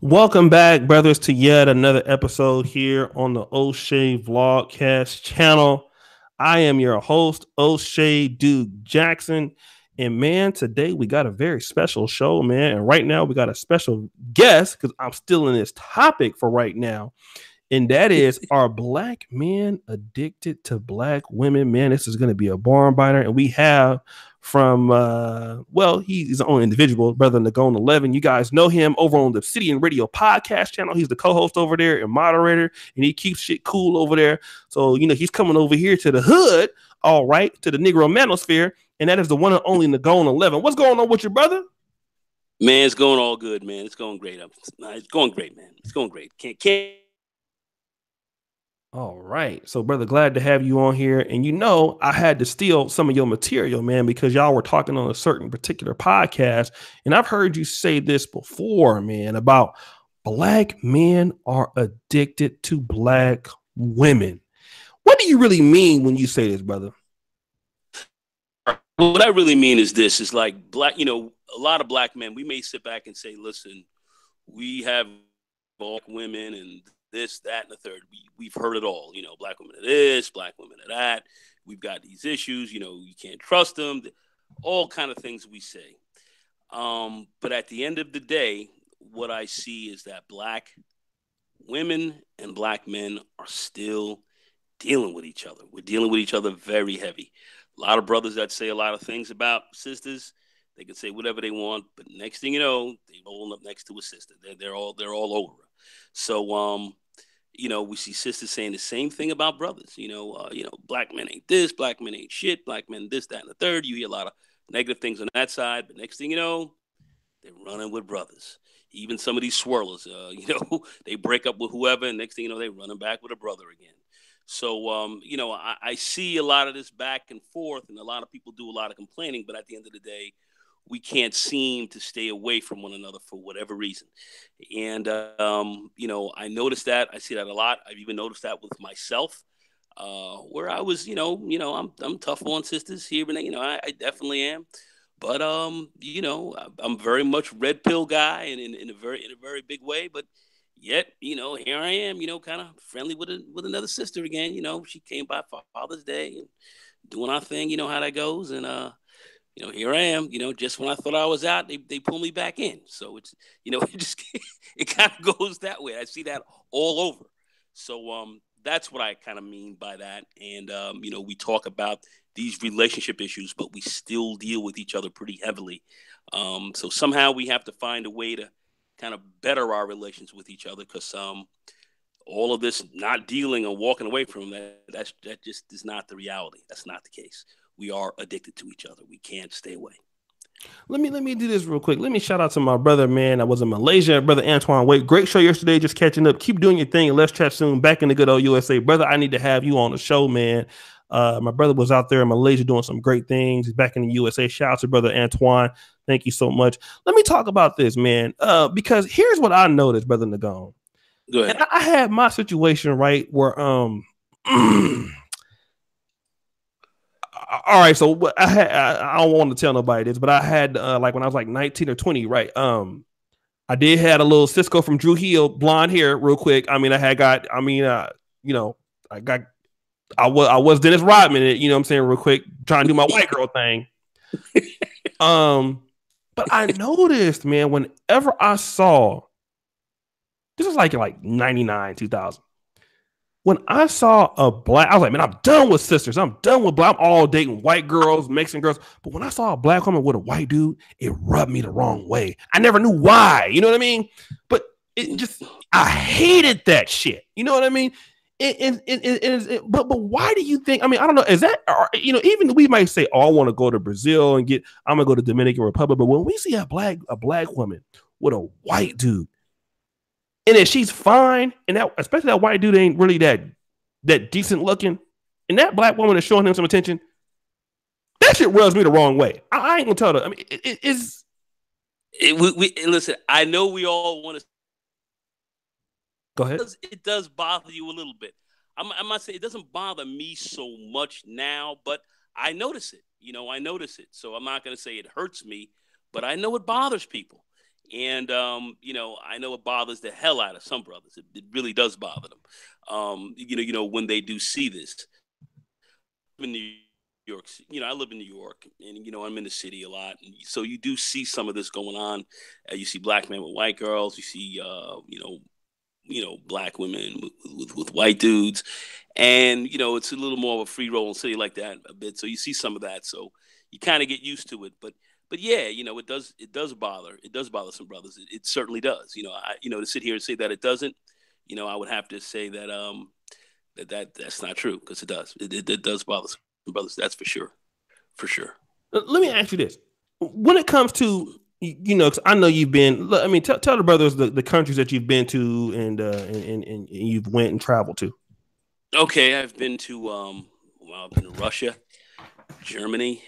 Welcome back, brothers, to yet another episode here on the O'Shea Vlogcast channel. I am your host, O'Shea Duke Jackson. And man, today we got a very special show, man. And right now we got a special guest because I'm still in this topic for right now. And that is, are black men addicted to black women? Man, this is going to be a barn biter. And we have from, he's his own individual, brother Nagone11. You guys know him over on the Obsidian Radio podcast channel. He's the co-host over there and moderator, and he keeps shit cool over there. So, he's coming over here to the hood, all right, to the Negro manosphere. And that is the one and only Nagone11. What's going on with your brother? Man, it's going all good, man. It's going great. It's going great, man. It's going great. Can't. All right. So, brother, glad to have you on here. And I had to steal some of your material, man, because y'all were talking on a certain particular podcast. And I've heard you say this before, man, about black men are addicted to black women. What do you really mean when you say this, brother? What I really mean is this is like black, a lot of black men, we may sit back and say, listen, we have black women and this, that, and the third. We've heard it all. Black women are this, black women are that. We've got these issues. You can't trust them. All kind of things we say. But at the end of the day, what I see is that black women and black men are still dealing with each other. We're dealing with each other very heavy. A lot of brothers that say a lot of things about sisters. They can say whatever they want, but next thing you know, they rolling up next to a sister. They're all over her. So we see sisters saying the same thing about brothers. Black men ain't this, black men ain't shit, black men this, that, and the third. You hear a lot of negative things on that side, but next thing you know, they're running with brothers. Even some of these swirlers, they break up with whoever, and next thing you know, they're running back with a brother again. So, I see a lot of this back and forth, and a lot of people do a lot of complaining, but at the end of the day, we can't seem to stay away from one another for whatever reason. And, I noticed that. I see that a lot. I've even noticed that with myself, where I was, I'm tough on sisters here and there. I definitely am. But, I'm very much red pill guy and in a very big way. But yet, here I am, kind of friendly with another sister again. She came by Father's Day and doing our thing. You know how that goes. And, here I am, just when I thought I was out, they pull me back in. So it's, it kind of goes that way. I see that all over. So that's what I kind of mean by that. And, we talk about these relationship issues, but we still deal with each other pretty heavily. So somehow we have to find a way to kind of better our relations with each other, because all of this not dealing or walking away from that just is not the reality. That's not the case. We are addicted to each other. We can't stay away. Let me do this real quick. Let me shout out to my brother, man. I was in Malaysia, brother Antoine. Wait, great show yesterday. Just catching up. Keep doing your thing, and let's chat soon. Back in the good old USA, brother. I need to have you on the show, man. My brother was out there in Malaysia doing some great things. He's back in the USA. Shout out to brother Antoine. Thank you so much. Let me talk about this, man. Because here's what I noticed, brother Nagone. Go ahead. And I had my situation right where all right, so I don't want to tell nobody this, but I had like when I was like 19 or 20, right? I did had a little Cisco from Drew Hill, blonde hair, real quick. I mean, I was Dennis Rodman, what I'm saying, real quick, trying to do my white girl thing. But I noticed, man, whenever I saw, this was like 99, 2000. When I saw a black, I was like, man, I'm done with sisters. I'm done with black. I'm all dating white girls, Mexican girls. But when I saw a black woman with a white dude, it rubbed me the wrong way. I never knew why. You know what I mean? But I hated that shit. You know what I mean? But why do you think? I mean, I don't know. Is that, even we might say, oh, I want to go to Brazil I'm gonna go to Dominican Republic. But when we see a black woman with a white dude, and if she's fine, and that especially that white dude ain't really that decent looking, and that black woman is showing him some attention, that shit rubs me the wrong way. I ain't gonna tell her. I mean, listen. I know we all want to. Go ahead. It does bother you a little bit. I must say it doesn't bother me so much now, but I notice it. I notice it. So I'm not gonna say it hurts me, but I know it bothers people. And I know it bothers the hell out of some brothers. It really does bother them. When they do see this in New York. I live in New York, and I'm in the city a lot, and so you do see some of this going on. You see black men with white girls. You see, black women with white dudes, and it's a little more of a free rolling city like that a bit. So you see some of that. So you kind of get used to it, but yeah, it does bother some brothers. It certainly does. To sit here and say that it doesn't, I would have to say that that's not true, because it does. It does bother some brothers. That's for sure, for sure. Let me ask you this: when it comes to, 'cause I know you've been. I mean, tell the brothers the countries that you've been to, and you've went and traveled to. Okay, I've been to Russia, Germany,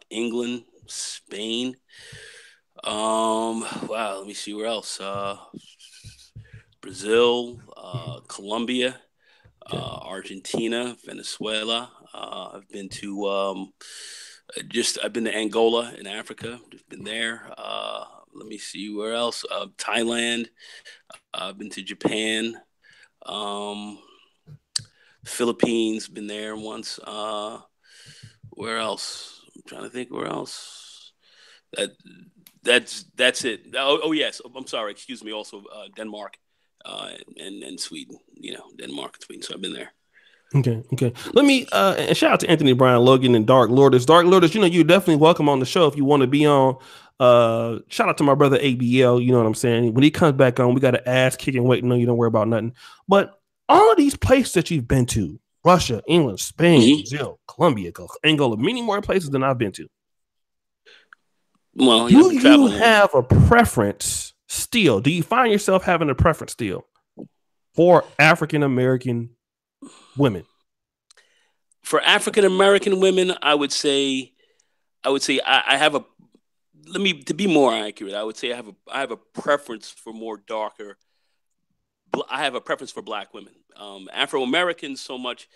England, Spain. Wow, let me see where else. Brazil, Colombia, Okay. Argentina, Venezuela. I've been to I've been to Angola in Africa. Just been there. Let me see where else. Thailand. I've been to Japan. Um, Philippines. Been there once. Where else? I'm trying to think where else. That that's it. Oh, yes. I'm sorry. Excuse me. Also, Denmark, and Sweden. Denmark and Sweden. So I've been there. Okay, okay. Let me and shout out to Anthony Brian Logan and Dark Lourdes. Dark Lourdes, you're definitely welcome on the show if you want to be on. Shout out to my brother ABL, you know what I'm saying? When he comes back on, we got an ass kicking waiting on you, don't worry about nothing. But all of these places that you've been to, Russia, England, Spain, Hmm. Brazil, Colombia, Angola, many more places than I've been to. Well, I've Do been you traveling long. have a preference still? Do you find yourself having a preference still for African American women? For African American women, I would say I have a let me to be more accurate. I would say I have a preference for more darker. I have a preference for black women. Afro Americans so much.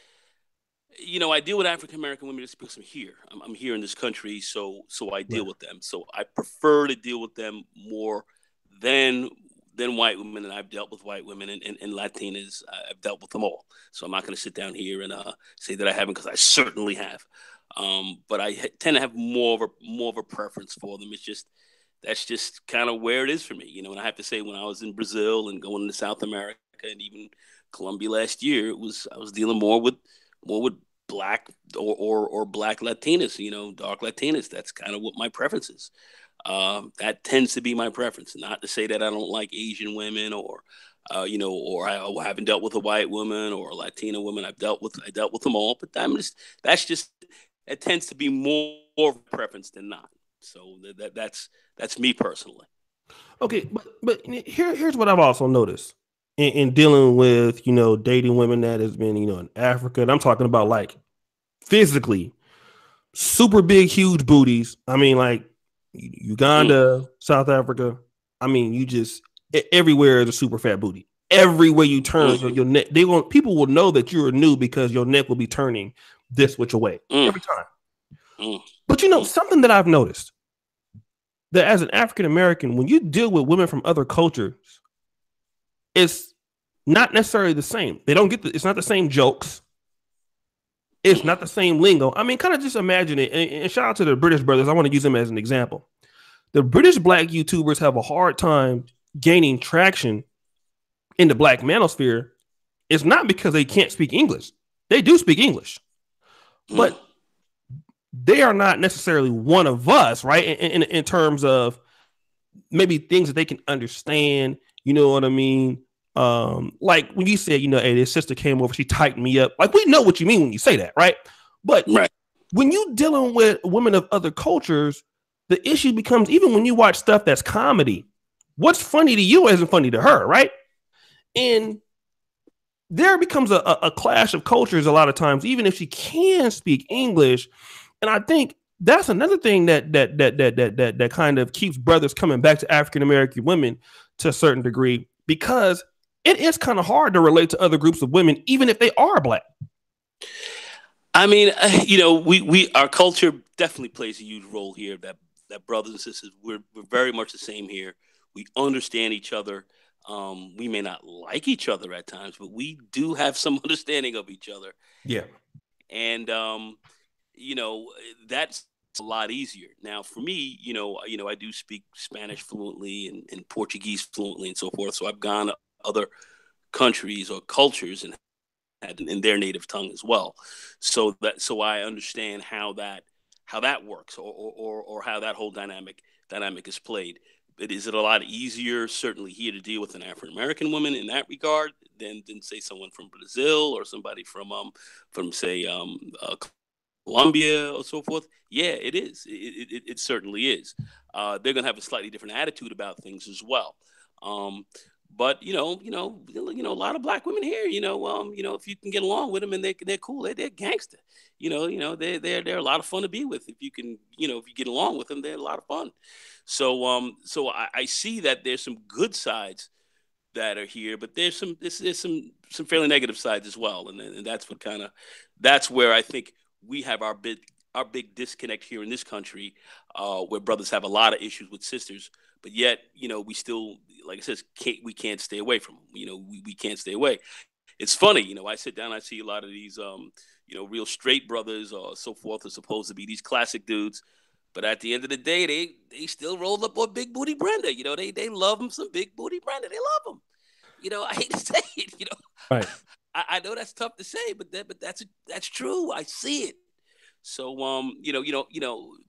I deal with African American women just because I'm here. I'm here in this country, so I deal Right. with them. So I prefer to deal with them more than than white women, and I've dealt with white women and Latinas. I've dealt with them all. So I'm not going to sit down here and say that I haven't, because I certainly have. But tend to have more of a preference for them. That's just kind of where it is for me. And I have to say, when I was in Brazil and going to South America and even Colombia last year, I was dealing more with black or black Latinas, dark Latinas. That's kind of what my preference is. That tends to be my preference. Not to say that I don't like Asian women, or I haven't dealt with a white woman or a Latina woman. I dealt with them all, but that's just it tends to be more of a preference than not. So that's me personally. Okay, but here's what I've also noticed in dealing with dating women that has been in Africa. And I'm talking about like physically super big, huge booties. I mean, like Mm, Uganda, South Africa. I mean, you just everywhere is a super fat booty. Everywhere you turn, mm, your neck. People will know that you're new because your neck will be turning this which way mm, every time. mm, But mm, something that I've noticed that as an African American, when you deal with women from other cultures, it's not necessarily the same. They don't get it's not the same jokes. It's mm, not the same lingo. I mean, kind of just imagine it. And shout out to the British brothers. I want to use them as an example. The British black YouTubers have a hard time gaining traction in the black manosphere. It's not because they can't speak English. They do speak English, mm. but they are not necessarily one of us, right? In terms of maybe things that they can understand. You know what I mean? Like when you said, hey, this sister came over, she tightened me up. Like we know what you mean when you say that, right? But Right. when you dealing with women of other cultures, the issue becomes even when you watch stuff that's comedy, what's funny to you isn't funny to her, right? And there becomes a clash of cultures a lot of times, even if she can speak English. And I think that's another thing that kind of keeps brothers coming back to African American women to a certain degree, because it is kind of hard to relate to other groups of women, even if they are black. I mean, we our culture definitely plays a huge role here. That brothers and sisters, we're very much the same here. We understand each other. We may not like each other at times, but we do have some understanding of each other. Yeah. And you know, that's a lot easier. Now, for me, I do speak Spanish fluently and Portuguese fluently and so forth. So I've gone to other countries or cultures and had in their native tongue as well. So I understand how that works, or how that whole dynamic is played. But is it a lot easier, certainly here, to deal with an African American woman in that regard than say someone from Brazil or somebody from say Colombia or so forth? Yeah, it is. It certainly is. They're going to have a slightly different attitude about things as well. Um, but a lot of black women here, if you can get along with them and they're cool, they're gangster. They're a lot of fun to be with. If you get along with them, they're a lot of fun. So I see that there's some good sides that are here, but there's some fairly negative sides as well, and that's where I think we have our big disconnect here in this country, where brothers have a lot of issues with sisters, but yet we still, like I said, we can't stay away from them. We can't stay away. It's funny, I sit down, I see a lot of these real straight brothers or so forth are supposed to be these classic dudes. But at the end of the day, they still roll up on Big Booty Brenda. They love them some Big Booty Brenda. They love them. I hate to say it. Right. I know that's tough to say, but that's true. I see it. So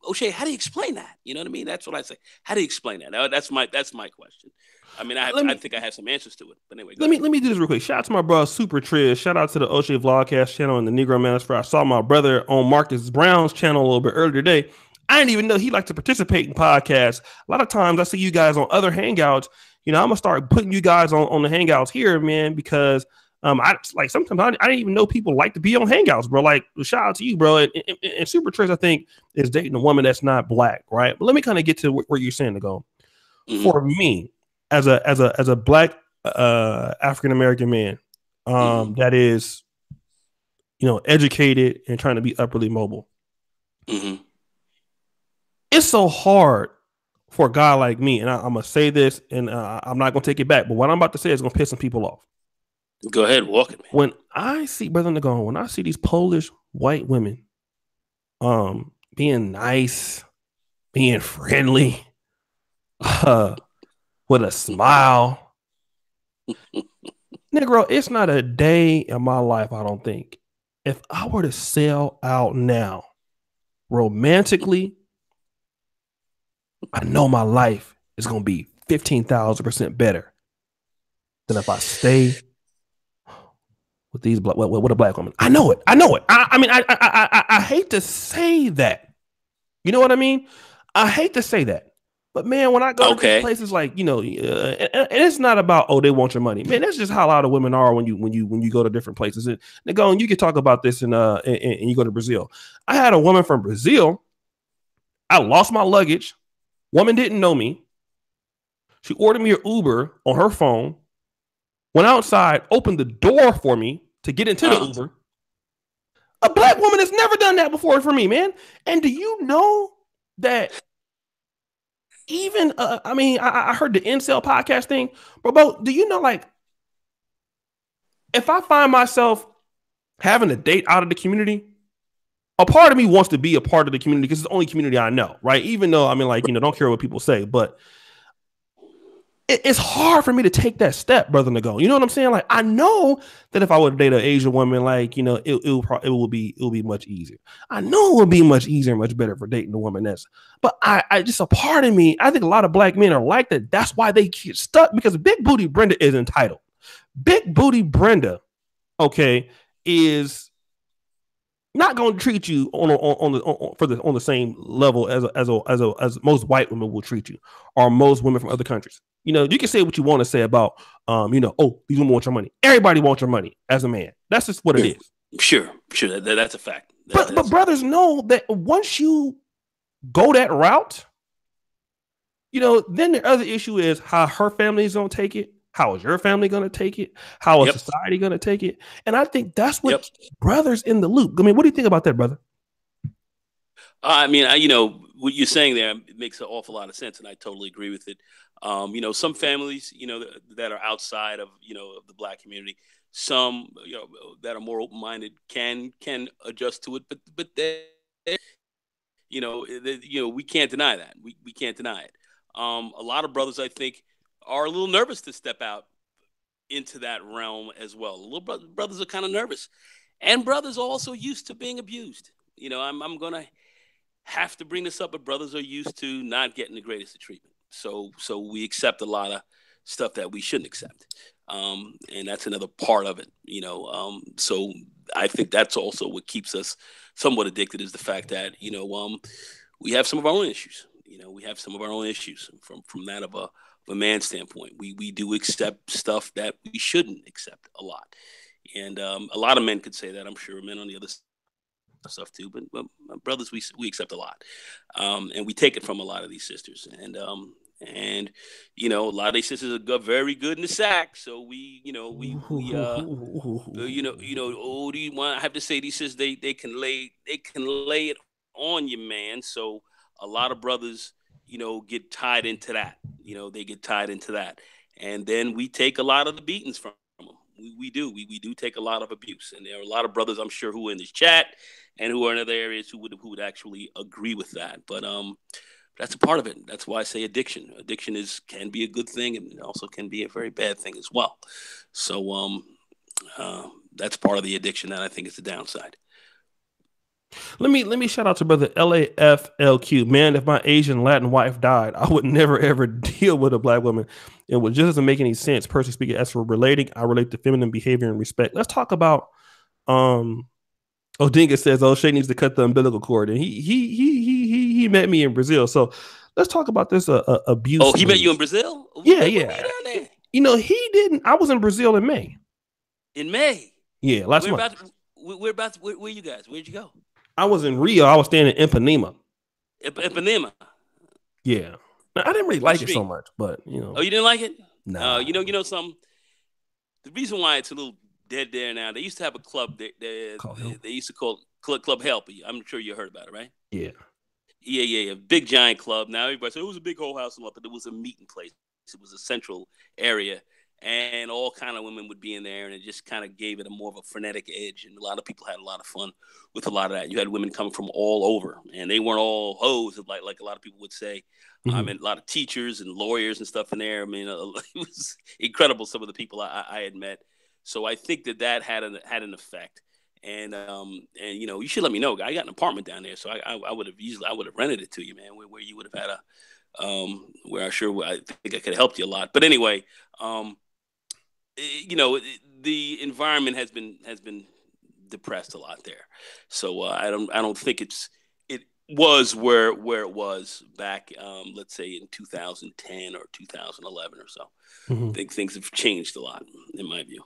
O'Shea, how do you explain that? You know what I mean? That's what I say. How do you explain that? That's my question. I mean, I think I have some answers to it. But anyway, let me do this real quick. Shout out to my brother Super Triz. Shout out to the O'Shea Vlogcast channel and the Negro Manosphere. I saw my brother on Marcus Brown's channel a little bit earlier today. I didn't even know he liked to participate in podcasts. A lot of times I see you guys on other hangouts. I'm gonna start putting you guys on the hangouts here, man, because sometimes I didn't even know people like to be on hangouts, bro. Like, shout out to you, bro. And Super Triz, I think, is dating a woman that's not black, right? But let me kind of get to where you're saying to go. Mm-hmm. For me, as a black African American man, that is, educated and trying to be upwardly mobile. Mm-hmm. It's so hard for a guy like me, and I'm gonna say this, and I'm not gonna take it back, but what I'm about to say is gonna piss some people off. Go ahead, walk at me. When I see, brother Nagone, when I see these Polish white women, being nice, being friendly, with a smile, Negro, it's not a day in my life, I don't think, if I were to sell out now, romantically, I know my life is going to be 15,000% better than if I stay with these with a black woman. I know it. I hate to say that. You know what I mean? I hate to say that. But man, when I go to these places, like, and it's not about, they want your money, man. That's just how a lot of women are when you go to different places. And they go, and you can talk about this and you go to Brazil. I had a woman from Brazil. I lost my luggage. Woman didn't know me. She ordered me an Uber on her phone. Went outside, opened the door for me to get into the Uber. A black woman has never done that before for me, man. And do you know that? Even I heard the incel podcast thing, but do you know, like, if I find myself having a date out of the community, a part of me wants to be a part of the community because it's the only community I know, right? Even though don't care what people say, but it's hard for me to take that step, brother Nagone. You know what I'm saying? Like, I know that if I would date an Asian woman, like, it will be much easier. I know it will be much easier and much better for dating a woman but I just, a part of me, I think a lot of black men are like that. That's why they get stuck, because Big Booty Brenda is entitled. Big Booty Brenda, is not going to treat you on the same level as most white women will treat you, or most women from other countries. You can say what you want to say about, these women want your money. Everybody wants your money as a man. That's just what it is. Sure. That's a fact. But brothers know that once you go that route, then the other issue is how her family is going to take it. How is your family going to take it? How is society going to take it? And I think that's what brothers in the loop. I mean, what do you think about that, brother? what you're saying there makes an awful lot of sense, and I totally agree with it. Some families, that are outside of of the black community, some that are more open minded can adjust to it, but they, we can't deny that. We can't deny it. A lot of brothers, I think, are a little nervous to step out into that realm as well. Brothers are kind of nervous, and brothers are also used to being abused. I'm gonna have to bring this up, but brothers are used to not getting the greatest of treatment. So we accept a lot of stuff that we shouldn't accept, and that's another part of it. So I think that's also what keeps us somewhat addicted is the fact that we have some of our own issues. We have some of our own issues from that of a man standpoint. We do accept stuff that we shouldn't accept a lot, and a lot of men could say that. I'm sure men on the other stuff too, but brothers, we accept a lot, and we take it from a lot of these sisters, and a lot of these sisters are very good in the sack. So oh, do you want? I have to say these sisters they can lay it on you, man. So a lot of brothers, get tied into that. They get tied into that, and then we take a lot of the beatings from them. We do. We do take a lot of abuse, and there are a lot of brothers I'm sure who are in this chat and who are in other areas who would actually agree with that. But that's a part of it. That's why I say addiction. Addiction can be a good thing, and it also can be a very bad thing as well. So that's part of the addiction that I think is the downside. Let me shout out to brother LAFLQ. Man, if my Asian Latin wife died, I would never ever deal with a black woman. It would just doesn't make any sense. Personally speaking, as for relating, I relate to feminine behavior and respect. Let's talk about Odinga says O'Shea needs to cut the umbilical cord, and he met me in Brazil. So let's talk about this abuse. Oh, he met you in Brazil? Yeah, Where yeah. were you down there? He didn't. I was in Brazil in May. In May? Yeah, last month. Where you guys? Where'd you go? I was in Rio. I was staying in Ipanema. Ipanema. Yeah. Now, I didn't really like it so much, but Oh, you didn't like it? Nah. You know something. The reason why it's a little dead there now. They used to have a club. They used to call Club Help. I'm sure you heard about it, right? Yeah. Yeah. A big giant club. Now everybody said it was a big whole house and all, but it was a meeting place. It was a central area, and all kind of women would be in there, and it just kind of gave it a more of a frenetic edge. And a lot of people had a lot of fun with a lot of that. You had women coming from all over, and they weren't all hoes, like a lot of people would say. Mm-hmm. I mean, a lot of teachers and lawyers and stuff in there. I mean, it was incredible. Some of the people I had met. So I think that had an effect. And you should let me know. I got an apartment down there, so I would have rented it to you, man. Where you would have had where I think I could have helped you a lot. But anyway, the environment has been depressed a lot there. So I don't think it was where it was back, let's say in 2010 or 2011 or so. Mm-hmm. I think things have changed a lot in my view.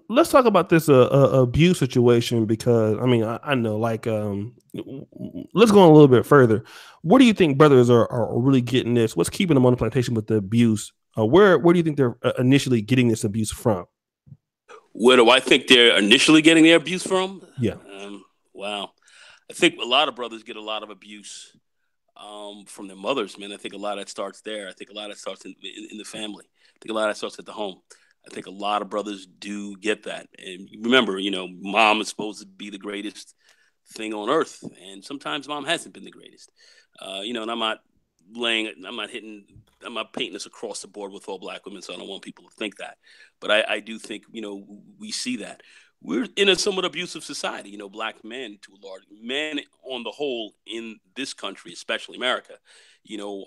Let's talk about this abuse situation, because I know, like, let's go on a little bit further. Where do you think brothers are really getting this? What's keeping them on the plantation with the abuse? Where do you think they're initially getting this abuse from? Where do I think they're initially getting their abuse from? Yeah. Wow. I think a lot of brothers get a lot of abuse from their mothers, man. I think a lot of that starts there. I think a lot of that starts in the family. I think a lot of that starts at the home. I think a lot of brothers do get that. And remember, mom is supposed to be the greatest thing on earth. And sometimes mom hasn't been the greatest. And I'm not painting this across the board with all black women, so I don't want people to think that. But I do think, we see that. We're in a somewhat abusive society, black men to a large men on the whole in this country, especially America,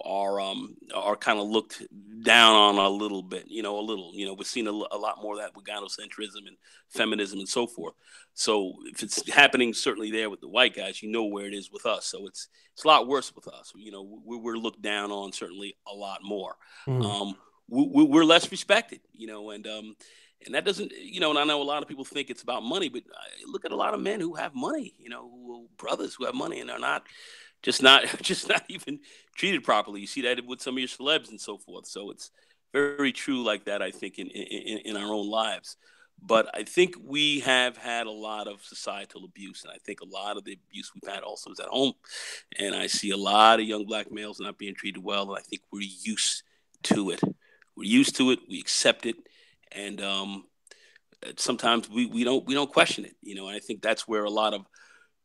are kind of looked down on a little bit, we're seeing a lot more of that with gynocentrism and feminism and so forth. So if it's happening certainly there with the white guys, where it is with us. So it's a lot worse with us. We're looked down on certainly a lot more. Mm-hmm. We're less respected, and that doesn't, and I know a lot of people think it's about money, but look at a lot of men who have money, brothers who have money, and they're not just not even treated properly. You see that with some of your celebs and so forth. So it's very true like that, I think, in our own lives. But I think we have had a lot of societal abuse, and I think a lot of the abuse we've had also is at home. And I see a lot of young black males not being treated well, and I think we're used to it. We're used to it. We accept it, and sometimes we don't question it. And I think that's where a lot of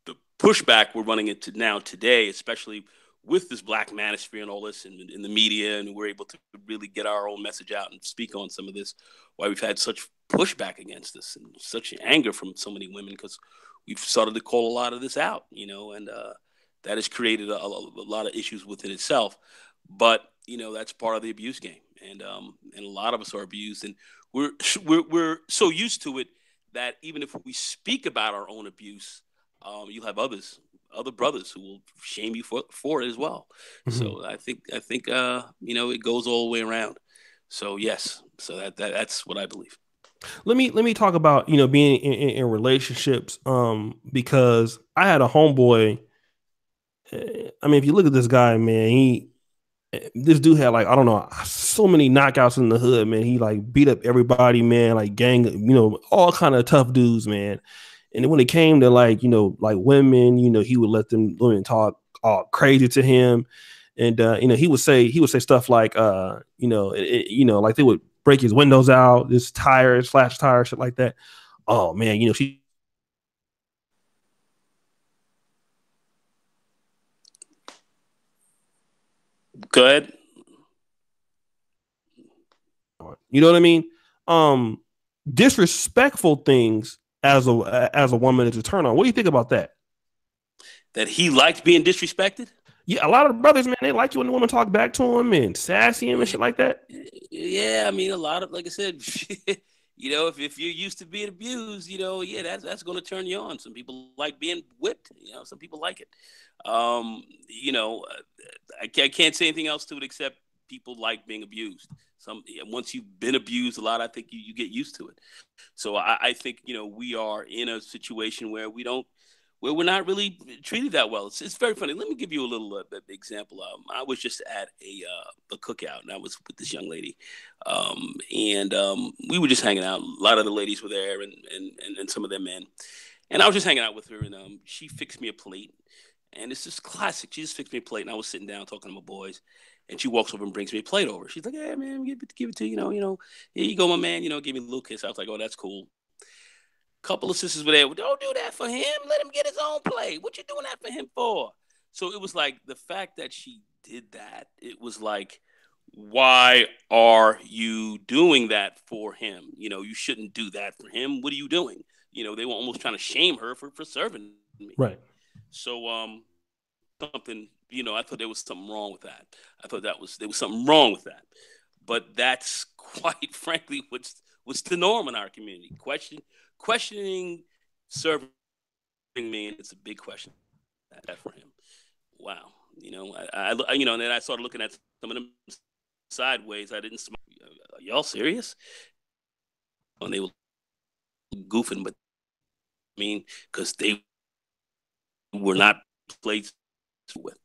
the pushback we're running into now today, especially with this black manosphere and all this in the media, and we're able to really get our own message out and speak on some of this, why we've had such pushback against this and such anger from so many women, because we've started to call a lot of this out, and that has created a lot of issues within itself. But that's part of the abuse game, and a lot of us are abused, and we're we're so used to it that even if we speak about our own abuse, you'll have other brothers who will shame you for it as well. Mm-hmm. So I think it goes all the way around. So yes, so that's what I believe. Let me talk about being in relationships, because I had a homeboy. I mean, if you look at this guy, man, this dude had, like, I don't know, so many knockouts in the hood, man. He like beat up everybody, man, like gang, all kind of tough dudes, man. And then when it came to, like, like women, he would let them women talk all crazy to him. And he would say stuff like, like they would break his windows out, his tires, flash tires, shit like that. Oh man, she Go ahead. you know what I mean? Um, Disrespectful things as a woman is a turn on. What do you think about that? That he liked being disrespected. Yeah, a lot of the brothers, man, they like you when the women talk back to him and sassy him and shit like that. Yeah, I mean, a lot of, like I said, if you're used to being abused, yeah, that's going to turn you on. Some people like being whipped. Some people like it. Um, I can't say anything else to it except people like being abused. Once you've been abused a lot, I think you get used to it. So I think we are in a situation where we're not really treated that well. It's very funny. Let me give you a little example. I was just at a cookout, and I was with this young lady, and we were just hanging out. A lot of the ladies were there, and some of them men. And I was just hanging out with her, and she fixed me a plate. And it's just classic. She just fixed me a plate, and I was sitting down talking to my boys. And she walks over and brings me a plate over. She's like, "Hey, man, give it to you. Here you go, my man. Give me a little kiss." I was like, "Oh, that's cool." Couple of sisters were there. Don't do that for him. Let him get his own plate. What you doing that for him for? So it was like the fact that she did that. It was like, why are you doing that for him? You shouldn't do that for him. What are you doing? They were almost trying to shame her for serving me. Right. So something. I thought there was something wrong with that. I thought there was something wrong with that. But that's quite frankly what's the norm in our community. Questioning serving me, and it's a big question that for him. Wow, and then I started looking at some of them sideways. I didn't smile. Are y'all serious? And they were goofing, but I mean, because they were not played with.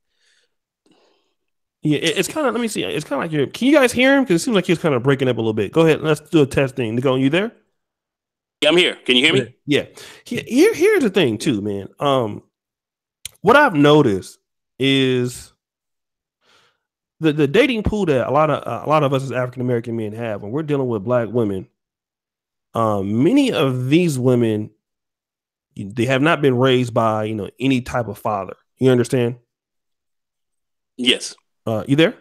Yeah, it's kind of. Let me see. It's kind of like you're. Can you guys hear him? Because it seems like he's kind of breaking up a little bit. Go ahead. Let's do a testing. Nagone, you there? Yeah, I'm here. Can you hear Yeah. me? Yeah. Here's the thing too, man. What I've noticed is the dating pool that a lot of us as African American men have when we're dealing with black women. Many of these women, they have not been raised by any type of father. You understand? Yes. You there?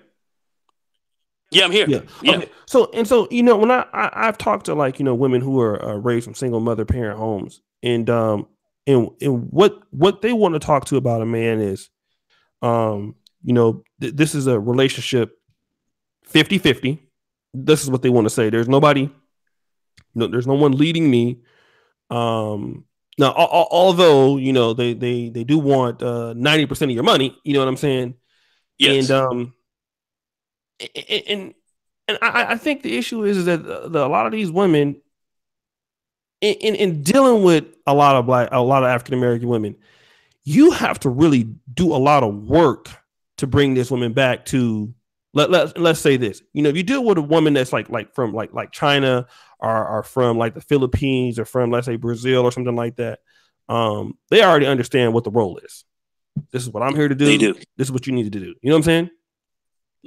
Yeah, I'm here. Yeah. Yeah. Okay. So when I've talked to, like, women who are raised from single mother parent homes, and what they want to talk to about a man is, this is a relationship 50-50. This is what they want to say. There's nobody, no, there's no one leading me. Now, although they do want 90% of your money, you know what I'm saying, and Yes. and and I think the issue is that a lot of these women, in dealing with a lot of African American women, you have to really do a lot of work to bring this woman back to let's say this. If you deal with a woman that's like from like China or from like the Philippines or from, let's say, Brazil or something like that, they already understand what the role is. This is what I'm here to They do. do. This is what you need to do. You know what I'm saying?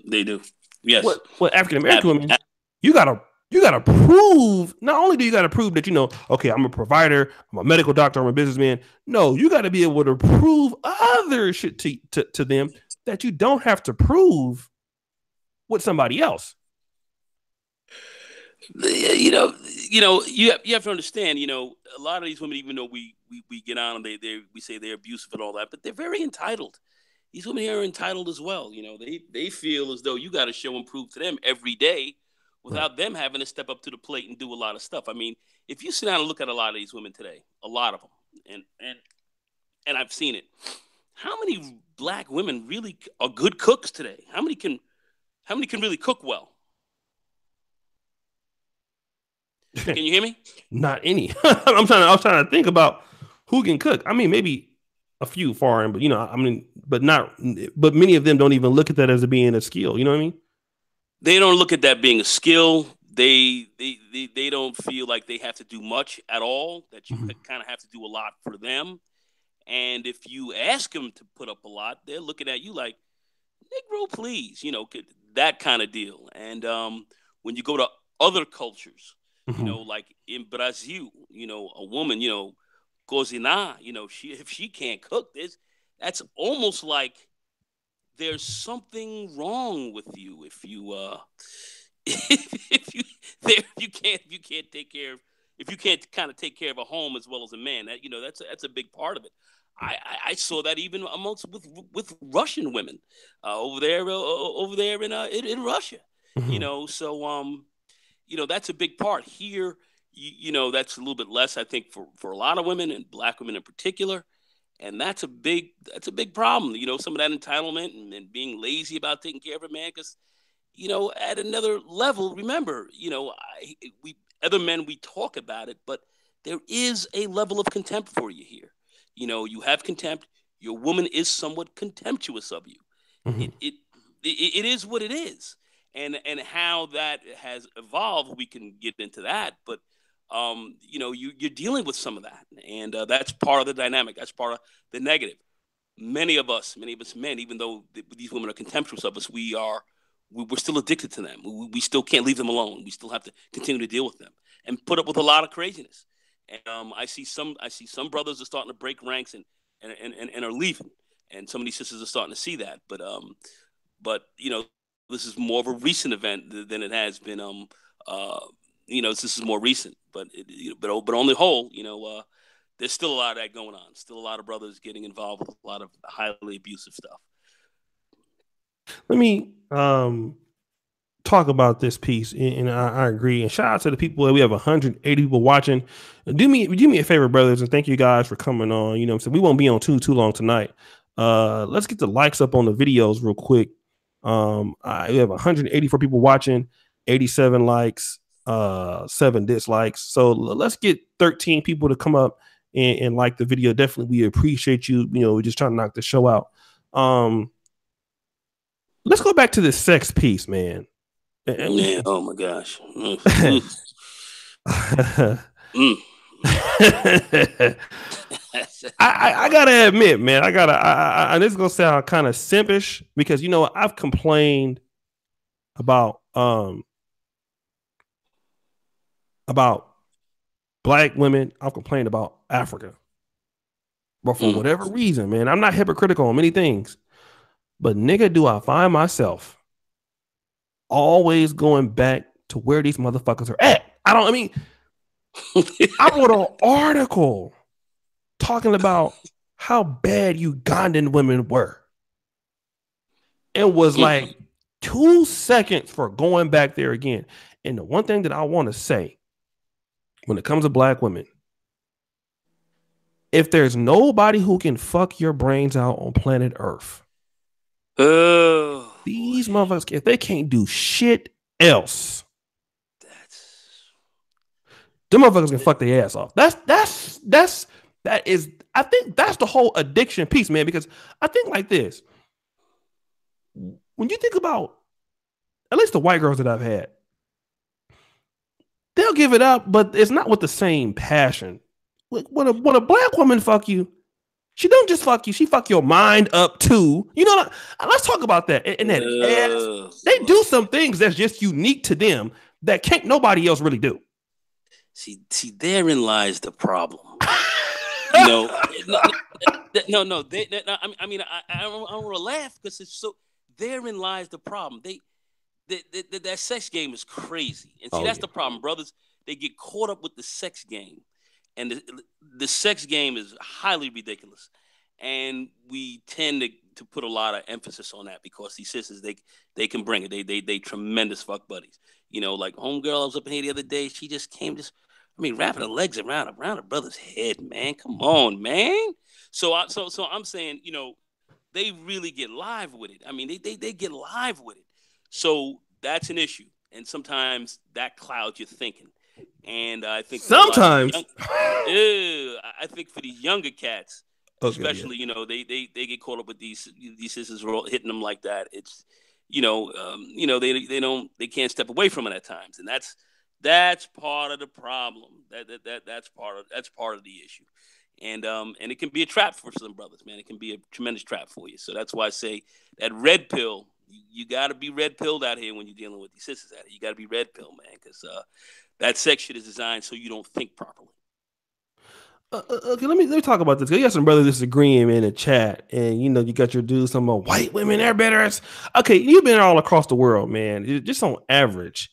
They do. Yes. What African American Ab- women, you gotta prove. Not only do you gotta prove that okay, I'm a provider, I'm a medical doctor, I'm a businessman. No, you gotta be able to prove other shit to them that you don't have to prove with somebody else. You have to understand. A lot of these women, even though we get on, we say they're abusive and all that, but they're very entitled. These women here are entitled as well. They feel as though you got to show and prove to them every day, Right. without them having to step up to the plate and do a lot of stuff. I mean, if you sit down and look at a lot of these women today, a lot of them, and I've seen it. How many black women really are good cooks today? How many can really cook well? Can you hear me? Not any. I was trying to think about who can cook. I mean, maybe a few foreign, but but not. But many of them don't even look at that as being a skill. You know what I mean? They don't look at that being a skill. They don't feel like they have to do much at all. That you Mm-hmm. kind of have to do a lot for them. And if you ask them to put up a lot, they're looking at you like, Negro, please, that kind of deal. And when you go to other cultures, Mm-hmm. like in Brazil, a woman, cocina, if she can't cook this, that's almost like there's something wrong with you if you can't take care of if you can't kind of take care of a home as well as a man. That's a big part of it. I saw that even amongst with Russian women over there in Russia. Mm-hmm. So that's a big part here. That's a little bit less, I think, for a lot of women and black women in particular. And that's a big problem. Some of that entitlement and being lazy about taking care of a man. Because at another level, remember, we other men, we talk about it, but there is a level of contempt for you here. You have contempt. Your woman is somewhat contemptuous of you. Mm-hmm. It is what it is. And how that has evolved, we can get into that. But you're dealing with some of that, and that's part of the dynamic. That's part of the negative. Many of us men, even though these women are contemptuous of us, we're still addicted to them. We still can't leave them alone. We still have to continue to deal with them and put up with a lot of craziness. And I see some brothers are starting to break ranks and are leaving, and some of these sisters are starting to see that. But this is more of a recent event than it has been. This is more recent, but on the whole, there's still a lot of that going on. Still a lot of brothers getting involved with a lot of highly abusive stuff. Let me talk about this piece, and I agree. And shout out to the people that we have 180 people watching. Do me a favor, brothers, and thank you guys for coming on. So we won't be on too long tonight. Let's get the likes up on the videos real quick. We have 184 people watching, 87 likes, 7 dislikes. So let's get 13 people to come up and like the video. Definitely, we appreciate you. We're just trying to knock the show out. Let's go back to this sex piece, man. Yeah. Oh my gosh. I, Mm. I gotta admit, man, and this is gonna sound kind of simpish because I've complained about about black women. I've complained about Africa, but for Mm. whatever reason, man, I'm not hypocritical on many things, but nigga, do I find myself always going back to where these motherfuckers are at. I mean, I wrote an article talking about how bad Ugandan women were. It was like 2 seconds for going back there again. And the one thing that I want to say when it comes to black women, if there's nobody who can fuck your brains out on planet Earth, Oh boy. these motherfuckers, if they can't do shit else, That's them motherfuckers can fuck their ass off. I think that's the whole addiction piece, man, because I think like this. When you think about at least the white girls that I've had, they'll give it up, but it's not with the same passion. When a black woman fuck you, she don't just fuck you, she fuck your mind up too. You know, let's talk about that. And that ass, Uh, they do some things that's just unique to them that can't nobody else really do. see, therein lies the problem. You know, no. I mean, I don't want to laugh because it's so. Therein lies the problem. That sex game is crazy, and see Oh that's yeah. the problem, brothers. They get caught up with the sex game, and the sex game is highly ridiculous, and we tend to put a lot of emphasis on that because these sisters they can bring it. They tremendous fuck buddies. You know, like homegirl I was up in here the other day. She just came just. I mean, wrapping her legs around her brother's head, man. Come on, man. So I'm saying, you know, they really get live with it. I mean, they get live with it. So that's an issue, and sometimes that clouds your thinking. And I think for a lot of these Sometimes. young, I think for these younger cats, Okay, yeah. especially, you know, they get caught up with these sisters hitting them like that. It's they can't step away from it at times, and that's part of the problem. That's part of the issue, and it can be a trap for some brothers, man. It can be a tremendous trap for you. So that's why I say that red pill. You got to be red pilled out here when you're dealing with these sisters out here. You got to be red pill, man, because that sex shit is designed so you don't think properly. Okay, let me talk about this. You got some brothers disagreeing in the chat, and you know you got your dudes talking about white women. They're better. Okay, you've been all across the world, man. Just on average,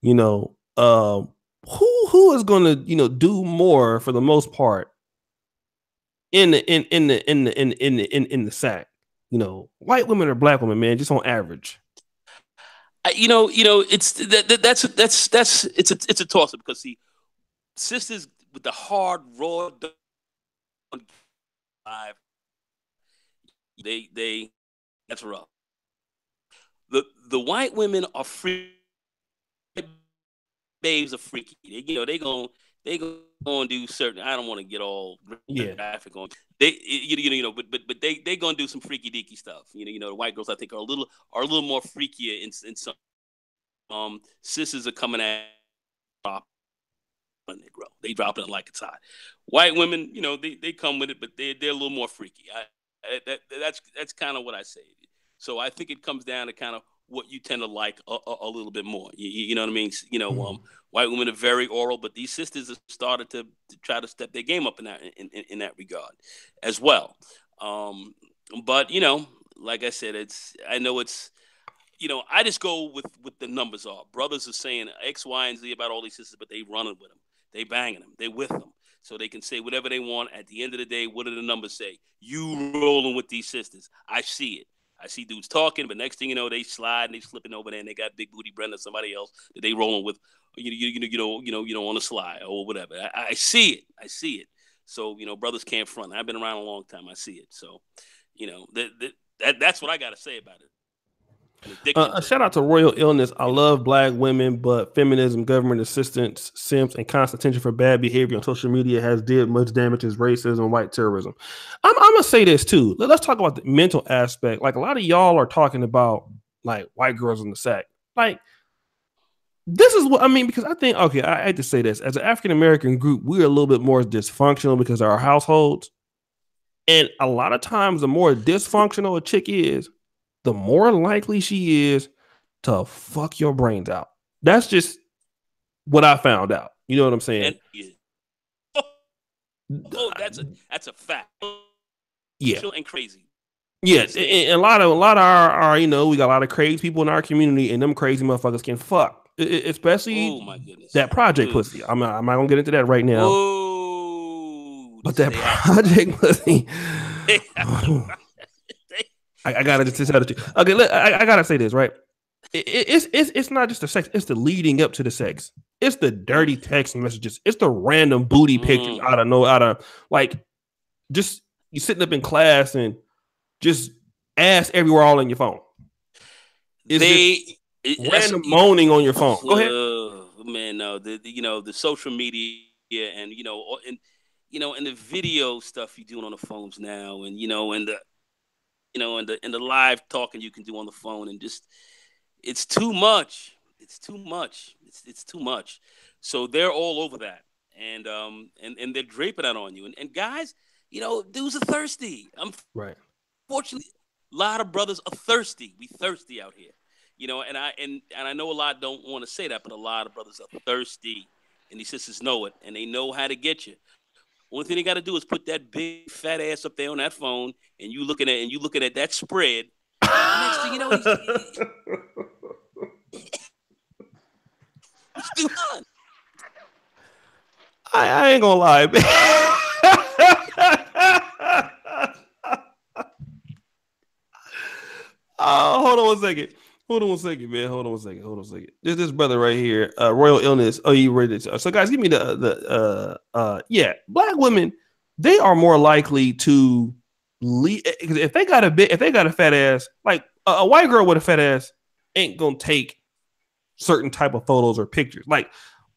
you know, who is going to do more for the most part in the sack? You know, white women or black women, man. Just on average. It's that's it's a toss up because see, sisters with the hard raw live, they that's rough. The white women are free babes are freaky. They gonna do certain. I don't want to get all Yeah. graphic on. But they gonna do some freaky deaky stuff. The white girls I think are a little more freakier in some. Sisters are coming at when they grow. They drop it like it's hot. White women, they come with it, but they're a little more freaky. That's kind of what I say. So I think it comes down to kind of what you tend to like a little bit more. You know what I mean? White women are very oral, but these sisters have started to try to step their game up in that regard as well. But like I said, I know it's I just go with what the numbers are. Brothers are saying X, Y, and Z about all these sisters, but they running with them. They banging them. They with them. So they can say whatever they want. At the end of the day, what do the numbers say? You rolling with these sisters. I see it. I see dudes talking, but next thing you know, they slide and they slipping over there and they got Big Booty Brenda, somebody else that they rolling with. On the slide or whatever. I see it. I see it. So brothers can't front. I've been around a long time. I see it. So that's what I got to say about it. An addiction A to shout out to Royal Illness. I you know. love black women, but feminism, government assistance, simps, and constant attention for bad behavior on social media has did much damage as racism and white terrorism. I'm gonna say this too. Let's talk about the mental aspect. Like a lot of y'all are talking about like white girls in the sack. Like this is what I mean because I think okay, I hate to say this as an African American group, we're a little bit more dysfunctional because of our households, and a lot of times the more dysfunctional a chick is, the more likely she is to fuck your brains out. That's just what I found out. You know what I'm saying? And oh, that's a fact. Yeah. And crazy. Yeah, Understand? and a lot of our we got a lot of crazy people in our community, and them crazy motherfuckers can fuck, especially Oh my goodness. that project Oof. pussy. I'm not gonna get into that right now, Oh, but that they have to run. project pussy. They have to run. I gotta just tell the truth. Okay, look, I gotta say this right. It's not just the sex; it's the leading up to the sex. It's the Mm, dirty text messages. It's the random booty pictures mm. out of like just you sitting up in class and just ass everywhere all in your phone. It's just They that's random moaning on your phone. Go ahead. man. No, the social media and and the video stuff you're doing on the phones now, and and the live talking you can do on the phone, and just It's too much. It's too much. It's too much. So they're all over that, and they're draping that on you. And guys, dudes are thirsty. Right. Unfortunately, a lot of brothers are thirsty. We thirsty out here. And I know a lot don't want to say that, but a lot of brothers are thirsty, and these sisters know it, and they know how to get you. Only thing they got to do is put that big fat ass up there on that phone, and you looking at that spread. And next thing you know, he's done. I ain't gonna lie, man. Oh, hold on one second. Hold on one second, man. Hold on one second. This brother right here, Royal Illness. Oh, you read it. So, guys, give me yeah. Black women, they are more likely to leave if they got a fat ass. Like a white girl with a fat ass ain't gonna take certain type of photos or pictures. Like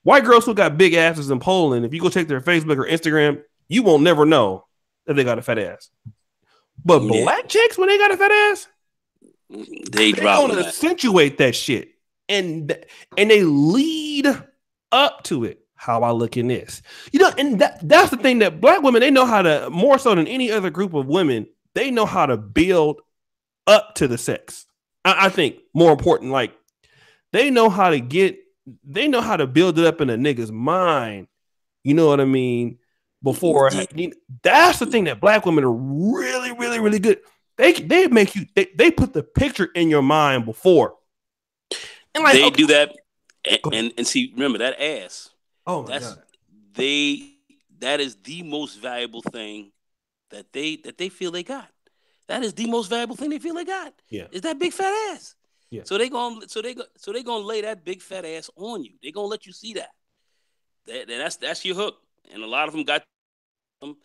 white girls who got big asses in Poland, if you go check their Facebook or Instagram, you won't never know that they got a fat ass. But black chicks, when they got a fat ass, they gonna accentuate that shit, and they lead up to it. How I look in this, and that's the thing, that black women, they know how to, more so than any other group of women, they know how to build up to the sex. I think more important, like they know how to build it up in a nigga's mind. You know what I mean? Before that's the thing that black women are really, really, really good. They make you, they put the picture in your mind before. And like, they do that, and see, remember that ass. Oh my God. That is the most valuable thing that they feel they got. That is the most valuable thing they feel they got. Yeah. Is that big fat ass. Yeah. So they gonna lay that big fat ass on you. They gonna let you see that. That's your hook. And a lot of them got them,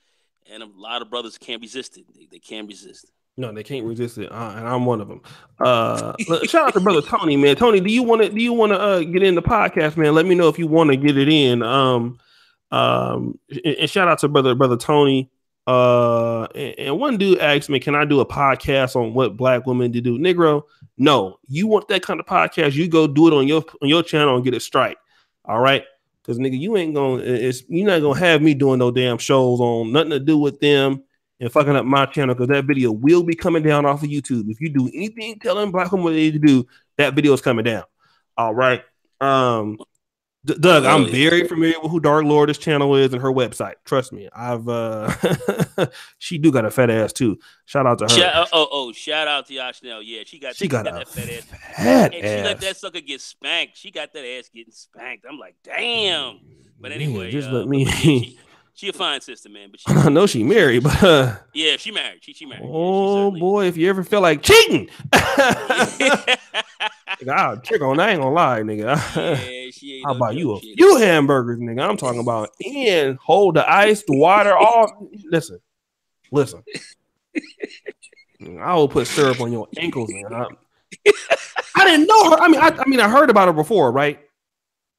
and a lot of brothers can't resist it. They can't resist it. No, they can't resist it, and I'm one of them. Shout out to brother Tony, man. Tony, do you want to get in the podcast, man? Let me know if you want to get it in. And shout out to brother Tony. And one dude asked me, can I do a podcast on what black women do? Negro, no. You want that kind of podcast, you go do it on your channel and get a strike. All right. Because nigga, you're not gonna have me doing no damn shows on nothing to do with them and fucking up my channel, because that video will be coming down off of YouTube. If you do anything telling black women what they need to do, that video is coming down. All right. Doug, I'm very familiar with who Dark Lord's channel is and her website. Trust me, she do got a fat ass too. Shout out to her. Shout out to Yashnell. Yeah, she got that fat ass. And she let that sucker get spanked. She got that ass getting spanked. I'm like, damn. But anyway, just let me. She a fine sister, man. But I know she married, but yeah, she married. She married. Oh boy, if you ever feel like cheating. I'll trick on. I ain't gonna lie, nigga. Yeah, she ain't. How about you? A few hamburgers, nigga. I'm talking about and hold the ice, the water, all. Listen. I will put syrup on your ankles, man. I didn't know her. I mean, I heard about her before, right?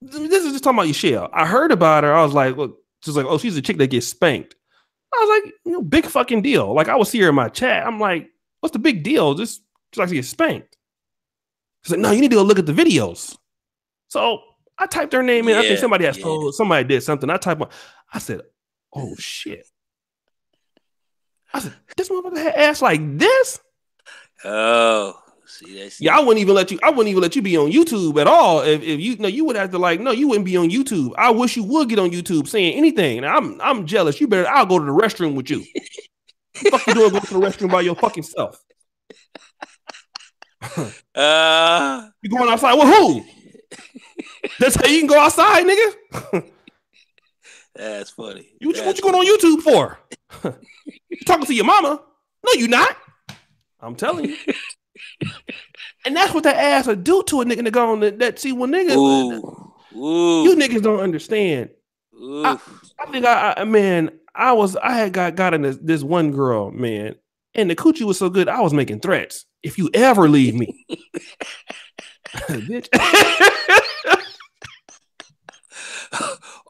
This is just talking about Michelle. I heard about her. I was like, look, she's like, oh, she's a chick that gets spanked. I was like, big fucking deal. Like, I would see her in my chat. I'm like, what's the big deal? Just she likes to get spanked. She's like, no, you need to go look at the videos. So I typed her name in. I think somebody did something. I said, oh shit. I said, this motherfucker had ass like this? Oh, see that's I wouldn't even let you be on YouTube at all. If you would have to you wouldn't be on YouTube. I wish you would get on YouTube saying anything. And I'm jealous. I'll go to the restroom with you. What the fuck you doing going to the restroom by your fucking self? You going outside with who? That's how you can go outside, nigga. That's funny. What you going on YouTube for? You talking to your mama? No, you not. I'm telling you. And that's what that ass will do to a nigga to go on that. See, when niggas, you niggas don't understand. I think I had got in this one girl, man, and the coochie was so good, I was making threats. If you ever leave me, bitch.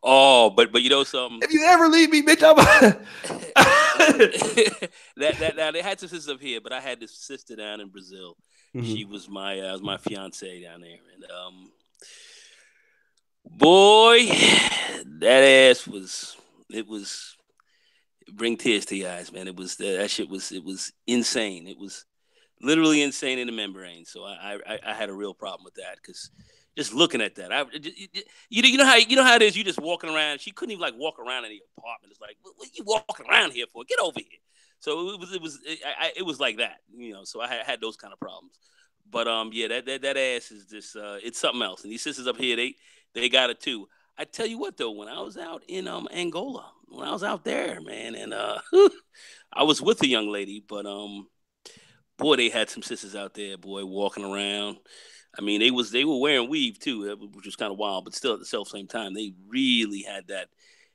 Oh, but you know something. If you ever leave me, bitch, that they had some sisters up here, but I had this sister down in Brazil, Mm-hmm. She was my fiance down there, and boy, that ass was it was bring tears to your eyes, man. It was that shit was it was insane. It was literally insane in the membrane. So I had a real problem with that because just looking at that, you know how it is. You just walking around. She couldn't even like walk around in the apartment. It's like, what are you walking around here for? Get over here. So it was like that, you know. So I had those kind of problems. But yeah, that ass is just it's something else. And these sisters up here, they got it too. I tell you what though, when I was out in Angola, when I was out there, man, and I was with a young lady, but boy, they had some sisters out there, boy, walking around. I mean, they were wearing weave too, which was kind of wild, but still at the same time, they really had that.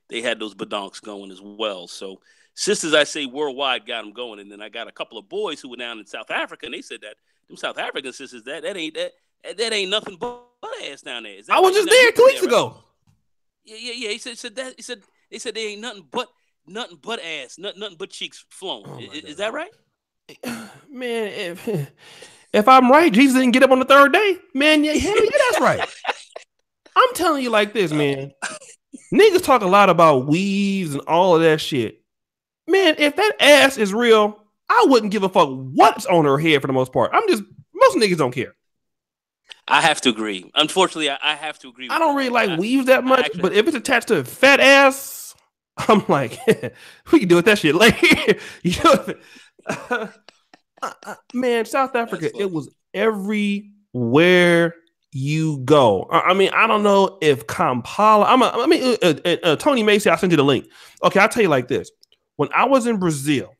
They had those badonks going as well. So sisters, I say worldwide, got them going, and then I got a couple of boys who were down in South Africa, and they said that them South African sisters that ain't nothing but ass down there. Is I that was right? just Now there you've two been weeks there, right? ago. Yeah. He said that. They said they ain't nothing but ass, nothing but cheeks flowing. Oh my Is that right? man, if I'm right, Jesus didn't get up on the third day. Man, yeah, hell yeah, that's right. I'm telling you like this, man. Niggas talk a lot about weaves and all of that shit. Man, if that ass is real, I wouldn't give a fuck what's on her head for the most part. Most niggas don't care. I have to agree. Unfortunately, I have to agree I with don't that. really like weaves that I much, actually but have to if it's agree. attached to a fat ass, I'm like, we can do with that shit later. You know, man, South That's Africa, it funny. was everywhere you go. I mean, I don't know if Kampala. Tony Macy. I sent you the link. Okay, I'll tell you like this. When I was in Brazil,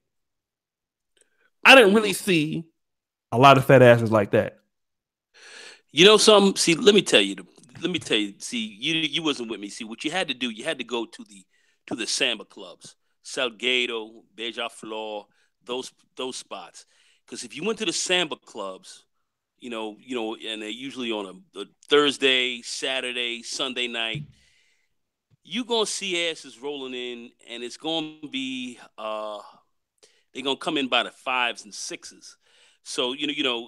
I didn't really Hmm. see a lot of fat asses like that. You know some. See, let me tell you. Let me tell you. See, you wasn't with me. See, what you had to do. You had to go to the samba clubs, Salgado, Beija Flor, those spots. Because if you went to the samba clubs, and they're usually on a Thursday, Saturday, Sunday night, you gonna see asses rolling in, and it's gonna be they're gonna come in by the fives and sixes. So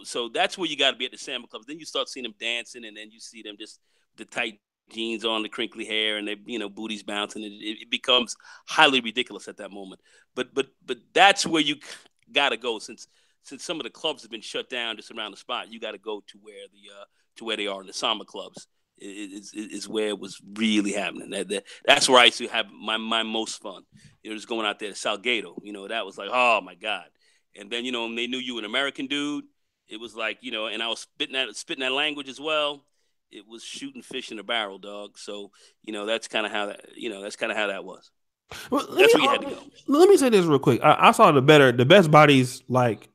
so that's where you got to be at the samba clubs. Then you start seeing them dancing, and then you see them just the tight jeans on, the crinkly hair, and they booties bouncing. It becomes highly ridiculous at that moment. But that's where you got to go since some of the clubs have been shut down just around the spot. You got to go to where they are in the samba clubs. Is where it was really happening. That's where I used to have my most fun. Just going out there to Salgado. That was like, oh my god. And then when they knew you an American dude, it was like and I was spitting that language as well. It was shooting fish in a barrel, dog. So that's kind of how that was. Well, That's where you had to go. let me say this real quick. I saw the best bodies like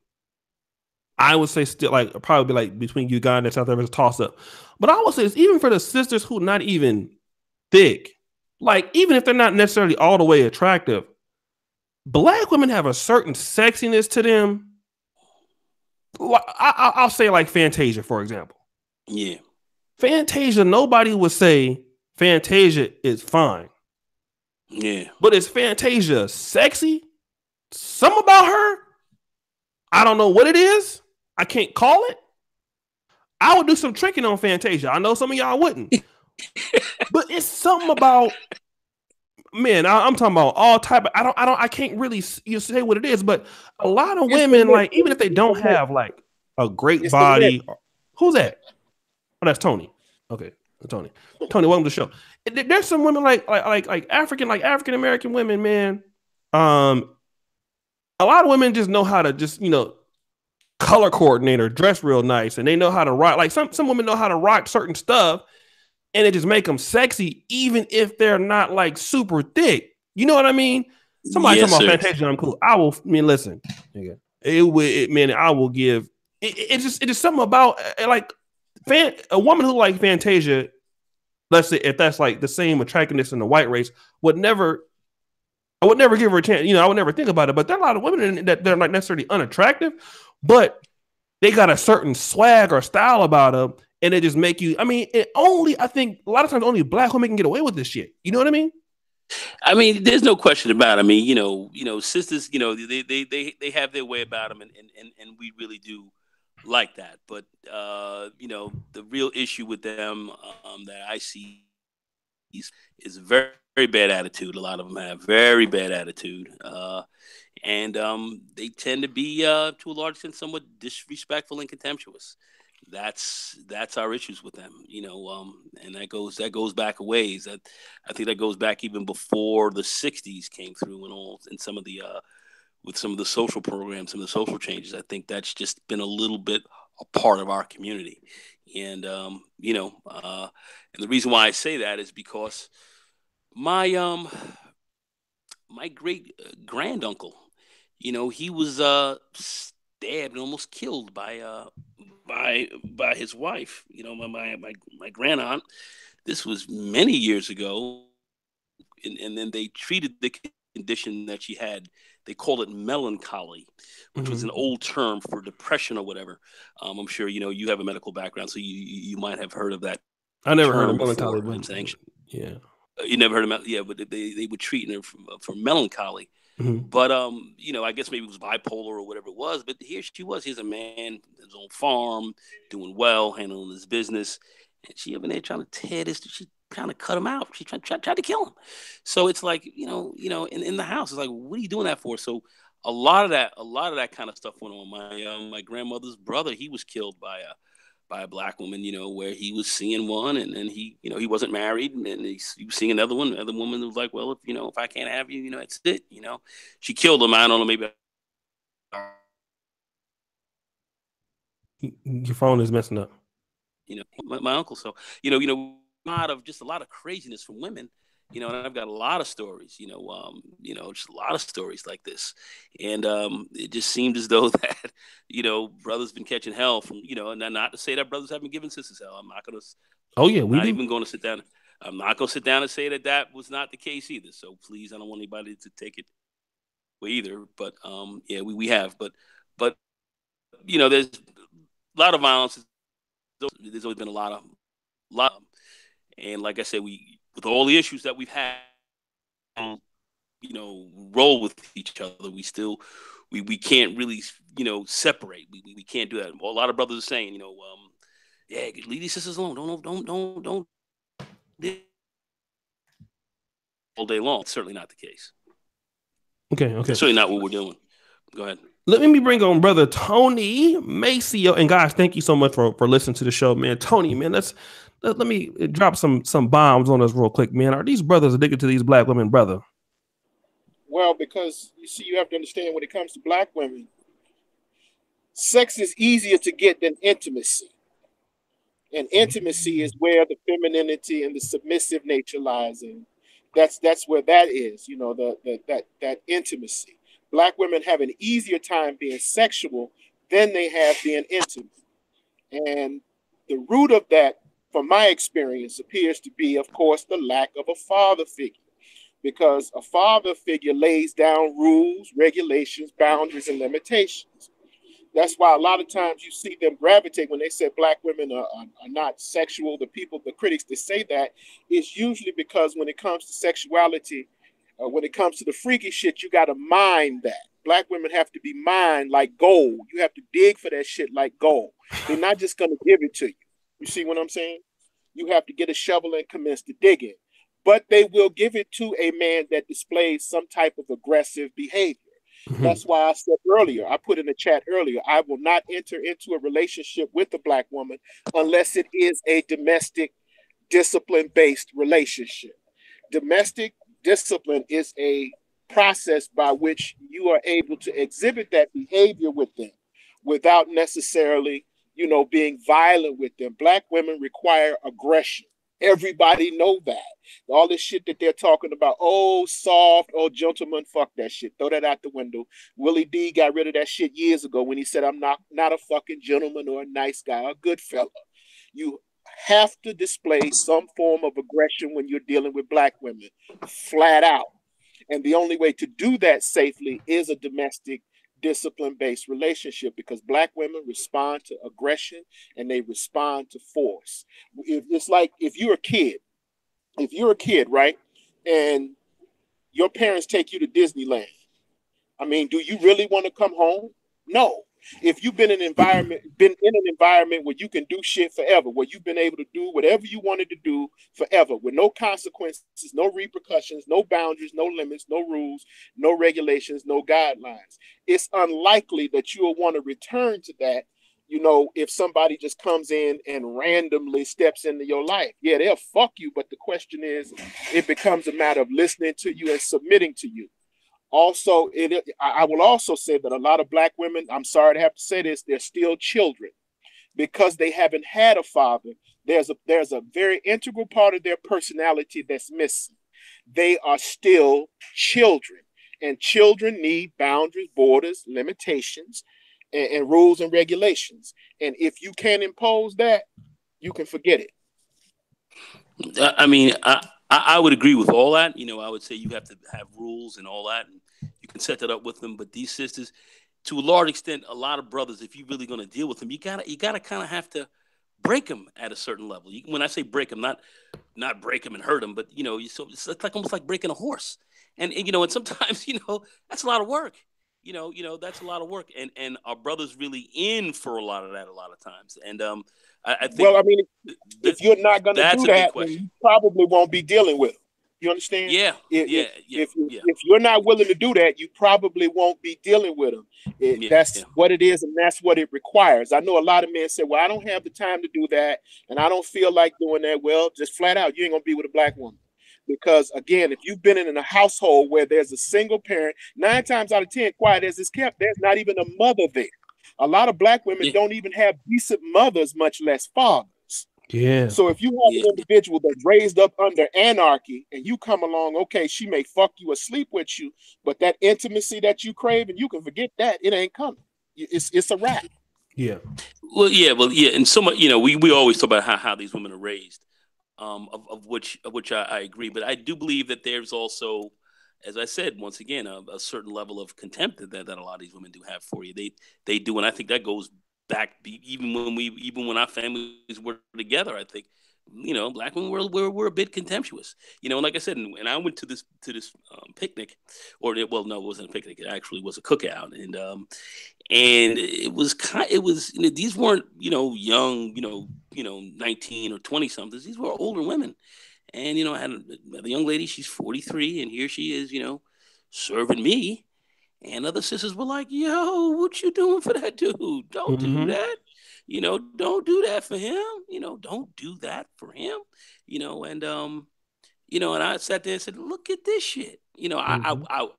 I would say still like probably like between Uganda and South Africa toss up. But I would say this even for the sisters who not even thick, like even if they're not necessarily all the way attractive, black women have a certain sexiness to them. I'll say like Fantasia, for example. Yeah, Fantasia, nobody would say Fantasia is fine, yeah. but is Fantasia sexy? Some about her, I don't know what it is. I can't call it. I would do some tricking on Fantasia. I know some of y'all wouldn't, but it's something about man. I'm talking about all type of. I can't really say what it is, but a lot of Mr. women Nick, like even if they don't Mr. Nick, have like a great Mr. Nick. body. Who's that? Oh, that's Tony. Okay, Tony. Tony, welcome to the show. There's some women like African American women, man. Um, a lot of women just know how to just color coordinate or dress real nice, and they know how to rock. Like some women know how to rock certain stuff, and it just make them sexy, even if they're not like super thick. You know what I mean? Somebody Yes, talking about sir. Fantasia, I'm cool. Listen, nigga, man, I will give. It's just something about like a woman who like Fantasia. Let's say if that's like the same attractiveness in the white race, I would never give her a chance. I would never think about it. But there are a lot of women that they're not necessarily unattractive, but they got a certain swag or style about them, and it just make you. I mean, I think a lot of times only black women can get away with this shit. You know what I mean? I mean, there's no question about it. I mean, sisters, they have their way about them, and we really do like that. But the real issue with them that I see is very, very bad attitude. A lot of them have very bad attitude, and they tend to be, to a large extent, somewhat disrespectful and contemptuous. That's our issues with them, and that goes back a ways. I think that goes back even before the '60s came through, and all, and some of the with some of the social programs, some of the social changes. I think that's just been a little bit a part of our community, and and the reason why I say that is because my my great granduncle, he was stabbed and almost killed by his wife. My grand aunt. This was many years ago, and then they treated the condition that she had. They called it melancholy, which was Mm-hmm. an old term for depression or whatever. I'm sure you have a medical background, so you might have heard of that I never heard of term melancholy, before. but It's anxious. yeah. You never heard of yeah, but they would treat her for melancholy. Mm-hmm. But I guess maybe it was bipolar or whatever it was. But here she was. Here's a man, his own farm, doing well, handling his business, and she over there trying to tear this. She kind of cut him out. She tried to kill him. So it's like, in the house, it's like, what are you doing that for? So a lot of that kind of stuff went on. My grandmother's brother, he was killed by a black woman, where he was seeing one, and then he wasn't married, and then he was seeing another one. The other woman was like, well, if I can't have you, that's it. She killed him. I don't know, maybe. Your phone is messing up. My uncle. So a lot of craziness from women. And I've got a lot of stories. Just a lot of stories like this, and it just seemed as though that brothers been catching hell from and not to say that brothers haven't given sisters hell. Oh yeah, I'm we not do. even going to sit down. I'm not going to sit down and say that was not the case either. So please, I don't want anybody to take it away either. But yeah, we have. But there's a lot of violence. There's always been a lot. And like I said, we with all the issues that we've had, roll with each other. We can't really separate. We can't do that. A lot of brothers are saying, yeah, leave these sisters alone. Don't all day long. It's certainly not the case. Okay, okay. That's certainly not what we're doing. Go ahead. Let me bring on brother Tony Maceo. And guys, thank you so much for listening to the show, man. Tony, man, let me drop some bombs on us real quick, man. Are these brothers addicted to these black women, brother? Well, because you see, you have to understand when it comes to black women, sex is easier to get than intimacy. And intimacy is where the femininity and the submissive nature lies in. That's where that is, that intimacy. Black women have an easier time being sexual than they have being intimate. And the root of that, from my experience, appears to be, of course, the lack of a father figure. Because a father figure lays down rules, regulations, boundaries, and limitations. That's why a lot of times you see them gravitate when they say black women are not sexual. The critics that say that is usually because when it comes to sexuality, when it comes to the freaky shit, you got to mine that. Black women have to be mined like gold. You have to dig for that shit like gold. They're not just going to give it to you. You see what I'm saying? You have to get a shovel and commence to digging. But they will give it to a man that displays some type of aggressive behavior. Mhm. That's why I said earlier, I put in the chat earlier, I will not enter into a relationship with a black woman unless it is a domestic discipline based relationship. Domestic discipline is a process by which you are able to exhibit that behavior with them without necessarily, being violent with them. Black women require aggression. Everybody know that. All this shit that they're talking about, oh, soft, oh, gentleman, fuck that shit. Throw that out the window. Willie D got rid of that shit years ago when he said, I'm not a fucking gentleman or a nice guy, a good fella. You have to display some form of aggression when you're dealing with black women, flat out. And the only way to do that safely is a domestic discipline based relationship because black women respond to aggression and they respond to force. It's like if you're a kid, right? And your parents take you to Disneyland. I mean, do you really want to come home? No. If you've been in an environment where you can do shit forever, where you've been able to do whatever you wanted to do forever with no consequences, no repercussions, no boundaries, no limits, no rules, no regulations, no guidelines, it's unlikely that you will want to return to that. If somebody just comes in and randomly steps into your life, yeah, they'll fuck you. But the question is, it becomes a matter of listening to you and submitting to you. Also, I will also say that a lot of Black women, I'm sorry to have to say this, they're still children because they haven't had a father. There's a very integral part of their personality that's missing. They are still children, and children need boundaries, borders, limitations, and rules and regulations. And if you can't impose that, you can forget it. I mean, I would agree with all that. I would say you have to have rules and all that, and you can set that up with them. But these sisters, to a large extent, a lot of brothers, if you're really going to deal with them, you gotta kind of have to break them at a certain level. When I say break them, not break them and hurt them, but it's like almost like breaking a horse. And sometimes that's a lot of work. That's a lot of work, and our brothers really in for a lot of that a lot of times. And I think, well, I mean, if you're not going to that's do a big that, then question. you probably won't be dealing with them. You understand? Yeah, If yeah, if yeah, yeah, if you're not willing to do that, you probably won't be dealing with them. yeah, That's yeah, what it is, and that's what it requires. I know a lot of men say, "Well, I don't have the time to do that, and I don't feel like doing that." Well, just flat out, you ain't gonna be with a Black woman. Because again, if you've been in a household where there's a single parent, 9 times out of 10, quiet as it's kept, there's not even a mother there. A lot of Black women yeah, don't even have decent mothers, much less fathers. Yeah. So if you have yeah, an individual that's raised up under anarchy and you come along, okay, she may fuck you or sleep with you, but that intimacy that you crave, and you can forget that, it ain't coming. It's a wrap. Yeah. well, yeah, and so much. We always talk about how these women are raised, of which I agree. But I do believe that there's also, as I said once again, a certain level of contempt that a lot of these women do have for you. They do, and I think that goes back even when our families were together. I think Black women were a bit contemptuous. And like I said, and I went to this picnic, well, no, it wasn't a picnic. It actually was a cookout, and it was these weren't young 19 or 20 somethings. These were older women. And I had a young lady, she's 43, and here she is serving me. And other sisters were like, yo, what you doing for that dude? Don't do Mm-hmm. that. Don't do that for him. Don't do that for him. And I sat there and said, look at this shit. Mm-hmm.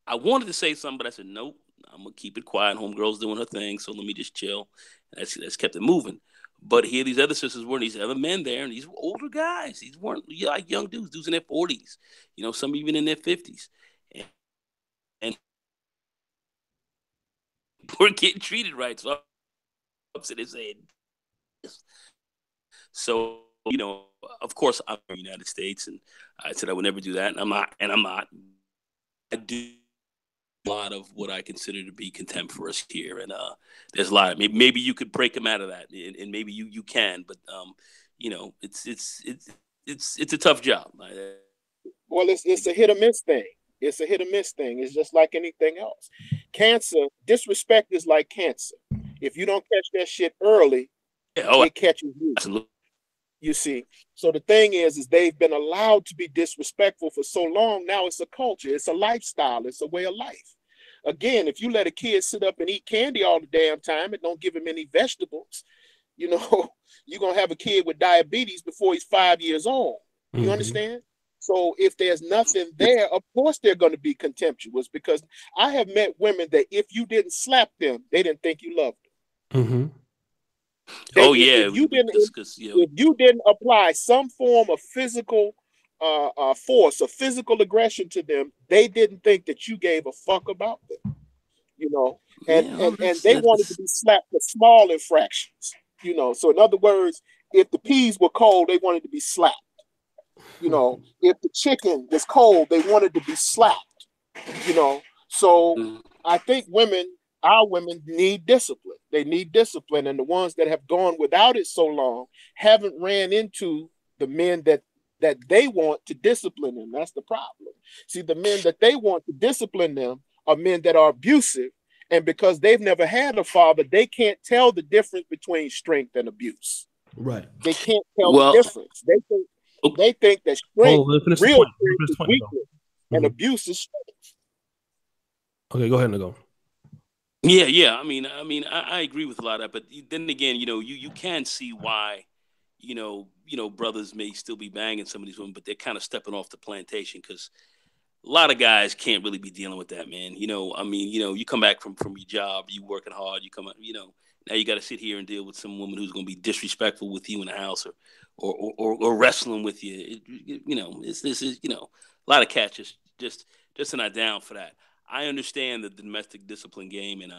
I wanted to say something, but I said, nope, I'm gonna keep it quiet. Homegirl's doing her thing, so let me just chill. That's kept it moving. But here, these other sisters were, and these other men there, and these were older guys. These weren't like young dudes in their 40s. Some even in their 50s, and weren't getting treated right. So I'm sitting there saying, so of course, I'm in the United States, and I said I would never do that, and I'm not. I do a lot of what I consider to be contempt for us here, and there's a lot. Maybe you could break them out of that, and maybe you can, but it's a tough job. Well, it's a hit or miss thing. It's a hit or miss thing. It's just like anything else. Cancer, disrespect is like cancer. If you don't catch that shit early, Yeah, oh, it catches you. absolutely. You see. So the thing is they've been allowed to be disrespectful for so long. Now it's a culture, it's a lifestyle, it's a way of life. Again, if you let a kid sit up and eat candy all the damn time and don't give him any vegetables, you know, you're gonna have a kid with diabetes before he's 5 years old. You Mm-hmm. understand? So if there's nothing there, of course they're going to be contemptuous, because I have met women that if you didn't slap them, they didn't think you loved them. Mm-hmm. They Oh yeah, if you didn't because if you didn't apply some form of physical force or physical aggression to them, they didn't think that you gave a fuck about them. You know, and yeah, and oh, and that's they wanted to that's be slapped for small infractions. So in other words, if the peas were cold, they wanted to be slapped. If the chicken was cold, they wanted to be slapped. You know, so mm, I think our women need discipline. They need discipline, and the ones that have gone without it so long haven't ran into the men that they want to discipline them. That's the problem. See, the men that they want to discipline them are men that are abusive, And because they've never had a father, they can't tell the difference between strength and abuse. Right. They can't tell the Well, difference. They think that strength, Hold on, finish the real point. strength, Finish is the point, weakness, and mm-hmm. abuse is strength. Okay, go ahead and go. Yeah. I agree with a lot of that, but then again, you can see why, brothers may still be banging some of these women, but they're kind of stepping off the plantation because a lot of guys can't really be dealing with that, man. You come back from your job, you working hard, you come out, now you got to sit here and deal with some woman who's going to be disrespectful with you in the house or wrestling with you. This is a lot of cats just not down for that. I understand the domestic discipline game, and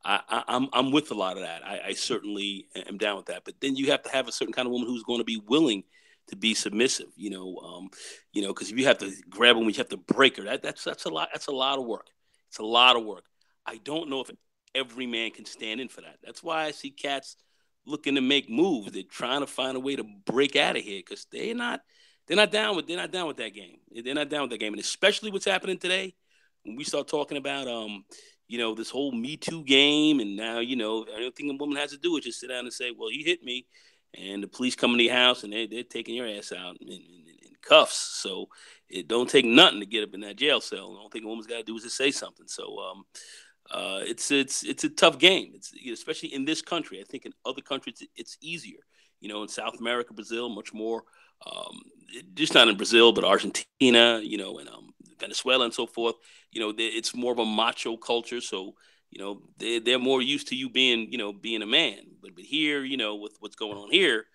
I'm with a lot of that. I certainly am down with that. But then you have to have a certain kind of woman who's going to be willing to be submissive. Because if you have to grab her, when you have to break her, that's a lot. That's a lot of work. It's a lot of work. I don't know if every man can stand in for that. That's why I see cats looking to make moves. They're trying to find a way to break out of here because they're not down with that game. They're not down with that game, and especially what's happening today when we start talking about this whole Me Too game, and now everything a woman has to do is just sit down and say, well, he hit me, and the police come in the house and they're taking your ass out in cuffs. So it don't take nothing to get up in that jail cell. The only thing a woman's got to do is to say something. So it's a tough game. It's especially in this country. I think in other countries it's easier. In South America, Brazil, much more. Just not in Brazil, but Argentina, and Venezuela and so forth. It's more of a macho culture, so they're more used to you being a man. But here, with what's going on here,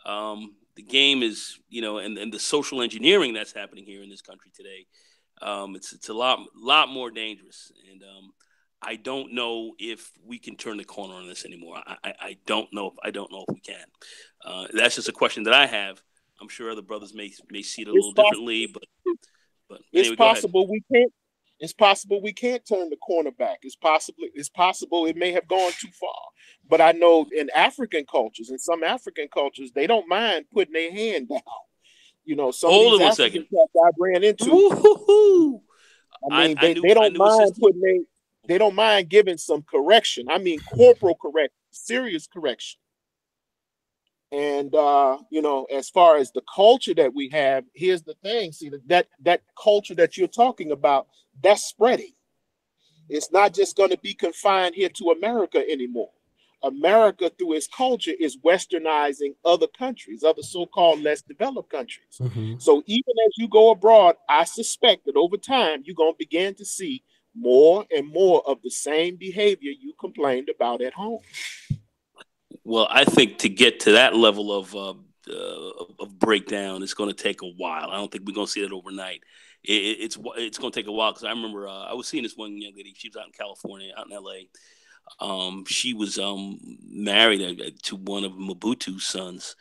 the game is and the social engineering that's happening here in this country today, it's a lot more dangerous. And I don't know if we can turn the corner on this anymore. I don't know if we can. That's just a question that I have. I'm sure other brothers may see it a little differently, but it's anyway, possible we can't. It's possible we can't turn the corner back. It's possible it may have gone too far. But I know in some African cultures, they don't mind putting their hand down. Some of these African cats I ran into. Woo-hoo-hoo. I mean, they don't mind they don't mind giving some correction. I mean, corporal correction, serious correction. And as far as the culture that we have, here's the thing. See, that culture that you're talking about, that's spreading. It's not just going to be confined here to America anymore. America, through its culture, is westernizing other countries, other so-called less developed countries. Mm-hmm. So even as you go abroad, I suspect that over time, you're going to begin to see more and more of the same behavior you complained about at home. Well, I think to get to that level of breakdown, it's going to take a while. I don't think we're going to see it overnight. It's going to take a while because I remember I was seeing this one young lady. She was out in California, out in L.A. She was married to one of Mobutu's sons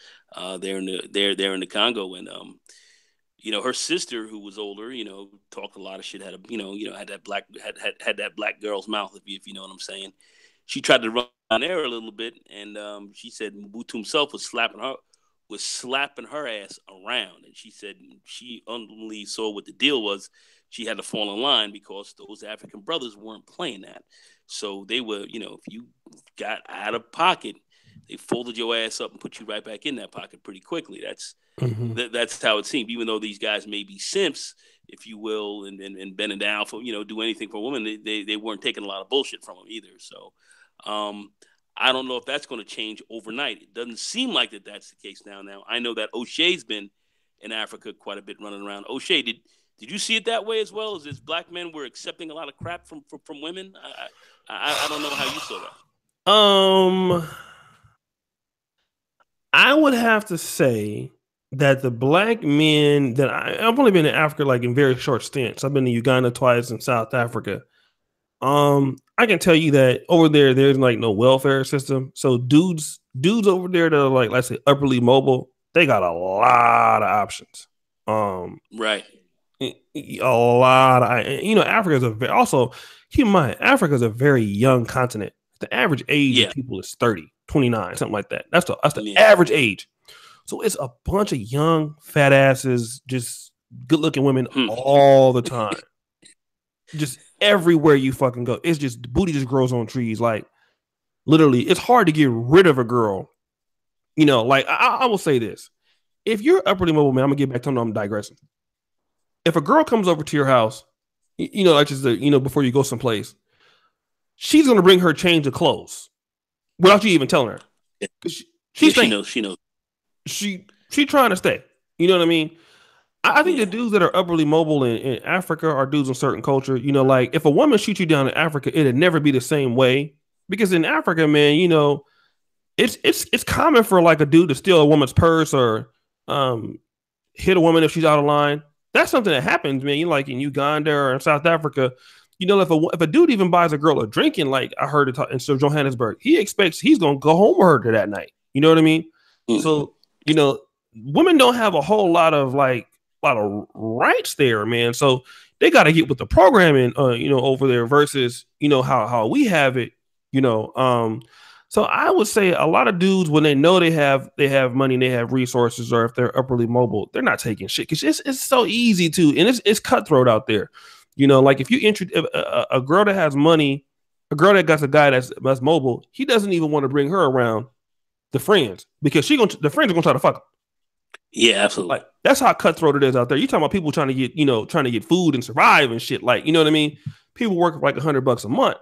there in the Congo, and her sister, who was older, talked a lot of shit. Had had that black girl's mouth, if you know what I'm saying. She tried to run there a little bit, and she said Mobutu himself was slapping her ass around, and she said she only saw what the deal was. She had to fall in line because those African brothers weren't playing that. So they were, if you got out of pocket, they folded your ass up and put you right back in that pocket pretty quickly. That's how it seemed. Even though these guys may be simps, if you will, and bending down for do anything for women, they weren't taking a lot of bullshit from them either. So I don't know if that's going to change overnight. It doesn't seem like that's the case now. Now I know that O'Shea's been in Africa quite a bit, running around. O'Shea, did you see it that way as well? As black men were accepting a lot of crap from women? I don't know how you saw that. I would have to say that the black men that I've only been in Africa like in very short stints. I've been to Uganda twice and South Africa. I can tell you that over there's like no welfare system. So dudes over there that are like, let's say, upperly mobile, they got a lot of options. Right. A lot of, Africa is also keep in mind, Africa is a very young continent. The average age of people is 30, 29, something like that. That's the average age. So it's a bunch of young fat asses, just good looking women all the time. Just everywhere you fucking go. It's just booty just grows on trees. Like literally, it's hard to get rid of a girl. You know, like I will say this: if you're upperly mobile, man, I'm gonna get back to them. I'm digressing. If a girl comes over to your house, you know, like just before you go someplace, she's gonna bring her change of clothes without you even telling her. Yeah, She's staying. she knows. She trying to stay. You know what I mean? I think Yeah. the dudes that are upperly mobile in Africa are dudes in certain culture. You know, like if a woman shoots you down in Africa, it'd never be the same way because in Africa, man, you know, it's common for like a dude to steal a woman's purse or um hit a woman if she's out of line. That's something that happens, man. You know, like in Uganda or in South Africa. You know, if a dude even buys a girl a drinking, like I heard it in Johannesburg, he expects he's gonna go home with her that night. You know what I mean? Mm-hmm. So you know, women don't have a whole lot of rights there, man. So they got to get with the programming, over there versus how we have it, you know. So I would say a lot of dudes when they know they have money and they have resources, or if they're upperly mobile, they're not taking shit because it's so easy to, and it's cutthroat out there. You know, like if you introduce a girl that has money, a girl that got a guy that's mobile, he doesn't even want to bring her around the friends because the friends are gonna try to fuck him. Yeah, absolutely. Like that's how cutthroat it is out there. You talking about people trying to get food and survive and shit. Like, you know what I mean? People work for like $100 a month.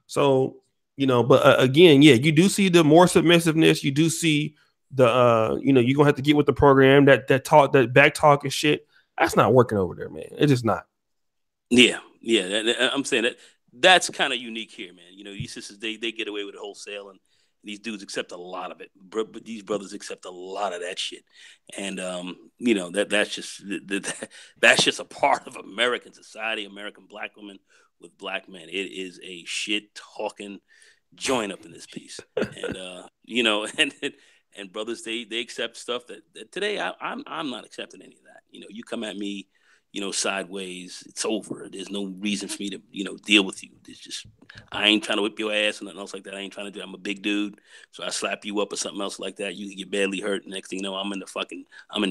So, but again, yeah, you do see the more submissiveness. You do see the you're gonna have to get with the program that back talk and shit. That's not working over there, man. It's just not. Yeah, yeah. I'm saying that's kind of unique here, man. You know, these sisters they get away with it wholesale, and these dudes accept a lot of it. But these brothers accept a lot of that shit, and that's just a part of American society, American black women with black men. It is a shit talking joint up in this piece, and and brothers they accept stuff that today I'm not accepting any of that. You know, you come at me, sideways, it's over. There's no reason for me to, deal with you. It's just, I ain't trying to whip your ass or nothing else like that. I ain't trying to do. I'm a big dude, so I slap you up or something else like that. You can get badly hurt. Next thing you know, I'm in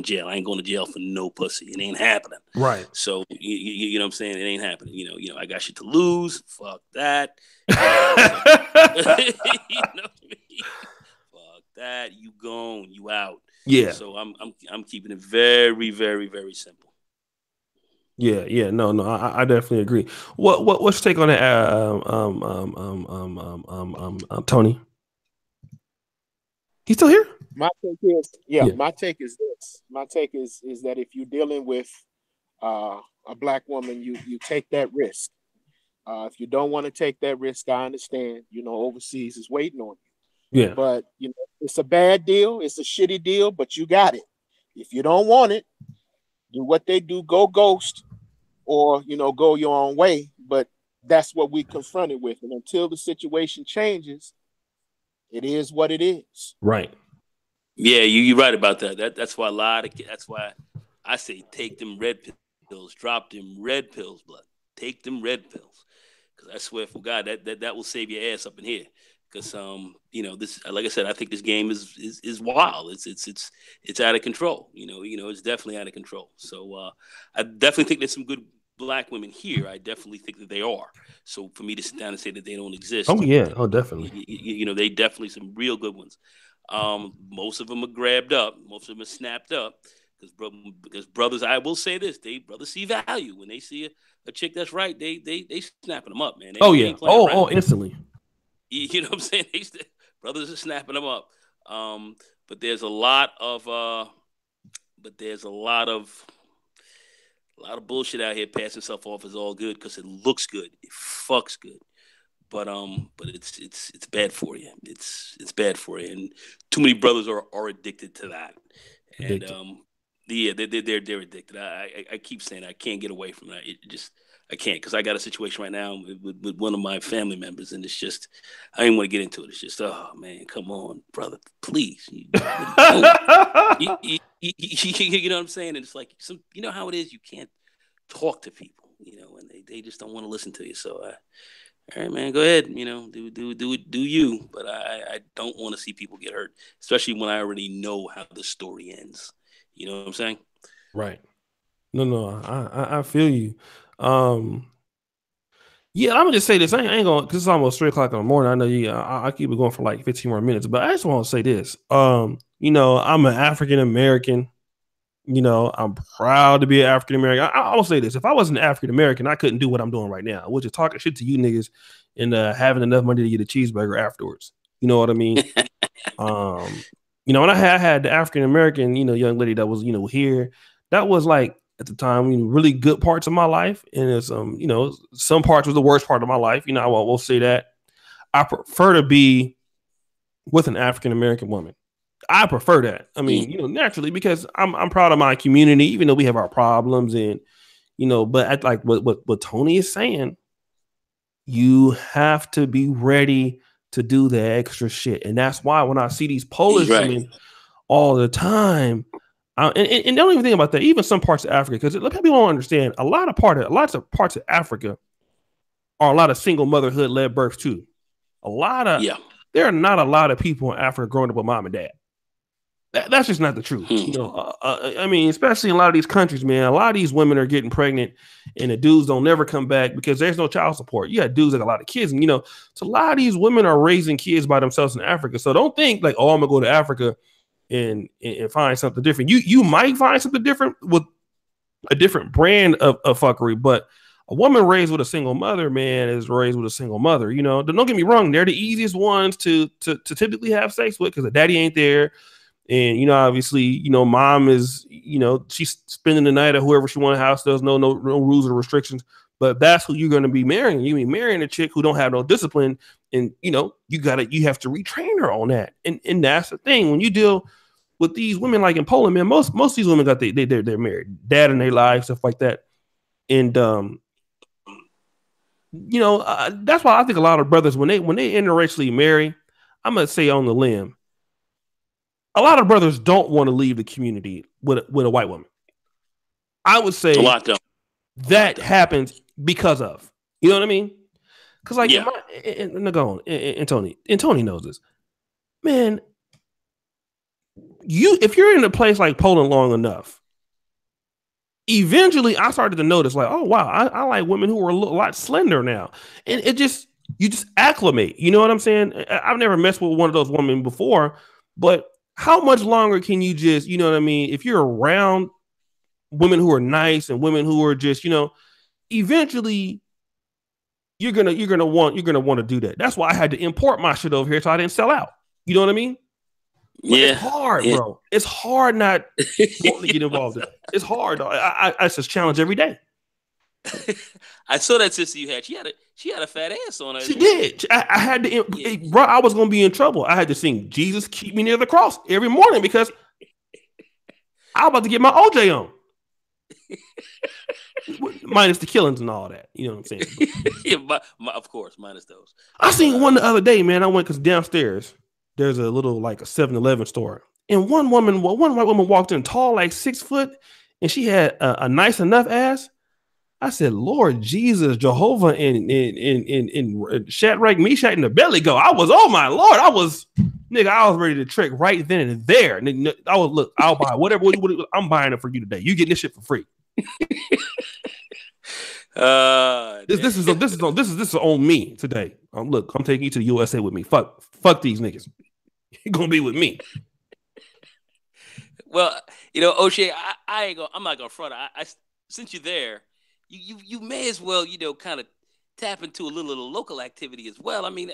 jail. I ain't going to jail for no pussy. It ain't happening. Right. So you know what I'm saying? It ain't happening. I got shit to lose. Fuck that. You know what I mean? Fuck that. You gone. You out. Yeah. So I'm keeping it very, very, very simple. Yeah, no, I definitely agree. What's your take on that, Tony? He's still here? My take is, Yeah. my take is this. My take is that if you're dealing with a black woman, you take that risk. If you don't want to take that risk, I understand. Overseas is waiting on you. Yeah. But it's a bad deal. It's a shitty deal, but you got it. If you don't want it, do what they do. Go ghost, or go your own way. But that's what we confronted with, and until the situation changes, it is what it is. Right. Yeah, you're right about that. That's why that's why I say take them red pills, drop them red pills, blood. Take them red pills, because I swear for God that will save your ass up in here. Because this, like I said, I think this game is wild. It's out of control. It's definitely out of control. So I definitely think there's some good black women here. I definitely think that they are. So for me to sit down and say that they don't exist, Oh yeah. Oh definitely. they definitely some real good ones. Most of them are grabbed up. Most of them are snapped up. Because brothers, I will say this: brothers see value when they see a chick that's right. They snapping them up, man. Oh They yeah. ain't playing around. Instantly. You know what I'm saying? Brothers are snapping them up. But there's a lot of bullshit out here passing stuff off as all good because it looks good. It fucks good. But it's bad for you. It's bad for you, and too many brothers are addicted to that. Addicted. And yeah, they're addicted. I keep saying I can't get away from that. I can't, because I got a situation right now with one of my family members, and it's just I didn't want to get into it. It's just, oh man, come on, brother, please. You know what I'm saying? And it's like you know how it is. You can't talk to people, and they just don't want to listen to you. So all right, man, go ahead. Do you? But I don't want to see people get hurt, especially when I already know how the story ends. You know what I'm saying? Right. No, I feel you. Um, Yeah, I'm gonna just say this. I ain't gonna, because it's almost 3 o'clock in the morning. I know you. I keep it going for like 15 more minutes, but I just want to say this. I'm an African American. I'm proud to be an African American. I will say this: if I wasn't African American, I couldn't do what I'm doing right now, which is talking shit to you niggas and having enough money to get a cheeseburger afterwards. You know what I mean? Um, when I had the African American, young lady that was, here, that was like at the time, really good parts of my life, and it's some parts was the worst part of my life. I won't say that. I prefer to be with an African American woman. I prefer that. I mean, naturally, because I'm proud of my community, even though we have our problems, and but at like what Tony is saying, you have to be ready to do the extra shit, and that's why when I see these Polish women all the time, and don't even think about that. Even some parts of Africa, because people don't understand. Lots of parts of Africa are a lot of single motherhood led births too. There are not a lot of people in Africa growing up with mom and dad. That's just not the truth. I mean, especially in a lot of these countries, man, a lot of these women are getting pregnant and the dudes don't never come back because there's no child support. You got dudes that got a lot of kids. And, so a lot of these women are raising kids by themselves in Africa. So don't think like, oh, I'm going to go to Africa and find something different. You might find something different with a different brand of fuckery, but a woman raised with a single mother, man, is raised with a single mother. Don't get me wrong. They're the easiest ones to typically have sex with because the daddy ain't there. And, obviously, mom is, she's spending the night at whoever she wants house. There's no rules or restrictions, but that's who you're going to be marrying. You be marrying a chick who don't have no discipline. And, you have to retrain her on that. And that's the thing. When you deal with these women, like in Poland, man, most of these women they're married, dad in their lives, stuff like that. And, that's why I think a lot of brothers, when they interracially marry, I'm going to say on the limb, a lot of brothers don't want to leave the community with a white woman. I would say a lot don't. That happens because of, you know what I mean? Because like Nagone and Tony knows this, man. If you're in a place like Poland long enough, eventually I started to notice like, oh wow, I like women who are a lot slender now, and you just acclimate. You know what I'm saying? I've never messed with one of those women before, but how much longer can you just, you know what I mean? If you're around women who are nice and women who are just, eventually you're gonna want to do that. That's why I had to import my shit over here so I didn't sell out. You know what I mean? But it's hard, bro. It's hard not wanting to get involved in it. It's hard, though. I just challenge every day. I saw that sister you had. She had a fat ass on her. She did. I had to, bro. I was gonna be in trouble. I had to sing "Jesus Keep Me Near the Cross" every morning because I was about to get my OJ on, minus the killings and all that. You know what I'm saying? Of course, minus those. I seen one the other day, man. I went because downstairs there's a little like a 7-Eleven store, and one white woman walked in, tall, like 6 foot, and she had a nice enough ass. I said, Lord Jesus, Jehovah, and Shadrach, Meshach, and the belly go. Oh my Lord, I was ready to trick right then and there. I'll buy whatever. I'm buying it for you today. You getting this shit for free. This is on me today. I'm taking you to the USA with me. Fuck these niggas. You're gonna be with me. Well, O'Shea, I'm not gonna front. I since you're there. You may as well, kind of tap into a little of the local activity as well. I mean,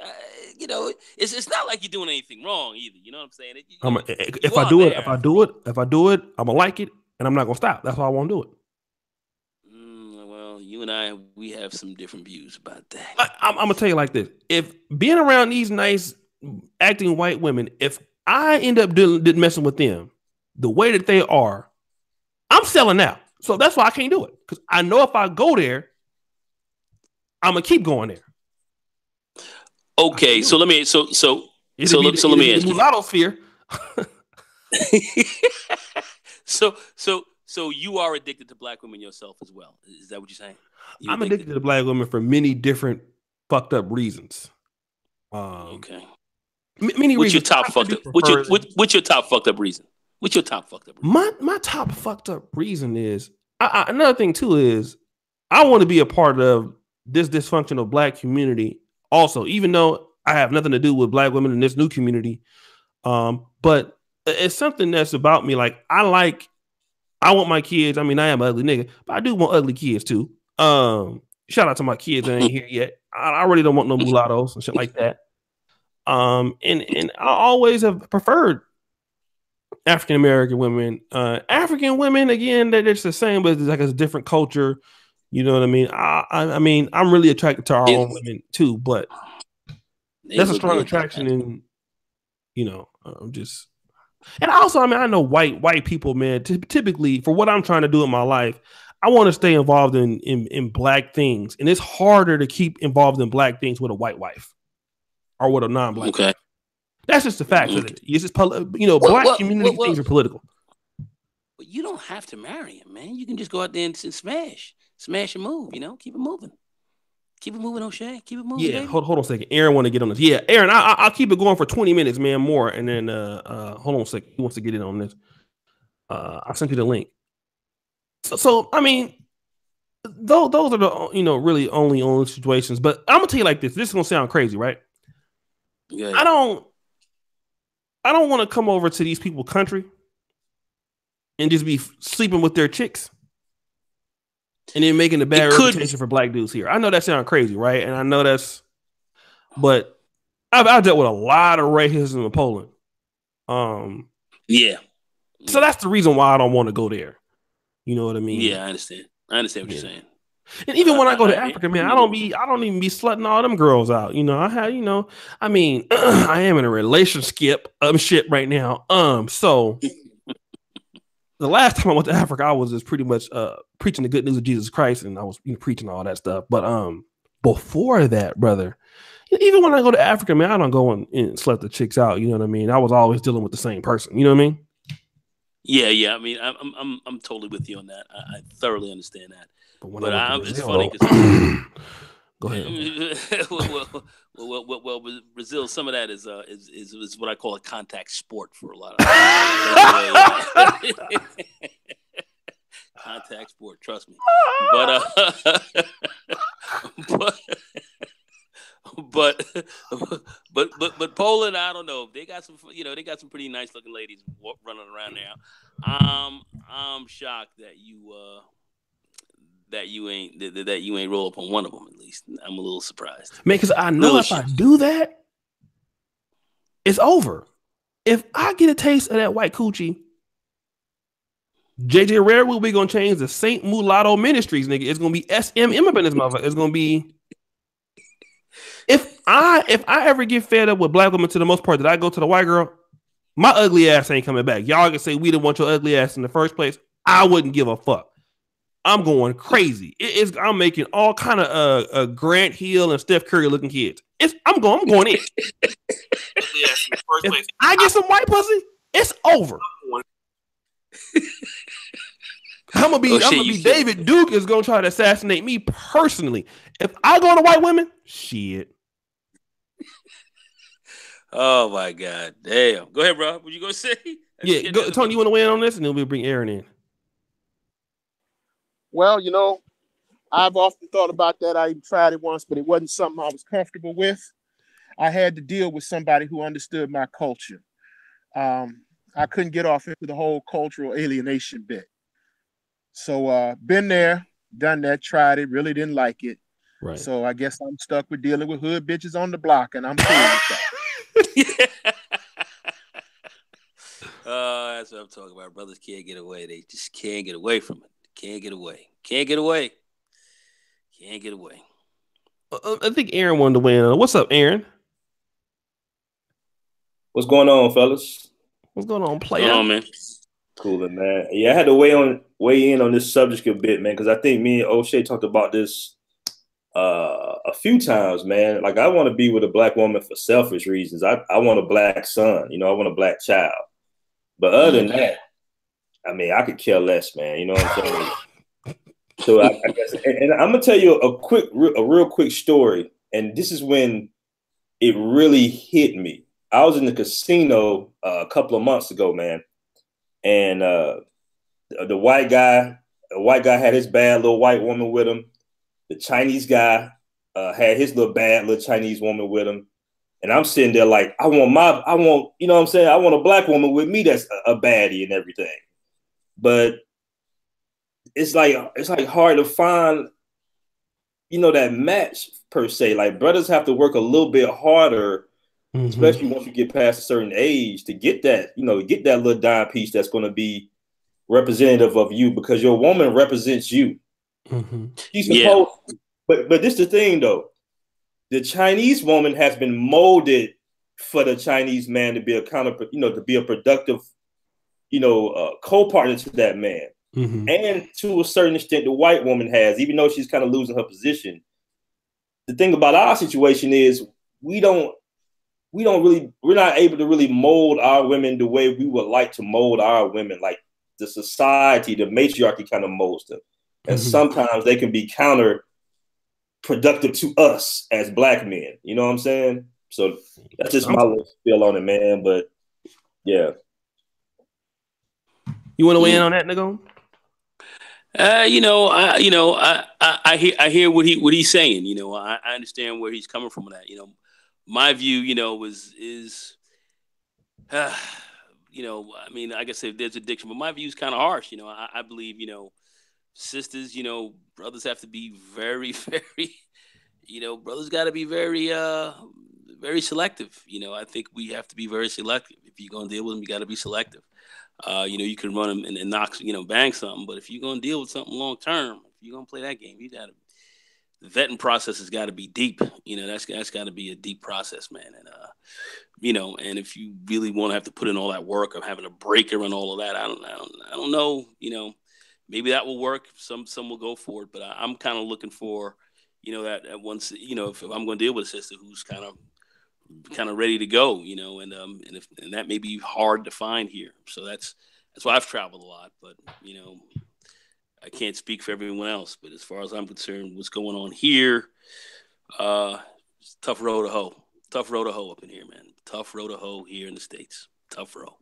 it's not like you're doing anything wrong either. You know what I'm saying? If I do it, I'm gonna like it, and I'm not gonna stop. That's why I won't do it. Well, you and I, we have some different views about that. I'm gonna tell you like this: if being around these nice acting white women, if I end up messing with them the way that they are, I'm selling out. So that's why I can't do it, because I know if I go there, I'm gonna keep going there. Okay, so let me ask you. Mulatto sphere. So you are addicted to black women yourself as well? Is that what you're saying? I'm addicted to black women for many different fucked up reasons. Okay. Many what's reasons. Your top fucked up? What's your top fucked up reason? What's your top fucked up reason? My top fucked up reason is another thing too is I want to be a part of this dysfunctional black community also, even though I have nothing to do with black women in this new community. But it's something that's about me. Like I want my kids. I mean, I am an ugly nigga, but I do want ugly kids too. Shout out to my kids that ain't here yet. I really don't want no mulattoes and shit like that. And I always have preferred African American women. African women, again, they're just the same, but it's like a different culture. You know what I mean? I mean, I'm really attracted to our own women too, but that's a strong attraction in, you know, just. And also, I mean, I know white people, man. Typically, for what I'm trying to do in my life, I want to stay involved in black things, and it's harder to keep involved in black things with a white wife or with a non-black. Okay, wife. That's just the fact of it. It's just, you know, black community things are political. But you don't have to marry him, man. You can just go out there and smash and move. You know, keep it moving. Keep it moving, O'Shea. Keep it moving. Yeah, baby. hold on a second. Aaron want to get on this. Yeah, Aaron, I'll keep it going for 20 minutes, man, more, and then hold on a second. He wants to get in on this. I sent you the link. So I mean, those are the, you know, really only situations. But I'm gonna tell you like this. This is gonna sound crazy, right? Yeah. I don't want to come over to these people's country and just be sleeping with their chicks and then making a bad reputation for black dudes here. I know that sounds crazy, right? And I know but I've dealt with a lot of racism in Poland. Yeah. So that's the reason why I don't want to go there. You know what I mean? Yeah, I understand. What you're saying. And even when I go to Africa, man, I don't even be slutting all them girls out. You know, I mean, I am in a relationship shit right now. So the last time I went to Africa, I was just pretty much preaching the good news of Jesus Christ, and I was, you know, preaching all that stuff. But before that, brother, even when I go to Africa, man, I don't go and slut the chicks out. You know what I mean? I was always dealing with the same person. You know what I mean? Yeah. I mean, I'm totally with you on that. I thoroughly understand that. But it's funny because go ahead. well, Brazil, some of that is what I call a contact sport for a lot of contact sport. Trust me. But Poland, I don't know. They got some pretty nice looking ladies running around now. I'm shocked that you ain't roll up on one of them. At least I'm a little surprised, man, because I know if I do that, it's over. If I get a taste of that white coochie, JJ Rare will be gonna change the Saint Mulatto Ministries, nigga. It's gonna be SMM up in this motherfucker. It's gonna be. If I ever get fed up with black women, to the most part that I go to the white girl, my ugly ass ain't coming back. Y'all can say we didn't want your ugly ass in the first place. I wouldn't give a fuck. I'm going crazy. I'm making all kind of Grant Hill and Steph Curry looking kids. I'm going in. If I get some white pussy, it's over. I'm gonna be David Duke is gonna try to assassinate me personally. If I go to white women, shit. Oh my God, damn! Go ahead, bro. What you gonna say? Yeah, Tony, you want to weigh in on this, and then we'll bring Aaron in. Well, you know, I've often thought about that. I even tried it once, but it wasn't something I was comfortable with. I had to deal with somebody who understood my culture. I couldn't get off into the whole cultural alienation bit. So been there, done that, tried it, really didn't like it. Right. So I guess I'm stuck with dealing with hood bitches on the block, and I'm cool with that. That's what I'm talking about. Brothers can't get away. They just can't get away from it. Can't get away. I think Aaron wanted to weigh in. What's up, Aaron? What's going on, fellas? What's going on, player? What's going on, man? Cool, man. Yeah, I had to weigh in on this subject a bit, man, because I think me and O'Shea talked about this a few times, man. Like, I want to be with a black woman for selfish reasons. I want a black son, you know, I want a black child. But other than that, I mean, I could care less, man. You know what I'm saying? So I guess, and I'm gonna tell you a real quick story, and this is when it really hit me. I was in the casino a couple of months ago, man, and the white guy had his bad little white woman with him. The Chinese guy had his little bad little Chinese woman with him. And I'm sitting there like, I want, you know what I'm saying? I want a black woman with me that's a baddie and everything. But it's like hard to find, you know, that match per se. Like brothers have to work a little bit harder, especially once you get past a certain age, to get that, you know, get that little dime piece that's going to be representative of you, because your woman represents you. She's supposed, but this is the thing though. The Chinese woman has been molded for the Chinese man to be a to be a productive, co-partner to that man. And to a certain extent, the white woman has, even though she's kind of losing her position. The thing about our situation is we're not able to really mold our women the way we would like to mold our women. Like the society, the matriarchy kind of molds them. And sometimes they can be counterproductive to us as black men. You know what I'm saying? So that's just my little feel on it, man. But yeah. You want to weigh in on that, Nagone? I hear what he's saying. I understand where he's coming from with that. My view, is I mean, I guess there's addiction, but my view is kind of harsh. I believe, sisters, brothers have to be very, very, brothers got to be very, very selective. I think we have to be very selective. If you're going to deal with them, you got to be selective. You can run them and knock, bang something, but if you're going to deal with something long term, if you're going to play that game, you got to. The vetting process has got to be deep. That's got to be a deep process, man. And and if you really want to have to put in all that work of having a breaker and all of that, I don't know. Maybe that will work. Some will go for it, but I'm kind of looking for, that once, if I'm going to deal with a sister who's kind of ready to go, and that may be hard to find here. So that's why I've traveled a lot, but I can't speak for everyone else. But as far as I'm concerned, what's going on here, it's tough road to hoe. Tough road to hoe up in here, man. Tough road to hoe here in the States. Tough road.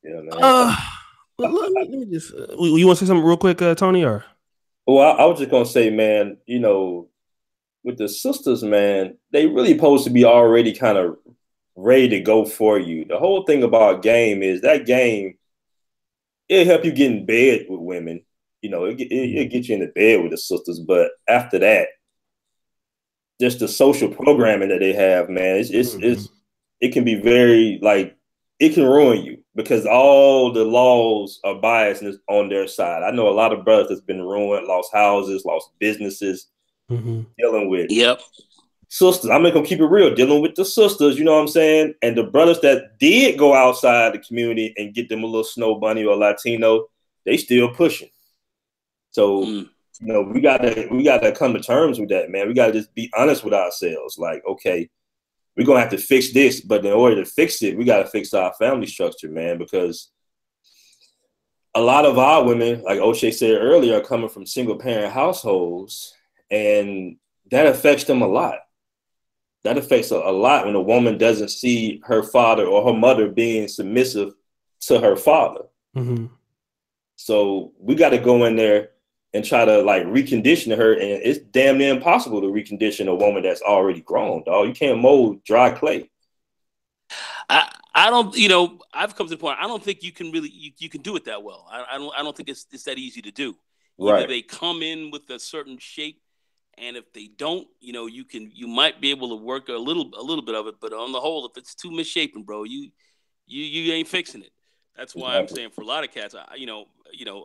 Yeah, man. Let me just. You want to say something real quick, Tony? Or well, I was just gonna say, man. With the sisters, man, they really supposed to be already kind of ready to go for you. The whole thing about game is that game. It'll help you get in bed with women. It'll get you in the bed with the sisters. But after that, just the social programming that they have, man, it can be very, like, it can ruin you because all the laws are biased on their side. I know a lot of brothers that's been ruined, lost houses, lost businesses, dealing with sisters. I'm gonna keep it real, dealing with the sisters, you know what I'm saying? And the brothers that did go outside the community and get them a little snow bunny or Latino, they still pushing. So, we gotta come to terms with that, man. We gotta just be honest with ourselves. Like, okay, we're gonna have to fix this, but in order to fix it, we gotta fix our family structure, man, because a lot of our women, like O'Shea said earlier, are coming from single parent households, and that affects them a lot. That affects a lot when a woman doesn't see her father or her mother being submissive to her father. So we got to go in there and try to like recondition her. And it's damn near impossible to recondition a woman that's already grown, dog. You can't mold dry clay. I don't, I've come to the point. I don't think you can really, you can do it that well. I don't think it's that easy to do. Either they come in with a certain shape, and if they don't, you might be able to work a little bit of it, but on the whole, if it's too misshapen, bro, you ain't fixing it. That's why I'm saying for a lot of cats, I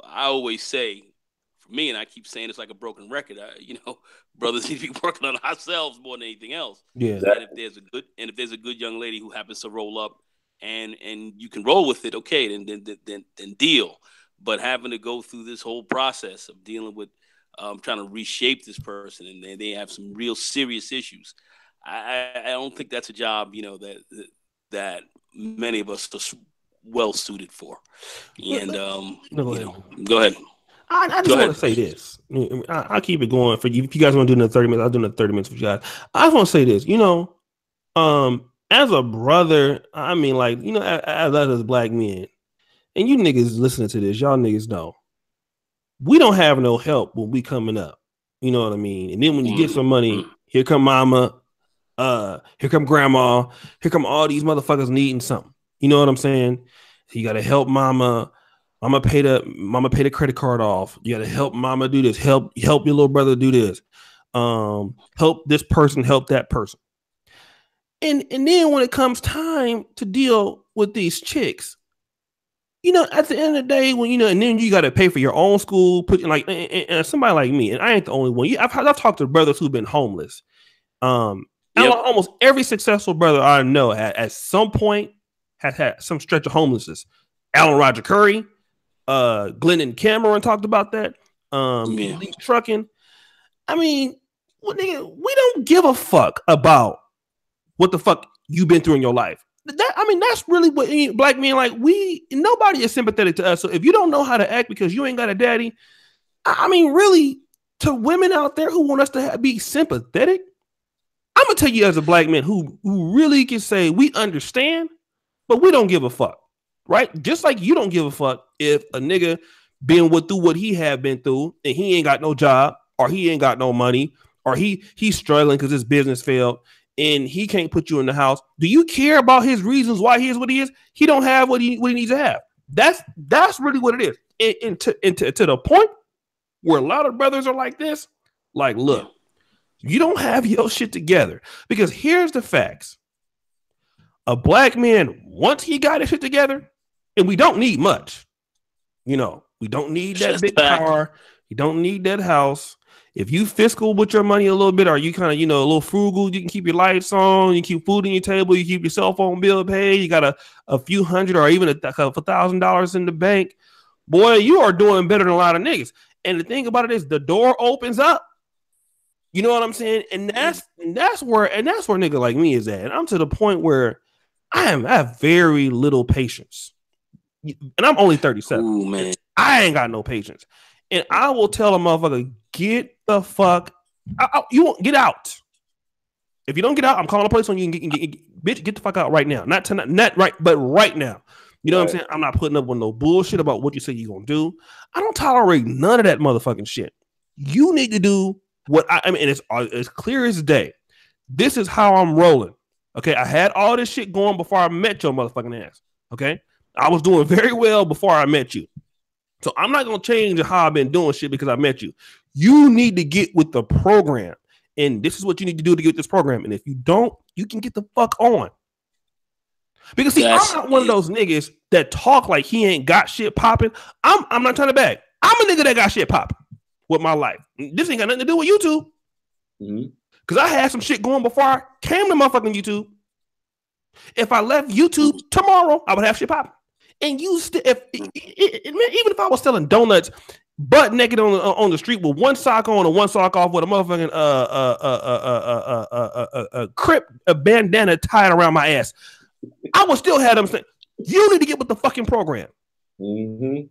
always say, for me, and I keep saying it's like a broken record. Brothers need to be working on ourselves more than anything else. Yeah. And if there's a good young lady who happens to roll up, and you can roll with it, okay, then deal. But having to go through this whole process of dealing with trying to reshape this person, and they have some real serious issues. I don't think that's a job, that many of us are well suited for. And go ahead. I just want to say this. I'll keep it going for you. If you guys want to do another 30 minutes, I'll do another 30 minutes for you guys. I just want to say this. As a brother, I mean, like, as black men, and you niggas listening to this, y'all niggas know, we don't have no help when we coming up. You know what I mean? And then when you get some money, here come mama, here come grandma, here come all these motherfuckers needing something. You know what I'm saying? So you gotta help mama. Mama pay the credit card off. You gotta help mama do this. Help your little brother do this. Help this person, help that person. And then when it comes time to deal with these chicks, at the end of the day, when and then you got to pay for your own school. Put like and somebody like me, and I ain't the only one. I've talked to brothers who've been homeless. Almost every successful brother I know at some point has had some stretch of homelessness. Alan Roger Curry, Glennon Cameron talked about that. Elite Trucking. I mean, nigga, we don't give a fuck about what the fuck you've been through in your life. That's really what black men like. Nobody is sympathetic to us. So if you don't know how to act because you ain't got a daddy, really, to women out there who want us to be sympathetic, I'm gonna tell you as a black man who really can say we understand, but we don't give a fuck, right? Just like you don't give a fuck if a nigga been through what he have been through and he ain't got no job or he ain't got no money or he's struggling because his business failed and he can't put you in the house. Do you care about his reasons why he is what he is? He don't have what he needs to have. That's really what it is. And to the point where a lot of brothers are like this, like, look, you don't have your shit together. Because here's the facts. A black man, once he got his shit together, and we don't need much. We don't need that big car. You don't need that house. If you fiscal with your money a little bit, or you kind of, a little frugal, you can keep your lights on, you keep food on your table, you keep your cell phone bill paid, you got a few hundred or even $1,000 in the bank. Boy, you are doing better than a lot of niggas. And the thing about it is the door opens up. You know what I'm saying? And that's where nigga like me is at. And I'm to the point where I have very little patience. And I'm only 37. Ooh, man. I ain't got no patience. And I will tell a motherfucker, get the fuck out. You won't get out. If you don't get out, I'm calling the police on you and bitch, get the fuck out right now. Not tonight, not right, but right now. You know what I'm saying? I'm not putting up with no bullshit about what you say you're gonna do. I don't tolerate none of that motherfucking shit. You need to do what and it's as clear as day. This is how I'm rolling. Okay, I had all this shit going before I met your motherfucking ass. Okay, I was doing very well before I met you. So I'm not going to change how I've been doing shit because I met you. You need to get with the program. And this is what you need to do to get this program. And if you don't, you can get the fuck on. Because see, I'm not one of those niggas that talk like he ain't got shit popping. I'm not trying to bag. I'm a nigga that got shit popping with my life. This ain't got nothing to do with YouTube. Because I had some shit going before I came to motherfucking YouTube. If I left YouTube tomorrow, I would have shit popping. And you still, even if I was selling donuts, butt naked on the street with one sock on and one sock off with a motherfucking crip bandana tied around my ass, I would still have them saying, "You need to get with the fucking program." And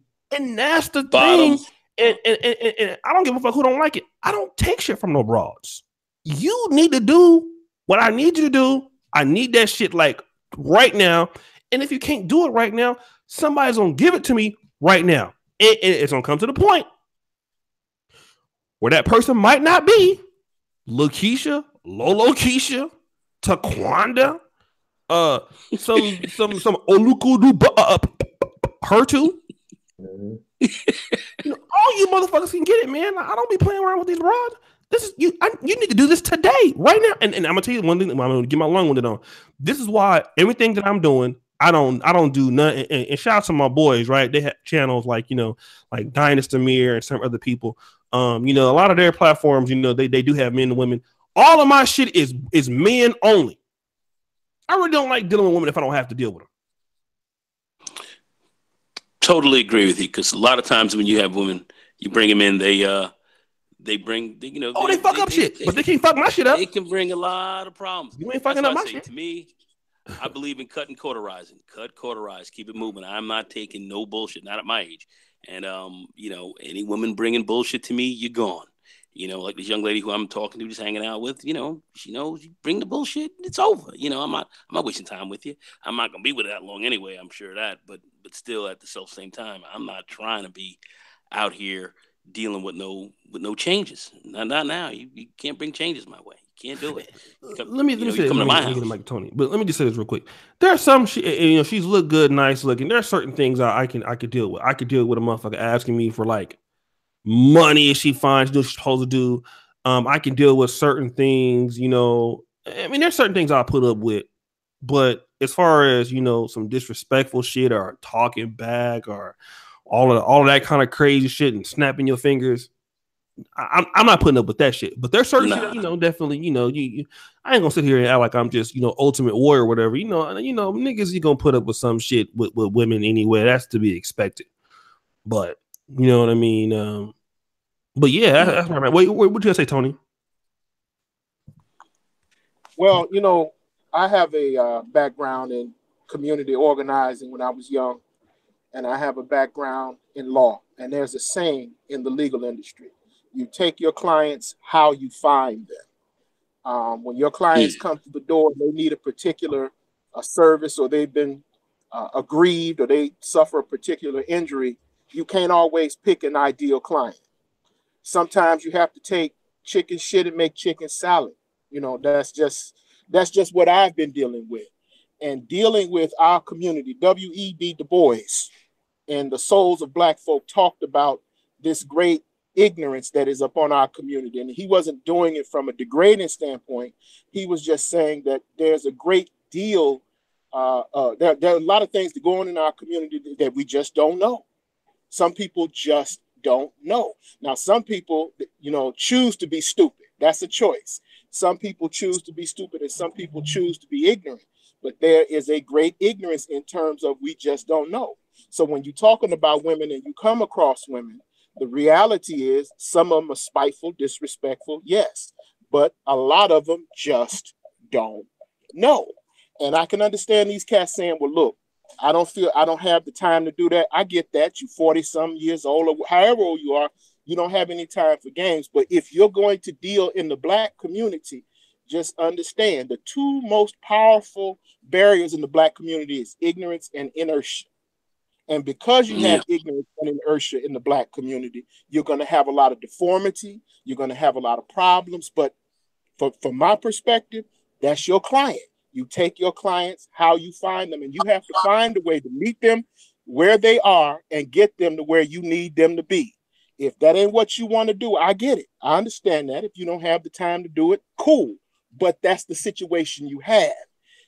that's the thing. And I don't give a fuck who don't like it. I don't take shit from no broads. You need to do what I need you to do. I need that shit like right now. And if you can't do it right now, somebody's gonna give it to me right now. It's gonna come to the point where that person might not be Lakeisha, Lolo Keisha, Taquanda, some Olukudu, her too. All you motherfuckers can get it, man. I don't be playing around with these rods. This is you. You need to do this today, right now. And I'm gonna tell you one thing. I'm gonna get my lung winded on. This is why everything that I'm doing, I don't do nothing. And shout out to my boys, right? They have channels like like Dynasty Mirror and some other people. A lot of their platforms, they do have men and women. All of my shit is men only. I really don't like dealing with women if I don't have to deal with them. Totally agree with you, because a lot of times when you have women, you bring them in, they fuck up shit, but they can't fuck my shit up. They can bring a lot of problems. You ain't fucking up my shit. To me, I believe in cut and cauterizing. Cut, cauterize, keep it moving. I'm not taking no bullshit, not at my age. And any woman bringing bullshit to me, you're gone. Like this young lady who I'm talking to, just hanging out with. She knows you bring the bullshit, it's over. I'm not wasting time with you. I'm not gonna be with her that long anyway. I'm sure of that, but still at the same time, I'm not trying to be out here, dealing with no changes. Not now. You can't bring changes my way. You can't do it. Let me You say this. come to my Let me get the house. mic to Tony. But let me just say this real quick. There are some she's look good, nice looking. There are certain things I could deal with. I could deal with a motherfucker asking me for like money if she finds what she's supposed to do. I can deal with certain things, I mean, there's certain things I'll put up with. But as far as, some disrespectful shit or talking back or all of that kind of crazy shit and snapping your fingers, I'm not putting up with that shit. But there's certain shit that, definitely, I ain't gonna sit here and act like I'm just, ultimate warrior or whatever. Niggas, you gonna put up with some shit with women anyway. That's to be expected. But you know what I mean? But yeah, that's where I'm at. Wait, what did you say, Tony? Well, I have a background in community organizing when I was young, and I have a background in law. And there's a saying in the legal industry: you take your clients how you find them. When your clients come to the door, they need a particular service, or they've been aggrieved, or they suffer a particular injury. You can't always pick an ideal client. Sometimes you have to take chicken shit and make chicken salad. That's just what I've been dealing with. And dealing with our community, W.E.B. Du Bois and the souls of Black folk talked about this great ignorance that is upon our community. And he wasn't doing it from a degrading standpoint. He was just saying that there's a great deal, there are a lot of things that go on in our community that we just don't know. Some people just don't know. Now, some people, choose to be stupid. That's a choice. Some people choose to be stupid and some people choose to be ignorant. But there is a great ignorance in terms of we just don't know. So when you're talking about women and you come across women, the reality is some of them are spiteful, disrespectful, yes. But a lot of them just don't know. And I can understand these cats saying, well, look, I don't have the time to do that. I get that. You 40-some years old or however old you are, you don't have any time for games. But if you're going to deal in the Black community, just understand the two most powerful barriers in the Black community is ignorance and inertia. And because you have ignorance and inertia in the Black community, you're going to have a lot of deformity. You're going to have a lot of problems. But from my perspective, that's your client. You take your clients how you find them, and you have to find a way to meet them where they are and get them to where you need them to be. If that ain't what you want to do, I get it. I understand that. If you don't have the time to do it, cool. But that's the situation you have.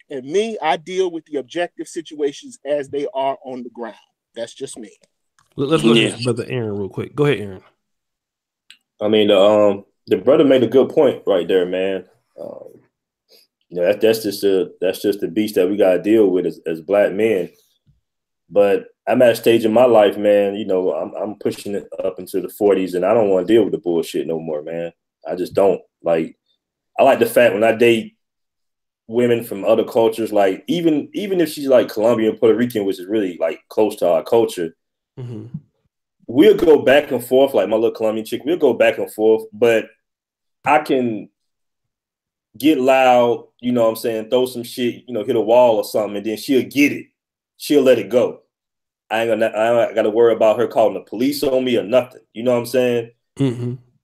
And me, I deal with the objective situations as they are on the ground. That's just me. Let's go ahead, brother Aaron, real quick. Go ahead, Aaron. I mean, the brother made a good point right there, man. That's just the beast that we gotta deal with as Black men. But I'm at a stage in my life, man. I'm pushing it up into the 40s, and I don't want to deal with the bullshit no more, man. I just don't. Like, I like the fact when I date women from other cultures, like even if she's like Colombian, Puerto Rican, which is really like close to our culture, we'll go back and forth. Like my little Colombian chick, we'll go back and forth, but I can get loud, what I'm saying, throw some shit, hit a wall or something, and then she'll get it. She'll let it go. I ain't got to worry about her calling the police on me or nothing. You know what I'm saying?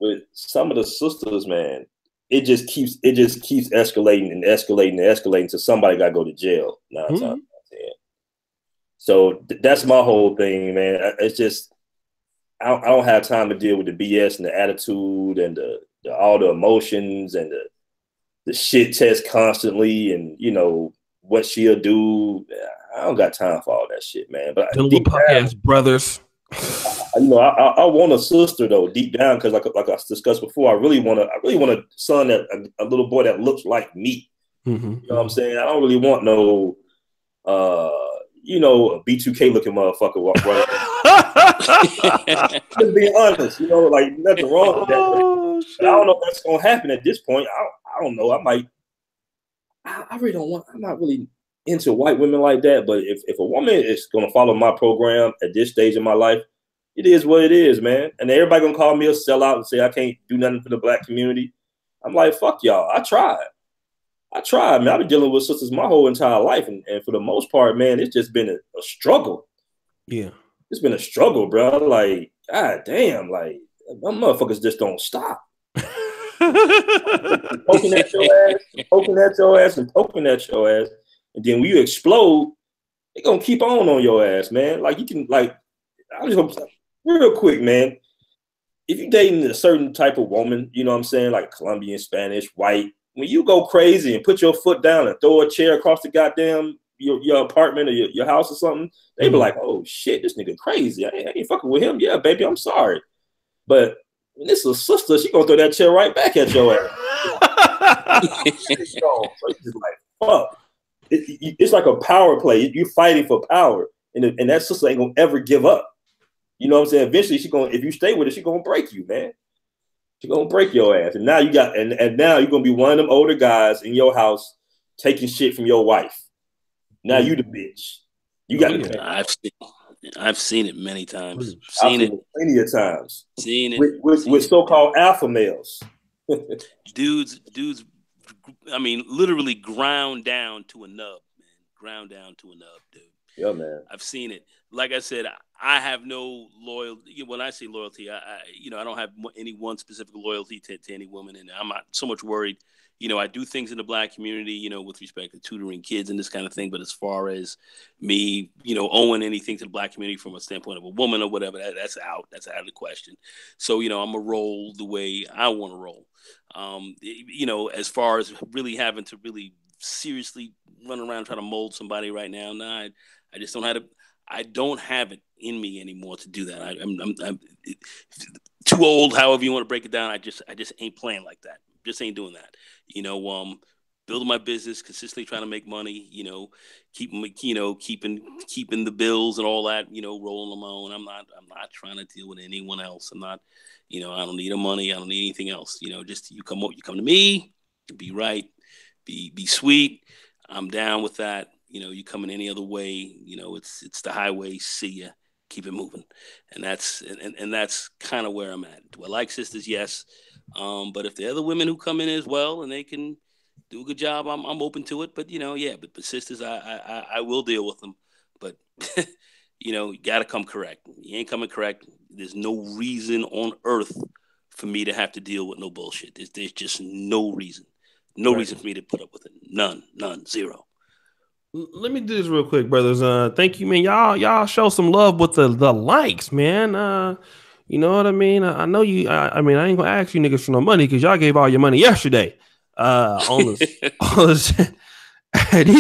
With some of the sisters, man, it just keeps escalating and escalating and escalating until somebody got to go to jail. So that's my whole thing, man. It's just I don't have time to deal with the BS and the attitude and all the emotions and the shit test constantly and what she'll do. I don't got time for all that shit, man. But dealing with podcast brothers. I want a sister though, deep down, because like I discussed before, I really want a son a little boy that looks like me. You know what I'm saying? I don't really want no a B2K looking motherfucker walk right. Just being honest, like nothing wrong with that. But I don't know if that's gonna happen at this point. I don't know. I really don't want. I'm not really into white women like that. But if a woman is gonna follow my program at this stage in my life, it is what it is, man. And everybody gonna call me a sellout and say I can't do nothing for the Black community. I'm like, fuck y'all. I tried, man. I've been dealing with sisters my whole entire life, and for the most part, man, it's just been a struggle. Yeah, it's been a struggle, bro. Like, god damn, like Them motherfuckers just don't stop. Poking at your ass, poking at your ass, and poking at your ass. And then when you explode, they're gonna keep on your ass, man. Like you can like I'm just gonna real quick, man. If you're dating a certain type of woman, you know what I'm saying, like Colombian, Spanish, white, when you go crazy and put your foot down and throw a chair across the goddamn your apartment or your house or something, they be like, oh shit, this nigga crazy. I ain't fucking with him. Yeah, baby, I'm sorry. But when this is a sister, she gonna throw that chair right back at your ass. So it's just like, fuck. It's like a power play. You're fighting for power. And that sister ain't gonna ever give up. You know what I'm saying? Eventually, if you stay with her, she gonna break you, man. She gonna break your ass. And now you got and now you're gonna be one of them older guys in your house taking shit from your wife. Now you the bitch. You got to pay. I've seen it many times. I've seen it plenty of times. Seen it with so-called alpha males. dudes, I mean, literally ground down to a nub, man. Ground down to a nub, dude. Yeah, man. I've seen it. Like I said, I have no loyalty. When I say loyalty, I don't have any one specific loyalty to any woman, and I'm not so much worried. I do things in the Black community, with respect to tutoring kids and this kind of thing. But as far as me, owing anything to the Black community from a standpoint of a woman or whatever, that's out. That's out of the question. So, I'm going to roll the way I want to roll. As far as really having to really seriously run around trying to mold somebody right now, nah, I just don't have it. I don't have it in me anymore to do that. I'm too old. However you want to break it down, I just ain't playing like that. Just ain't doing that. Building my business, consistently trying to make money. Keeping the bills and all that. Rolling them on. I'm not trying to deal with anyone else. I'm not. I don't need the money. I don't need anything else. Just you come to me. Be right. Be sweet. I'm down with that. You come in any other way, it's the highway. See ya. Keep it moving. And that's kind of where I'm at. Do I like sisters? Yes. But if there are other women who come in as well and they can do a good job, I'm open to it. But but sisters, I will deal with them. But you gotta come correct. You ain't coming correct. There's no reason on earth for me to have to deal with no bullshit. There's just no reason. No reason for me to put up with it. None. Zero. Let me do this real quick, brothers. Thank you, man. Y'all show some love with the likes, man. You know what I mean? I know you. I mean, I ain't gonna ask you niggas for no money because y'all gave all your money yesterday. On this, these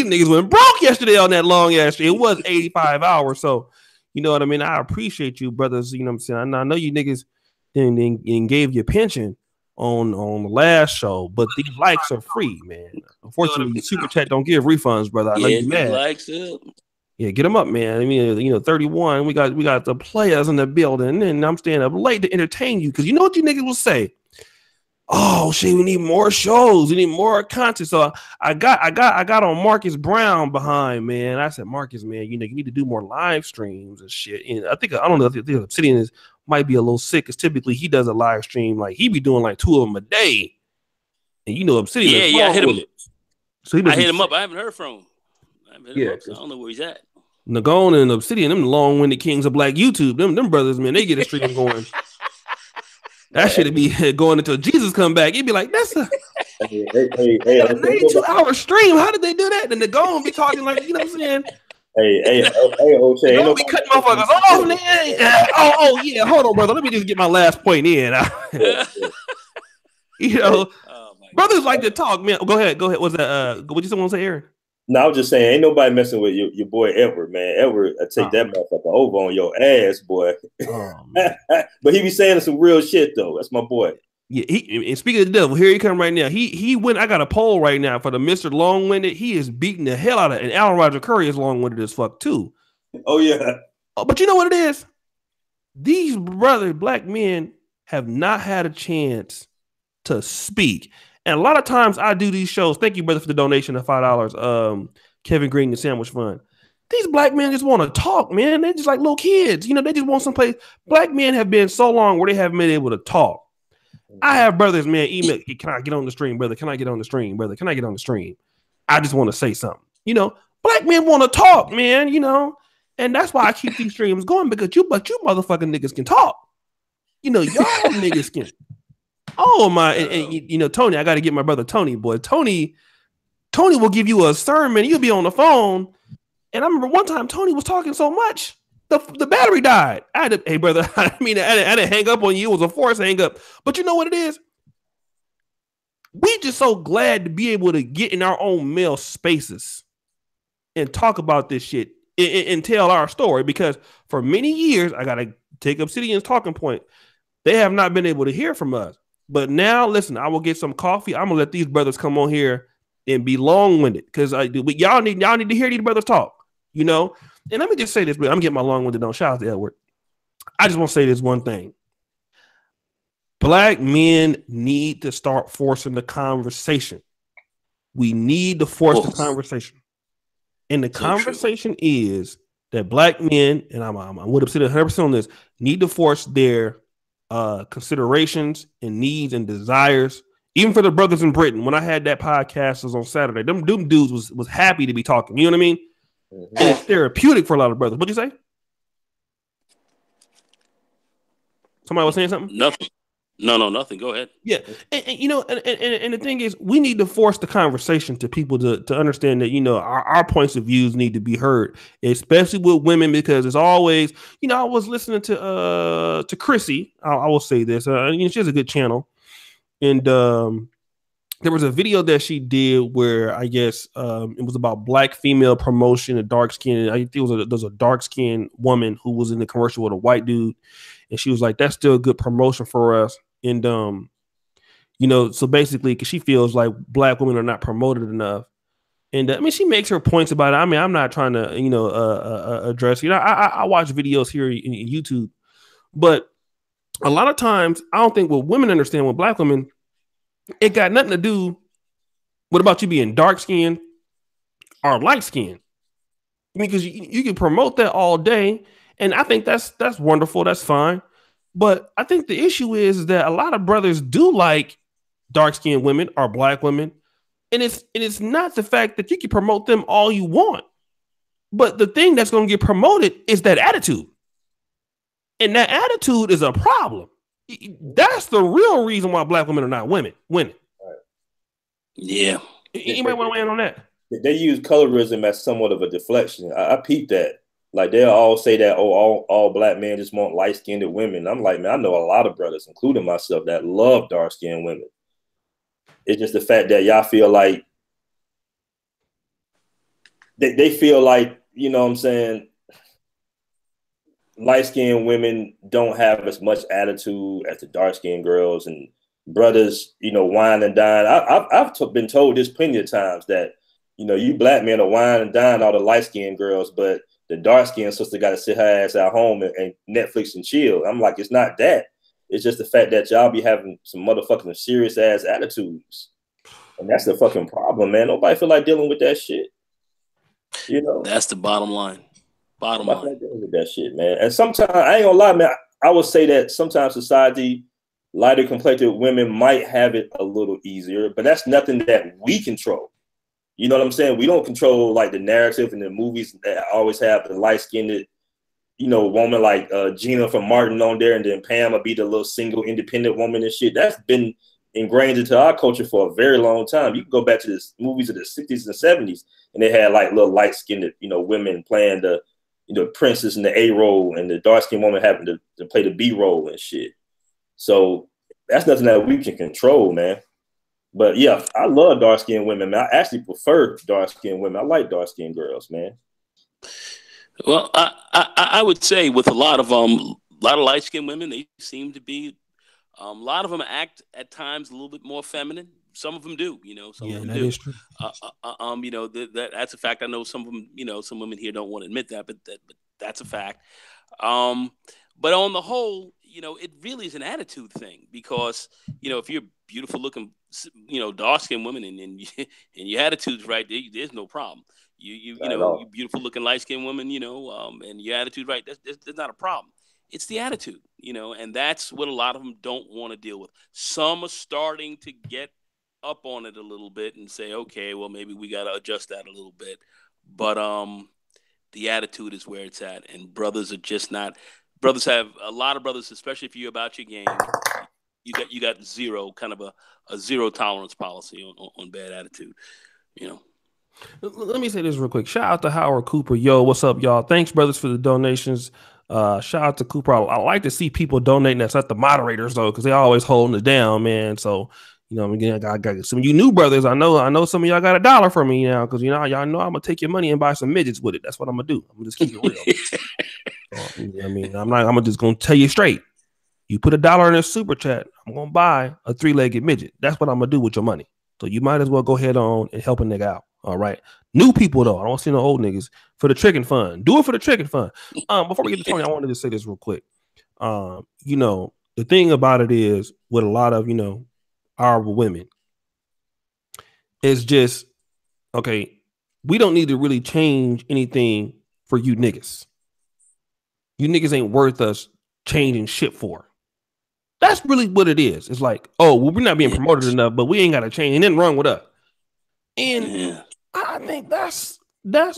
niggas went broke yesterday on that long ass stream. It was 85 hours, so you know what I mean. I appreciate you, brothers. You know what I'm saying? I know you niggas then gave your pension on the last show, but these likes are free, man. Unfortunately, Super Chat don't give refunds, brother. I know you mad. Likes it. Yeah, get them up, man. I mean, 31. We got the players in the building, and I'm staying up late to entertain you because you know what you niggas will say. Oh shit, we need more shows. We need more content. So I got on Marcus Brown behind, man. I said, Marcus, man, you need to do more live streams and shit. And I don't know if Obsidian might be a little sick because typically he does a live stream like he be doing like 2 of them a day. And Obsidian, I hit him. So I hit him up. I haven't heard from him. So I don't know where he's at. Nagone and Obsidian, them long-winded kings of Black YouTube, them brothers, man, they get a stream going. That should be going until Jesus come back. He'd be like, that's a 92-hour stream. How did they do that? And Nagone be talking like, you know what I'm saying? Hey, O'Shea. Don't be cutting motherfuckers off, man. Oh, yeah. Hold on, brother. Let me just get my last point in. Brothers like to talk, man. Go ahead. What's that? What you want to say, Aaron? No, I was just saying, ain't nobody messing with your boy Edward, man. Edward, take that motherfucker over on your ass, boy. But he be saying some real shit though. That's my boy. Yeah, and speaking of the devil, here he come right now. He went. I got a poll right now for the Mr. Long-Winded. He is beating the hell out of it. And Alan Roger Curry is long-winded as fuck too. Oh yeah. But you know what it is? These Black men have not had a chance to speak. And a lot of times I do these shows. Thank you, brother, for the donation of $5. Kevin Green, the Sandwich Fund. These Black men just want to talk, man. They're just like little kids. They just want someplace. Black men have been so long where they haven't been able to talk. I have brothers, man, email, can I get on the stream, brother? Can I get on the stream, brother? Can I get on the stream? I just want to say something. Black men want to talk, man, and that's why I keep these streams going because you motherfucking niggas can talk. Y'all niggas skin. Oh my, and Tony, I got to get my brother Tony, boy. Tony will give you a sermon. You'll be on the phone. And I remember one time Tony was talking so much, the battery died. I had to, hey brother, I didn't hang up on you. It was a forced hang up. But you know what it is? We just so glad to be able to get in our own male spaces and talk about this shit and tell our story, because for many years, I got to take Obsidian's talking point. They have not been able to hear from us. But now, listen, I will get some coffee. I'm gonna let these brothers come on here and be long-winded, because y'all need to hear these brothers talk. And let me just say this, but I'm getting my long-winded on. Shout out to Edward. I just want to say this one thing. Black men need to start forcing the conversation. We need to force the conversation. And the conversation is that black men, and I'm with Obsidian 100% on this, need to force their considerations and needs and desires. Even for the brothers in Britain, when I had that podcast, was on Saturday, them dudes was happy to be talking. You know what I mean? Mm-hmm. And it's therapeutic for a lot of brothers. What'd you say? Somebody was saying something? Nothing. No, nothing. Go ahead. Yeah, and the thing is, we need to force the conversation to people to understand that our points of views need to be heard, especially with women, because it's always I was listening to Chrissy. I will say this. She has a good channel, and there was a video that she did where I guess it was about black female promotion, a dark skin. I think there was a dark skinned woman who was in the commercial with a white dude, and she was like, "That's still good promotion for us." And so basically, because she feels like black women are not promoted enough, and she makes her points about it. I'm not trying to address. I watch videos here in YouTube, but a lot of times I don't think what women understand with black women, it got nothing to do with about you being dark skinned or light skinned. Because you can promote that all day, and I think that's wonderful. That's fine. But I think the issue is that a lot of brothers do like dark-skinned women or black women, and it's not the fact that you can promote them all you want, but the thing that's going to get promoted is that attitude, and that attitude is a problem. That's the real reason why black women are not winning. Yeah. Anybody want to weigh in on that? They use colorism as somewhat of a deflection. I peeped that. Like, they'll all say that, all black men just want light-skinned women. I'm like, man, I know a lot of brothers, including myself, that love dark-skinned women. It's just the fact that y'all feel like they feel like, you know what I'm saying, light-skinned women don't have as much attitude as the dark-skinned girls, and brothers, wine and dine. I've been told this plenty of times that, you black men are wine and dine all the light-skinned girls, but the dark-skinned sister got to sit her ass at home and Netflix and chill. I'm like, it's not that. It's just the fact that y'all be having some motherfucking serious-ass attitudes. And that's the fucking problem, man. Nobody feel like dealing with that shit. That's the bottom line. Bottom line. Like dealing with that shit, man. And sometimes, I ain't gonna lie, man, I would say that sometimes society, lighter complected women might have it a little easier, but that's nothing that we control. You know what I'm saying? We don't control like the narrative in the movies that always have the light-skinned, woman like Gina from Martin on there, and then Pam will be the little single independent woman and shit. That's been ingrained into our culture for a very long time. You can go back to the movies of the 60s and 70s, and they had like little light-skinned, women playing the, princess in the A role, and the dark-skinned woman having to play the B role and shit. So that's nothing that we can control, man. But yeah, I love dark-skinned women, man. I actually prefer dark-skinned women. I like dark-skinned girls, man. Well, I would say with a lot of light-skinned women, they seem to be a lot of them act at times a little bit more feminine. Some of them do, Some of them that do. Is true. That's a fact. I know some of them, some women here don't want to admit that, but that's a fact. But on the whole, it really is an attitude thing, because if you're beautiful looking, dark skinned women and your attitude's right, there's no problem. You beautiful looking light skinned woman, and your attitude right, that's not a problem. It's the attitude, and that's what a lot of them don't want to deal with. Some are starting to get up on it a little bit and say, okay, well, maybe we got to adjust that a little bit. But the attitude is where it's at, and brothers are just not. brothers have a lot of brothers, especially if you're about your game. You got zero kind of a zero tolerance policy on bad attitude. You know. Let me say this real quick. Shout out to Howard Cooper. Yo, what's up, y'all? Thanks, brothers, for the donations. Shout out to Cooper. I like to see people donating. That's not the moderators though, because they always holding it down, man. So again, I got some of you new brothers. I know some of y'all got $1 from me now, because y'all know I'm gonna take your money and buy some midgets with it. That's what I'm gonna do. I'm gonna just keep it real. I'm just gonna tell you straight. You put $1 in a super chat, I'm gonna buy a 3-legged midget. That's what I'm gonna do with your money. So you might as well go ahead on and help a nigga out. All right. New people though. I don't see no old niggas for the chicken fund. Do it for the chicken fund. Before we get to Tony, I wanted to say this real quick. The thing about it is with a lot of, our women, it's just, okay, we don't need to really change anything for you niggas. You niggas ain't worth us changing shit for. That's really what it is. It's like, oh, well, we're not being promoted enough, but we ain't got to change. And nothing wrong with us. And I think that's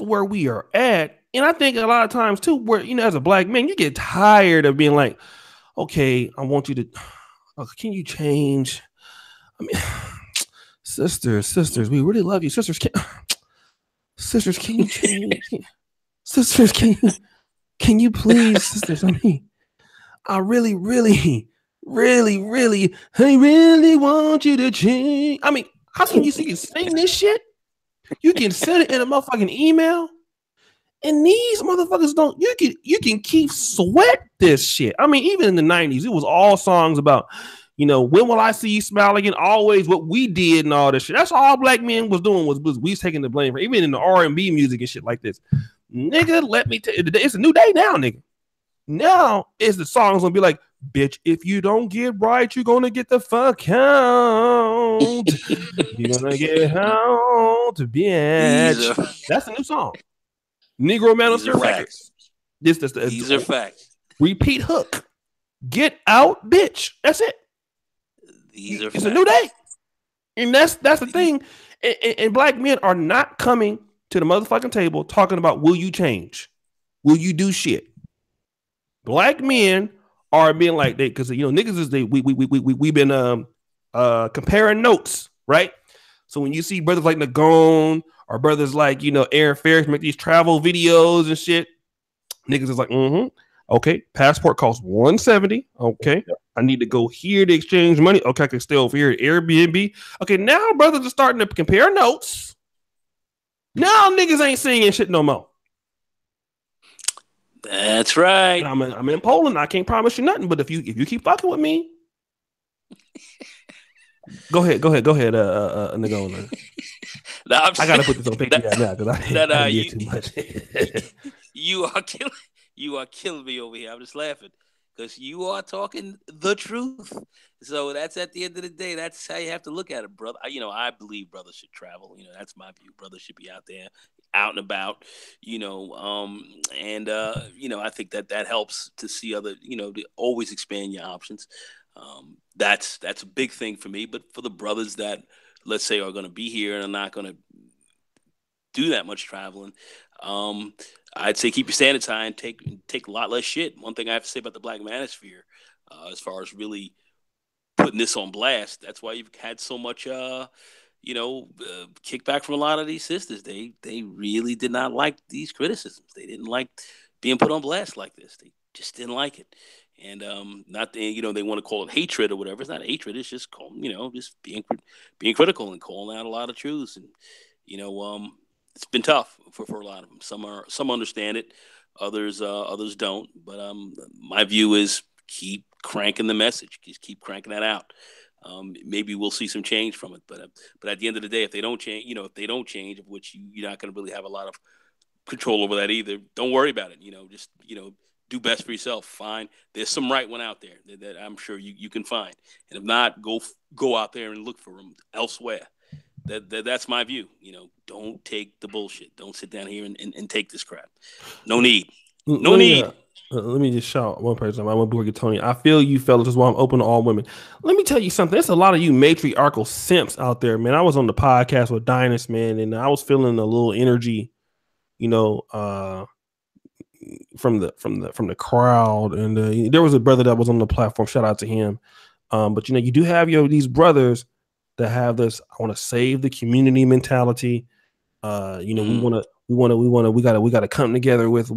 where we are at. And I think a lot of times too, where, as a black man, you get tired of being like, okay, I want you to, can you change? I mean, sisters, we really love you. Sisters, can you change? Sisters, can you please, sisters? I mean, I really want you to change. I mean, how can you sing this shit? You can send it in a motherfucking email, and these motherfuckers don't. You can keep sweat this shit. I mean, even in the 90s, it was all songs about, when will I see you smile again? Always what we did and all this shit. That's all black men was doing was we taking the blame for, even in the R&B music and shit like this. Nigga, let me tell you, it's a new day now, nigga. Now is the song's gonna be like, bitch, if you don't get right, you're gonna get the fuck out. You're gonna get out, bitch. That's a new song. Negro Manosphere Records. These are facts. Repeat hook. Get out, bitch. That's it. These are it's facts. A new day. And that's the thing. And black men are not coming to the motherfucking table talking about, will you change? Will you do shit? Black men are being like that because niggas is we've been comparing notes, right? So when you see brothers like Nagone or brothers like Aaron Ferris make these travel videos and shit, niggas is like, okay, passport costs $170. Okay, I need to go here to exchange money. Okay, I can stay over here at Airbnb. Okay, now brothers are starting to compare notes. Now niggas ain't singing shit no more. That's right. And I'm in Poland. I can't promise you nothing, but if you keep fucking with me, go ahead, Nagone. I gotta put this on Patreon now because I didn't too much. you are killing me over here. I'm just laughing because you are talking the truth. So that's at the end of the day. That's how you have to look at it, brother. I believe brothers should travel. That's my view. Brothers should be out there, out and about. I think that helps to see other. To always expand your options. That's a big thing for me. But for the brothers that, let's say, are going to be here and are not going to do that much traveling, I'd say keep your standards high and take a lot less shit. One thing I have to say about the Black Manosphere, as far as really putting this on blast, that's why you've had so much, kickback from a lot of these sisters. They really did not like these criticisms. They didn't like being put on blast like this. They just didn't like it. And they want to call it hatred or whatever. It's not hatred. It's just just being critical and calling out a lot of truths. And it's been tough for a lot of them. Some understand it, others don't. But my view is keep cranking the message. Just keep cranking that out. Maybe we'll see some change from it. But at the end of the day, if they don't change, of which you're not going to really have a lot of control over that either. Don't worry about it. Just do best for yourself. Fine. There's some right one out there that I'm sure you can find. And if not, go out there and look for them elsewhere. That's my view. Don't take the bullshit. Don't sit down here and take this crap. No need. No need. Let me just shout one person. I want to get Tony. I feel you, fellas. That's why I'm open to all women. Let me tell you something. There's a lot of you matriarchal simps out there, man. I was on the podcast with Dynas, man, and I was feeling a little energy, from the crowd, and there was a brother that was on the platform. Shout out to him. But you do have these brothers that have this I want to save the community mentality. We gotta come together with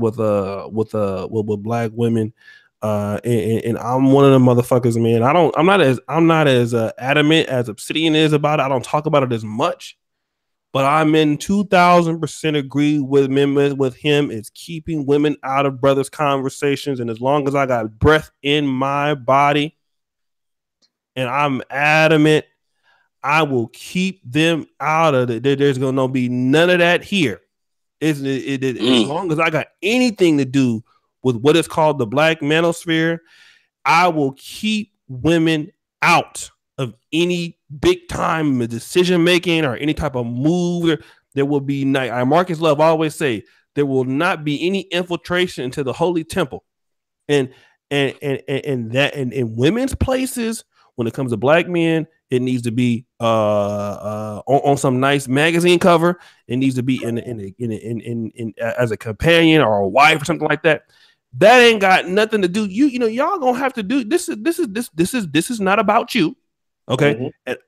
black women. And I'm one of the motherfuckers, man. I'm not as adamant as Obsidian is about it. I don't talk about it as much, but I'm in 2000% agree with him. It's keeping women out of brothers' conversations, and as long as I got breath in my body, and I'm adamant, I will keep them out of it. There's gonna be none of that here. As long as I got anything to do with what is called the black manosphere, I will keep women out of any big time decision making or any type of move. There will be Marcus Love always say there will not be any infiltration into the holy temple, and in women's places when it comes to black men. It needs to be on some nice magazine cover. It needs to be in as a companion or a wife or something like that. That ain't got nothing to do. Y'all gonna have to do this. This is not about you, okay? Mm-hmm. And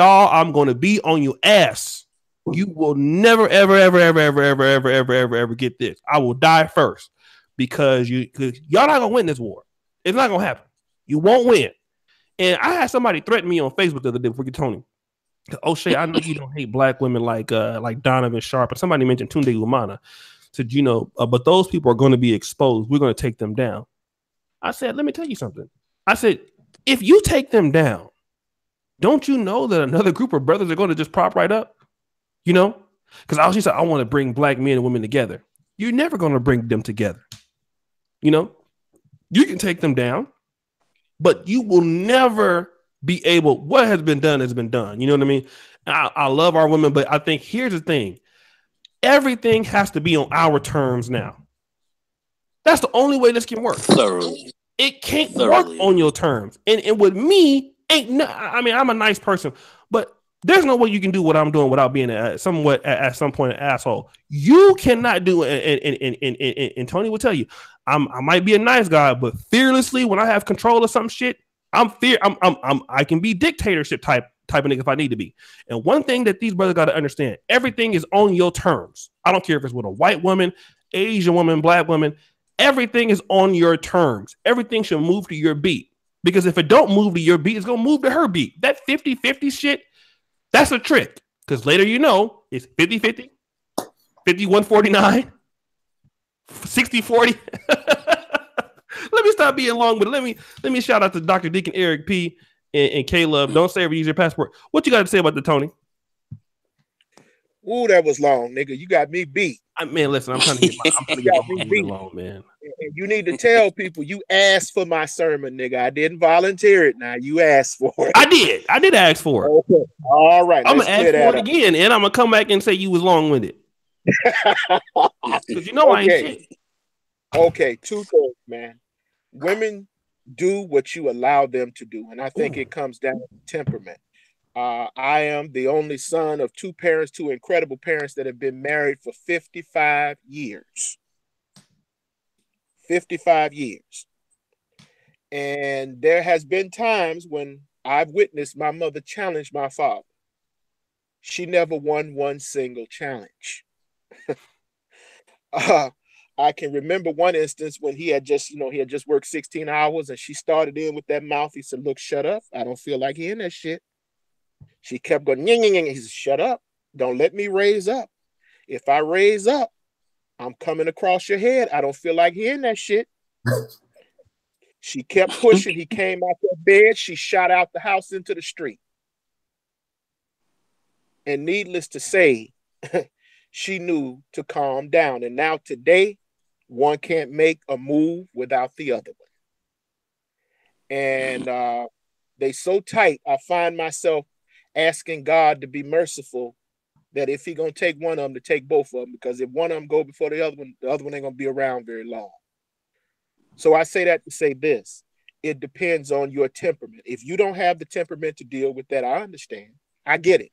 I'm gonna be on your ass. You will never ever get this. I will die first because y'all not gonna win this war. It's not gonna happen. You won't win. And I had somebody threaten me on Facebook the other day before you, Tony. Oh shit, I know you don't hate black women like Donovan Sharp, and somebody mentioned Tunde Umana. Said, but those people are going to be exposed. We're going to take them down. I said, let me tell you something. I said, if you take them down, don't you know that another group of brothers are going to just prop right up? Because she said, I want to bring black men and women together. You're never going to bring them together. You can take them down, but you will never be able. What has been done has been done. You know what I mean? I love our women, but I think here's the thing. Everything has to be on our terms now. That's the only way this can work. Thoroughly. It can't work on your terms. And with me, I'm a nice person, but there's no way you can do what I'm doing without being at some point an asshole. You cannot do it. And Tony will tell you, I might be a nice guy, but fearlessly when I have control of some shit, I can be dictatorship type of nigga if I need to be. And one thing that these brothers got to understand, everything is on your terms. I don't care if it's with a white woman, Asian woman, black woman, everything is on your terms. Everything should move to your beat. Because if it don't move to your beat, it's going to move to her beat. That 50-50 shit, that's a trick. Because later it's 50-50, 51-49, 60-40. Let me stop being long, but let me shout out to Dr. Deacon Eric P. and Caleb. Don't say ever use your passport. What you got to say about the Tony? Ooh, that was long, nigga. You got me beat. Man, listen, I'm trying to get my alone, man. And you need to tell people you asked for my sermon, nigga. I didn't volunteer it. Now you asked for it. I did ask for it. Okay. All right. I'm gonna ask for it again, and I'm gonna come back and say you was long with it. Because I ain't shit. Okay, two things, man. Women do what you allow them to do, and I think it comes down to temperament. I am the only son of two incredible parents that have been married for 55 years. 55 years. And there has been times when I've witnessed my mother challenge my father. She never won one single challenge. I can remember one instance when he had just worked 16 hours and she started in with that mouth. He said, look, shut up. I don't feel like hearing that shit. She kept going, ying, ying, ying. He said, shut up. Don't let me raise up. If I raise up, I'm coming across your head. I don't feel like hearing that shit. She kept pushing. He came out the bed. She shot out the house into the street. And needless to say, she knew to calm down. And now today, one can't make a move without the other one. And they so tight, I find myself asking God to be merciful that if he gonna take one of them, to take both of them, because if one of them go before the other one ain't gonna be around very long. So I say that to say this: it depends on your temperament. If you don't have the temperament to deal with that, I understand. I get it.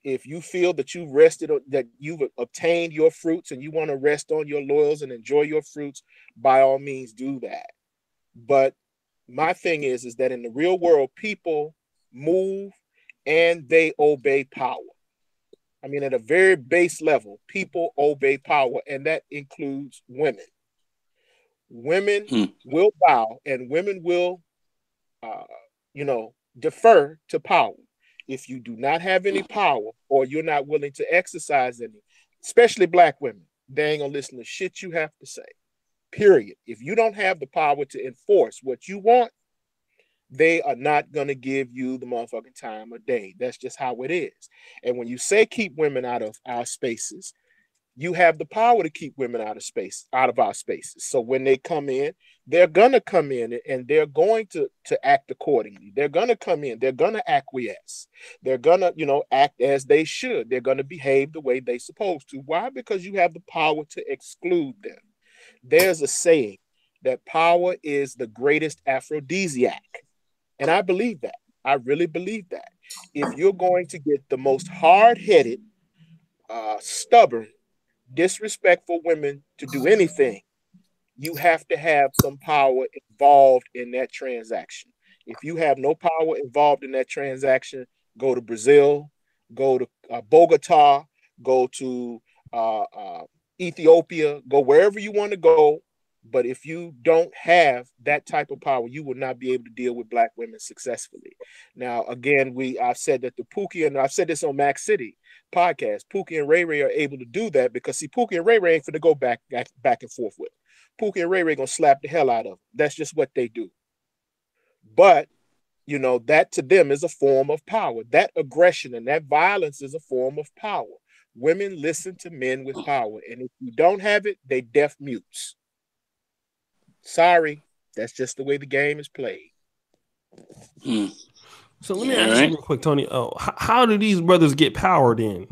If you feel that you've rested, that you've obtained your fruits and you want to rest on your laurels and enjoy your fruits, by all means do that. But my thing is that in the real world, people move and they obey power. I mean, at a very base level, people obey power, and that includes women. Women Hmm. will bow and women will, uh, defer to power. If you do not have any power or you're not willing to exercise any, especially black women, they ain't gonna listen to shit you have to say. Period. If you don't have the power to enforce what you want, they are not going to give you the motherfucking time of day. That's just how it is. And when you say keep women out of our spaces, you have the power to keep women out of our spaces. So when they come in, they're gonna come in and they're going to act accordingly. They're gonna come in, they're gonna acquiesce, they're gonna, act as they should. They're gonna behave the way they supposed to. Why? Because you have the power to exclude them. There's a saying that power is the greatest aphrodisiac. And I believe that. I really believe that. If you're going to get the most hard-headed, stubborn, disrespectful women to do anything, you have to have some power involved in that transaction. If you have no power involved in that transaction, go to Brazil, go to Bogota, go to Ethiopia, go wherever you want to go. But if you don't have that type of power, you will not be able to deal with black women successfully. Now, again, I've said that the Pookie, and I've said this on Mac City podcast, Pookie and Ray Ray are able to do that because see, Pookie and Ray Ray ain't finna go back and forth with them. Pookie and Ray Ray gonna slap the hell out of them. That's just what they do. But that to them is a form of power. That aggression and that violence is a form of power. Women listen to men with power, and if you don't have it, they deaf mutes. Sorry, that's just the way the game is played. Hmm. So let me ask you real quick, Tony. How do these brothers get power then?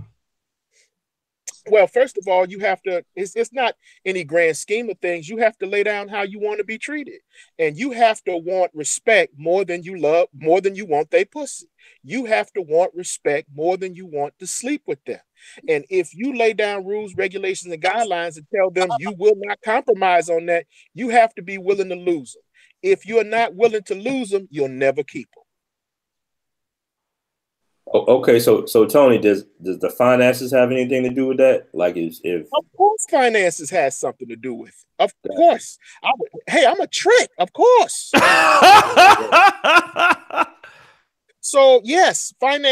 Well, first of all, you have to, it's not any grand scheme of things. You have to lay down how you want to be treated. And you have to want respect more than you want they pussy. You have to want respect more than you want to sleep with them. And if you lay down rules, regulations, and guidelines and tell them you will not compromise on that, you have to be willing to lose them. If you're not willing to lose them, you'll never keep them. Okay, so Tony, does the finances have anything to do with that? Like, if Of course, finances has something to do with it. Of course, hey, I'm a trick. Of course. So yes, but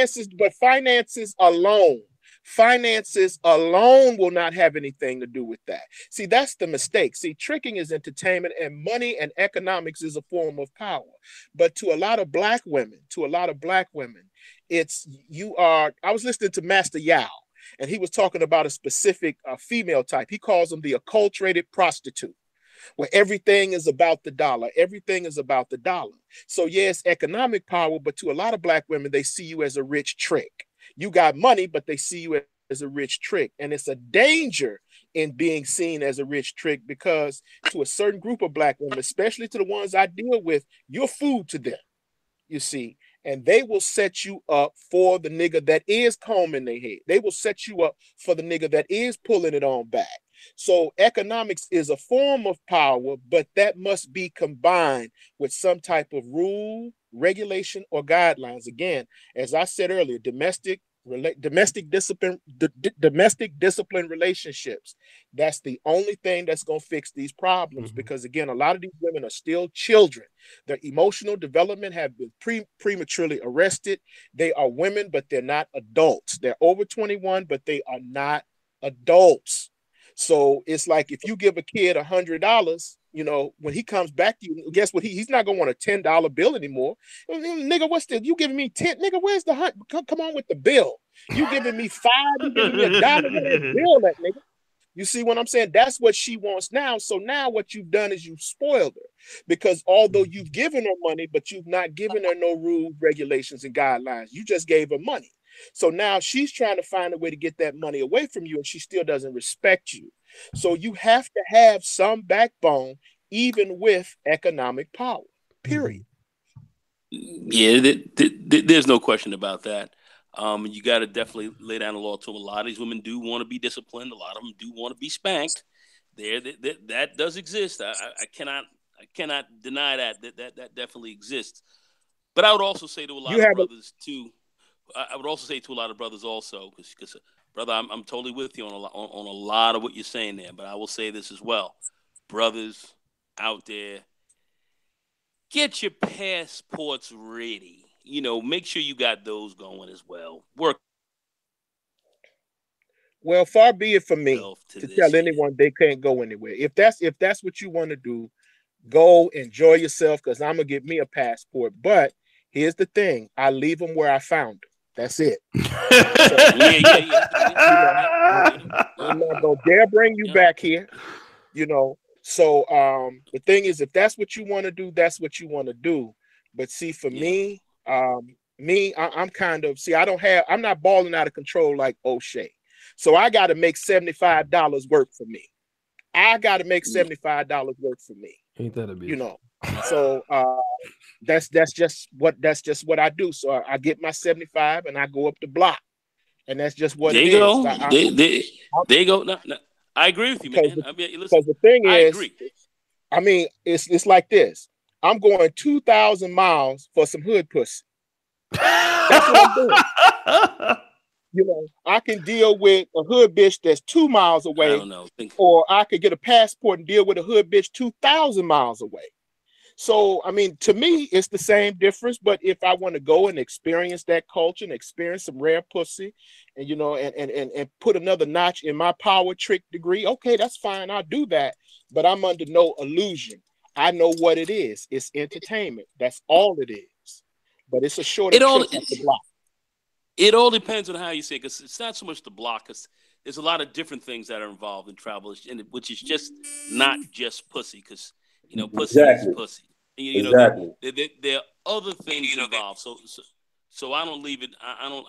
finances alone will not have anything to do with that. See, that's the mistake. See, tricking is entertainment, and money and economics is a form of power. But to a lot of black women, I was listening to Master Yao, and he was talking about a specific female type. He calls them the acculturated prostitute, where everything is about the dollar. Everything is about the dollar. So yes, economic power, but to a lot of black women, they see you as a rich trick. You got money, but they see you as a rich trick. And it's a danger in being seen as a rich trick, because to a certain group of black women, especially to the ones I deal with, you're food to them, you see. And they will set you up for the nigga that is combing their head. They will set you up for the nigga that is pulling it on back. So economics is a form of power, but that must be combined with some type of rule, regulation, or guidelines. Again, as I said earlier, domestic discipline relationships. That's the only thing that's going to fix these problems, because again, a lot of these women are still children. Their emotional development have been prematurely arrested. They are women, but they're not adults. They're over 21, but they are not adults. So it's like if you give a kid $100, when he comes back to you, guess what? He's not gonna want a $10 bill anymore. Nigga, what's this? You giving me 10? Nigga, where's the hunt? Come on with the bill. You giving me $5? You giving me $1? Where that bill at, nigga? You see what I'm saying? That's what she wants now. So now what you've done is you've spoiled her, because although you've given her money, but you've not given her no rules, regulations, and guidelines. You just gave her money. So now she's trying to find a way to get that money away from you, and she still doesn't respect you. So you have to have some backbone, even with economic power, period. Yeah, there's no question about that. You got to definitely lay down the law to them. A lot of these women do want to be disciplined. A lot of them do want to be spanked. That does exist. I cannot deny that definitely exists. But I would also say to a lot You of have a brothers too. I would also say to a lot of brothers also, because brother, I'm totally with you on a lot of what you're saying there. But I will say this as well, brothers out there, get your passports ready. Make sure you got those going as well. Work Well, far be it from me yourself to to this tell here. anyone they can't go anywhere. If that's what you want to do, go enjoy yourself. Because I'm gonna get me a passport. But here's the thing: I leave them where I found them. That's it. So I'm not gonna dare bring you back here. So the thing is, if that's what you want to do, that's what you want to do. But see, for Yeah. me, I'm kind of I'm not balling out of control like O'Shea. So I got to make $75 work for me. I got to make $75 work for me. Ain't that a bitch? So that's just what I do. So I get my 75 and I go up the block, and that's just what There it you is. go. There you go. No, no, I agree with you, Because man. I mean, listen, because the thing I is, agree. I mean, it's like this. I'm going 2,000 miles for some hood pussy. That's what I'm doing. I can deal with a hood bitch that's 2 miles I away, don't know. or I could get a passport and deal with a hood bitch 2,000 miles away. So, I mean, to me, it's the same difference. But if I want to go and experience that culture and experience some rare pussy, and and put another notch in my power trick degree, okay, that's fine. I'll do that. But I'm under no illusion. I know what it is. It's entertainment. That's all it is. But it's a shorter It all trip up the block. it all depends on how you say it, because it's not so much the block, because there's a lot of different things that are involved in travel, which is just not just pussy, because pussy is Exactly. pussy. Exactly. There are other things involved. So I don't leave it. I don't.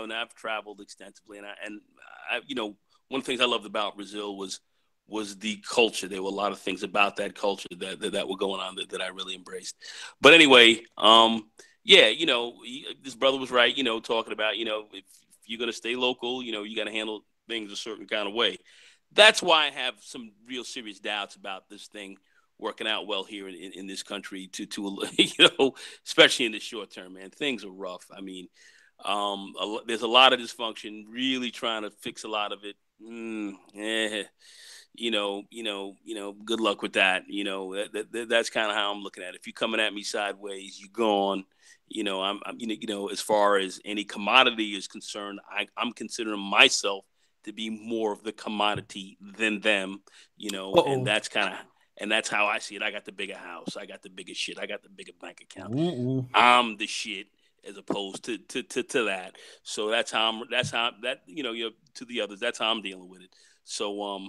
And I've traveled extensively, and one of the things I loved about Brazil was the culture. There were a lot of things about that culture that were going on that I really embraced. But anyway, yeah, this brother was right, talking about, if you're going to stay local, you got to handle things a certain kind of way. That's why I have some real serious doubts about this thing working out well here in this country especially in the short term, man. Things are rough. I mean, there's a lot of dysfunction, really trying to fix a lot of it. Good luck with that. That's kind of how I'm looking at it. If you're coming at me sideways, you're gone. As far as any commodity is concerned, I'm considering myself to be more of the commodity than them, and that's how I see it. I got the bigger house. I got the bigger shit. I got the bigger bank account. I'm the shit as opposed to that. So that's how to the others. That's how I'm dealing with it. So,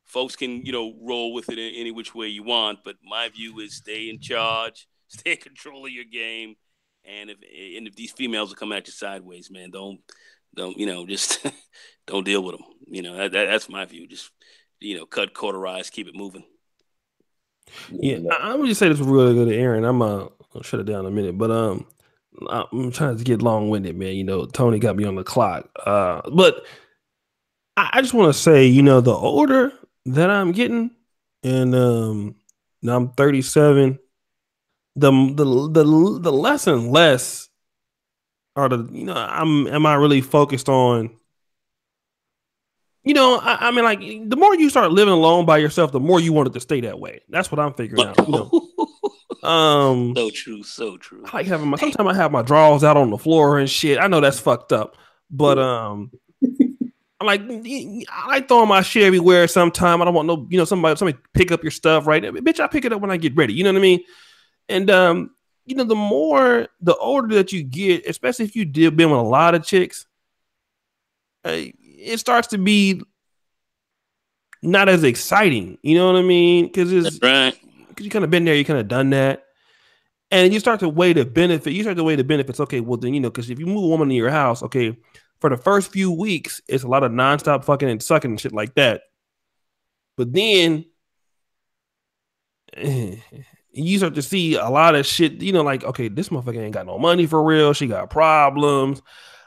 folks can, roll with it in any which way you want. But my view is stay in charge, stay in control of your game. And if these females are coming at you sideways, man, don't just don't deal with them. That's my view. Just cut, cauterize, keep it moving. Yeah, I'm gonna just say this really good to Aaron. I'm gonna shut it down in a minute, but I'm trying to get long winded, man. Tony got me on the clock. But I just want to say, the older that I'm getting, and now I'm 37, the less and less are am I really focused on. I mean, like, the more you start living alone by yourself, the more you want it to stay that way. That's what I'm figuring out. So true, so true. I like having sometimes I have my drawers out on the floor and shit. I know that's fucked up, but I'm like, I like throwing my shit everywhere. Sometime I don't want no, somebody pick up your stuff, right? Bitch, I pick it up when I get ready. You know what I mean? And the older that you get, especially if you been with a lot of chicks, it starts to be not as exciting. You know what I mean? Because you kind of been there, you kind of done that. And you start to weigh the benefit. You start to weigh the benefits. Okay, well then, because if you move a woman in your house, okay, for the first few weeks, it's a lot of nonstop fucking and sucking and shit like that. But then, you start to see a lot of shit, like, okay, this motherfucker ain't got no money for real. She got problems.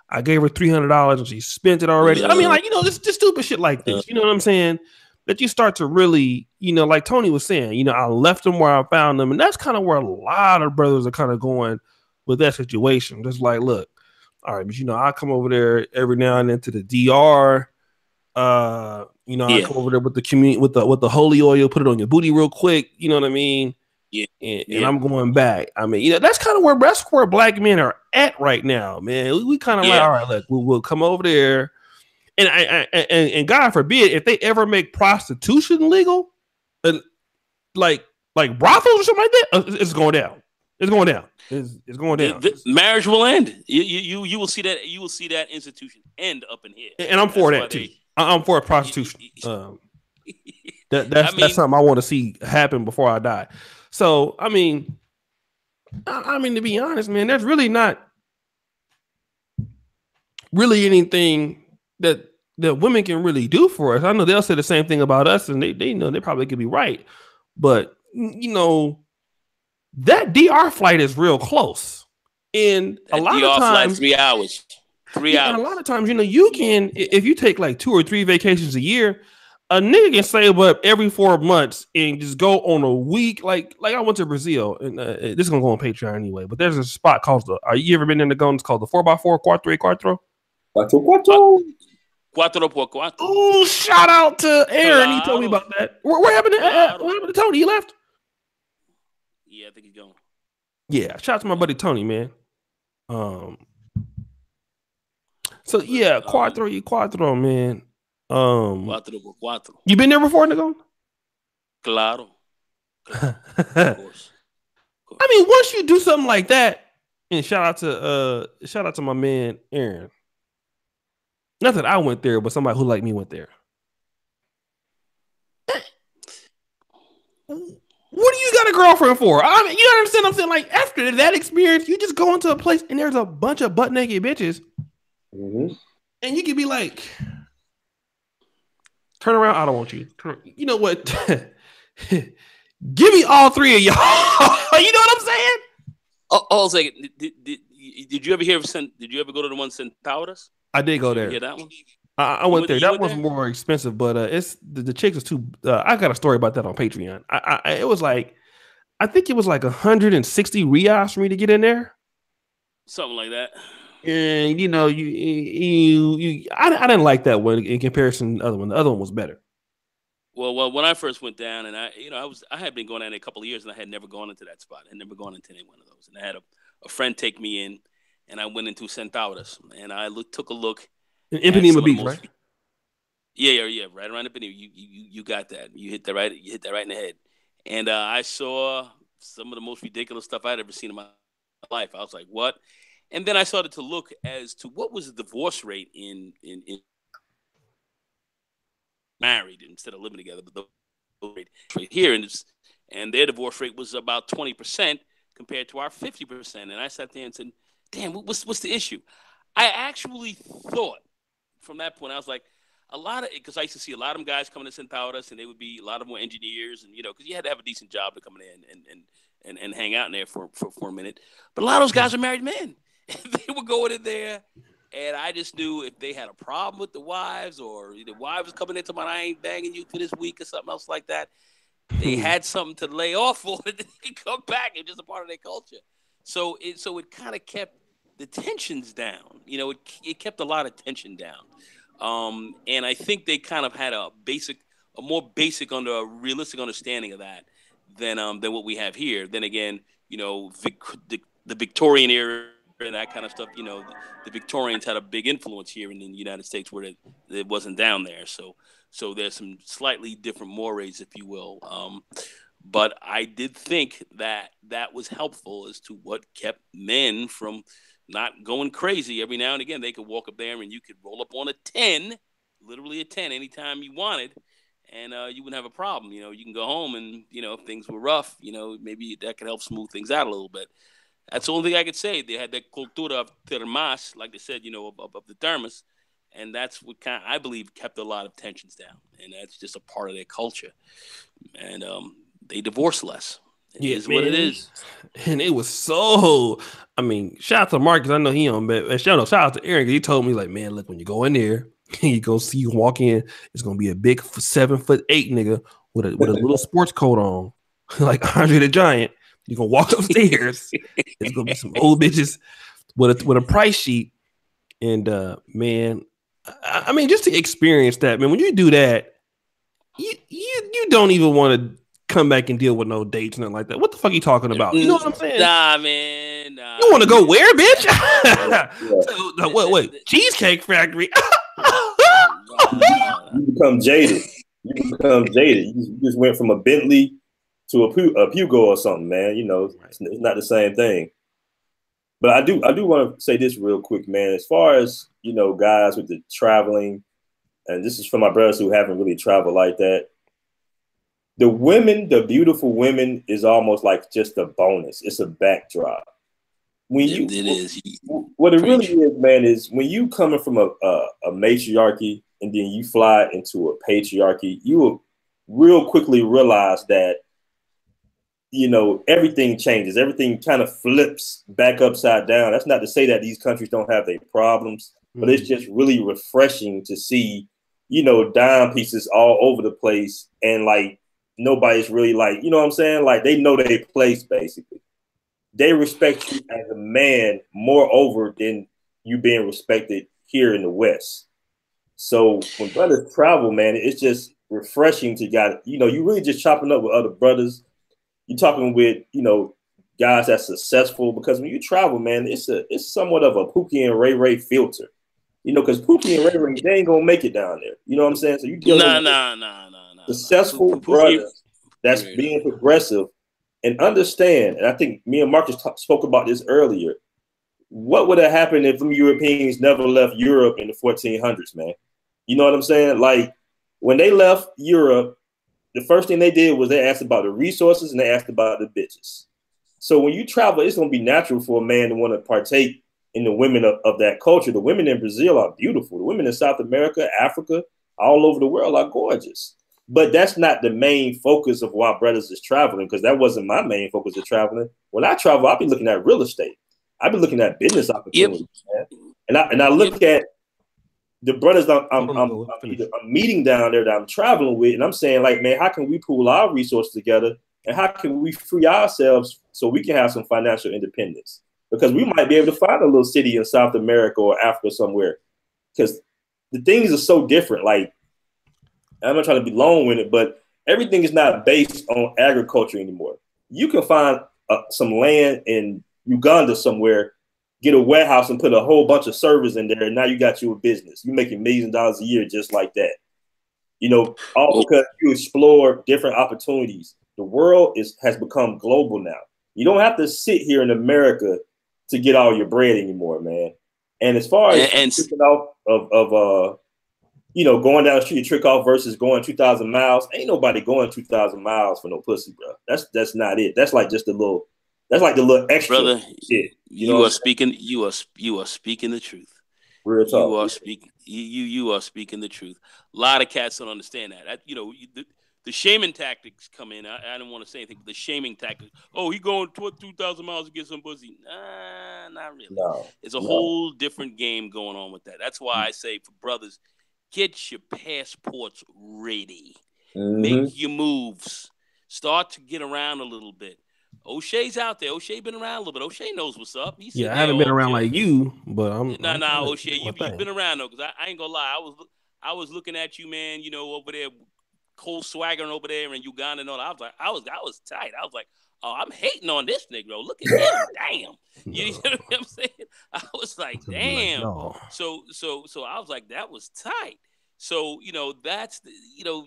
I gave her $300 and she spent it already. I mean, like, just stupid shit like this. You know what I'm saying? That you start to really, like Tony was saying, I left them where I found them. And that's kind of where a lot of brothers are kind of going with that situation. Just like, look, all right, but I come over there every now and then to the DR. I come over there with the community with the holy oil, put it on your booty real quick. You know what I mean? Yeah. And I'm going back. I mean, that's kind of where black men are at right now, man. We kind of like, all right, look, we'll come over there, and God forbid if they ever make prostitution legal, like brothels or something like that, it's going down. It's going down. It's going down. The marriage will end. You will see that. You will see that institution end up in here. And I'm for that too. I'm for prostitution. That's something I want to see happen before I die. So I mean, to be honest, man, there's really not really anything that women can really do for us. I know they'll say the same thing about us, and they know they probably could be right, but that DR flight is real close, and that a lot DR of times 3 hours. 3 hours. And a lot of times, you can, if you take like 2 or 3 vacations a year, a nigga can save up every 4 months and just go on a week. Like I went to Brazil, and this is gonna go on Patreon anyway. But there's a spot called you ever been in Nagone? It's called the 4x4 Quattro Quattro. Cuatro por cuatro. Oh, shout out to Aaron. He told me about that. What happened to Tony? He left. Yeah, I think he's gone. Yeah, shout out to my buddy Tony, man. So yeah, Quattro, man. Cuatro por cuatro. You been there before, Nagone? Claro. Of course. I mean, once you do something like that, and shout out to my man Aaron. Not that I went there, but somebody who like me went there. What do you got a girlfriend for? I mean, you understand what I'm saying? Like, after that experience, you just go into a place and there's a bunch of butt naked bitches. Mm-hmm. And you can be like, turn around, I don't want you. You know what? Give me all 3 of y'all. You know what I'm saying? Oh, second. Did you ever hear of did you ever go to the one Centauros? I did go there. Hear that one? I went there. That one's more expensive, but it's the chicks is too. I got a story about that on Patreon. It was like, I think it was like 160 reals for me to get in there, something like that. And I didn't like that one in comparison to the other one. The other one was better. Well, when I first went down, and I had been going down a couple of years, and I had never gone into that spot. I had never gone into any one of those, and I had a friend take me in. And I went into Centauros, and I took a look. In Ipanema Beach, right? Yeah, right around Ipanema. You got that. You hit that right in the head. And I saw some of the most ridiculous stuff I'd ever seen in my life. I was like, what? And then I started to look as to what was the divorce rate in married instead of living together, but the rate right here, and their divorce rate was about 20% compared to our 50%. And I sat there and said, damn, what's the issue? I actually thought from that point, I was like, because I used to see a lot of them guys coming to Centauros, and they would be, a lot of them were engineers, and because you had to have a decent job to come in and hang out in there for a minute. But a lot of those guys are married men. They were going in there, and I just knew if they had a problem with the wives, or the wives was coming in to I ain't banging you for this week or something else like that, they had something to lay off on, and they come back. It's just a part of their culture. So it kind of kept the tensions down. It kept a lot of tension down. And I think they kind of had a more basic a realistic understanding of that than what we have here. Then again, the Victorian era and that kind of stuff, the Victorians had a big influence here in the United States where it wasn't down there. So there's some slightly different mores, if you will. But I did think that was helpful as to what kept men from not going crazy. Every now and again, they could walk up there and you could roll up on a 10, literally a 10, anytime you wanted, and you wouldn't have a problem. You can go home and, if things were rough, maybe that could help smooth things out a little bit. That's the only thing I could say. They had that cultura of termas, like they said, of the thermos, and that's what I believe kept a lot of tensions down, and that's just a part of their culture. And they divorce less. It is what it is. And it was so. I mean, shout out to Marcus. I know he on, but shout out to Aaron. He told me like, man, look, when you go in there, you go see you walk in, it's gonna be a big 7'8" nigga with a little sports coat on, like Andre the Giant. You gonna walk upstairs. It's gonna be some old bitches with a price sheet. And man, I mean, just to experience that, man. When you do that, you don't even want to come back and deal with no dates, nothing like that. What the fuck are you talking about? You know what I'm saying? Nah, man. Nah, you want to go where, bitch? So, wait, Cheesecake Factory. You become jaded. You just went from a Bentley to a Pugo or something, man. You know, it's not the same thing. But I do want to say this real quick, man. As far as, you know, guys with the traveling, and this is for my brothers who haven't really traveled like that. The women, the beautiful women, is almost like just a bonus. It's a backdrop. What it really is, man, is when you coming from a matriarchy and then you fly into a patriarchy, you will real quickly realize that, you know, everything changes. Everything kind of flips back upside down. That's not to say that these countries don't have their problems, but it's just really refreshing to see, you know, dime pieces all over the place, and like nobody's really like, you know what I'm saying? Like they know their place basically. They respect you as a man moreover than you being respected here in the West. So when brothers travel, man, it's just refreshing to you know, you really just chopping up with other brothers. You're talking with, you know, guys that's successful, because when you travel, man, it's somewhat of a Pookie and Ray Ray filter, you know, because Pookie and Ray Ray, they ain't gonna make it down there. You know what I'm saying? So you dealing with successful brothers that's being progressive and understand. And I think me and Marcus spoke about this earlier. What would have happened if them Europeans never left Europe in the 1400s, man? You know what I'm saying? Like when they left Europe, the first thing they did was they asked about the resources and they asked about the bitches. So when you travel, it's going to be natural for a man to want to partake in the women of that culture. The women in Brazil are beautiful. The women in South America, Africa, all over the world are gorgeous. But that's not the main focus of why brothers is traveling, because that wasn't my main focus of traveling. When I travel, I'll be looking at real estate. I've been looking at business opportunities, man. And I look at the brothers I'm meeting down there that I'm traveling with, and I'm saying, like, man, how can we pool our resources together, and how can we free ourselves so we can have some financial independence? Because we might be able to find a little city in South America or Africa somewhere, because the things are so different. Like, I'm not trying to be long-winded, but everything is not based on agriculture anymore. You can find some land in Uganda somewhere, get a warehouse and put a whole bunch of servers in there, and now you got you a business. You're making millions of dollars a year just like that. You know, all because you explore different opportunities. The world has become global now. You don't have to sit here in America to get all your bread anymore, man. And as far as tricking off of you know, going down the street, trick off versus going 2,000 miles, ain't nobody going 2,000 miles for no pussy, bro. That's not it. That's like just a little. That's like the little extra brother shit. You are speaking the truth. Real talk. You are speaking you are speaking the truth. A lot of cats don't understand that. You know, the shaming tactics come in. I don't want to say anything, but the shaming tactics. Oh, he going 2,000 miles to get some pussy. Nah, not really. No, it's a whole different game going on with that. That's why I say for brothers, get your passports ready. Make your moves. Start to get around a little bit. O'Shea's out there. O'Shea been around a little bit. O'Shea knows what's up. I haven't been around like you, but I'm. Nah, O'Shea, you've been around though, because I ain't gonna lie. I was looking at you, man. You know, over there, cold swaggering over there in Uganda and all that. I was tight. I was like, oh, I'm hating on this nigga. Look at him, damn. You know what I'm saying? I was like, damn. Like, no. So I was like, that was tight. So you know,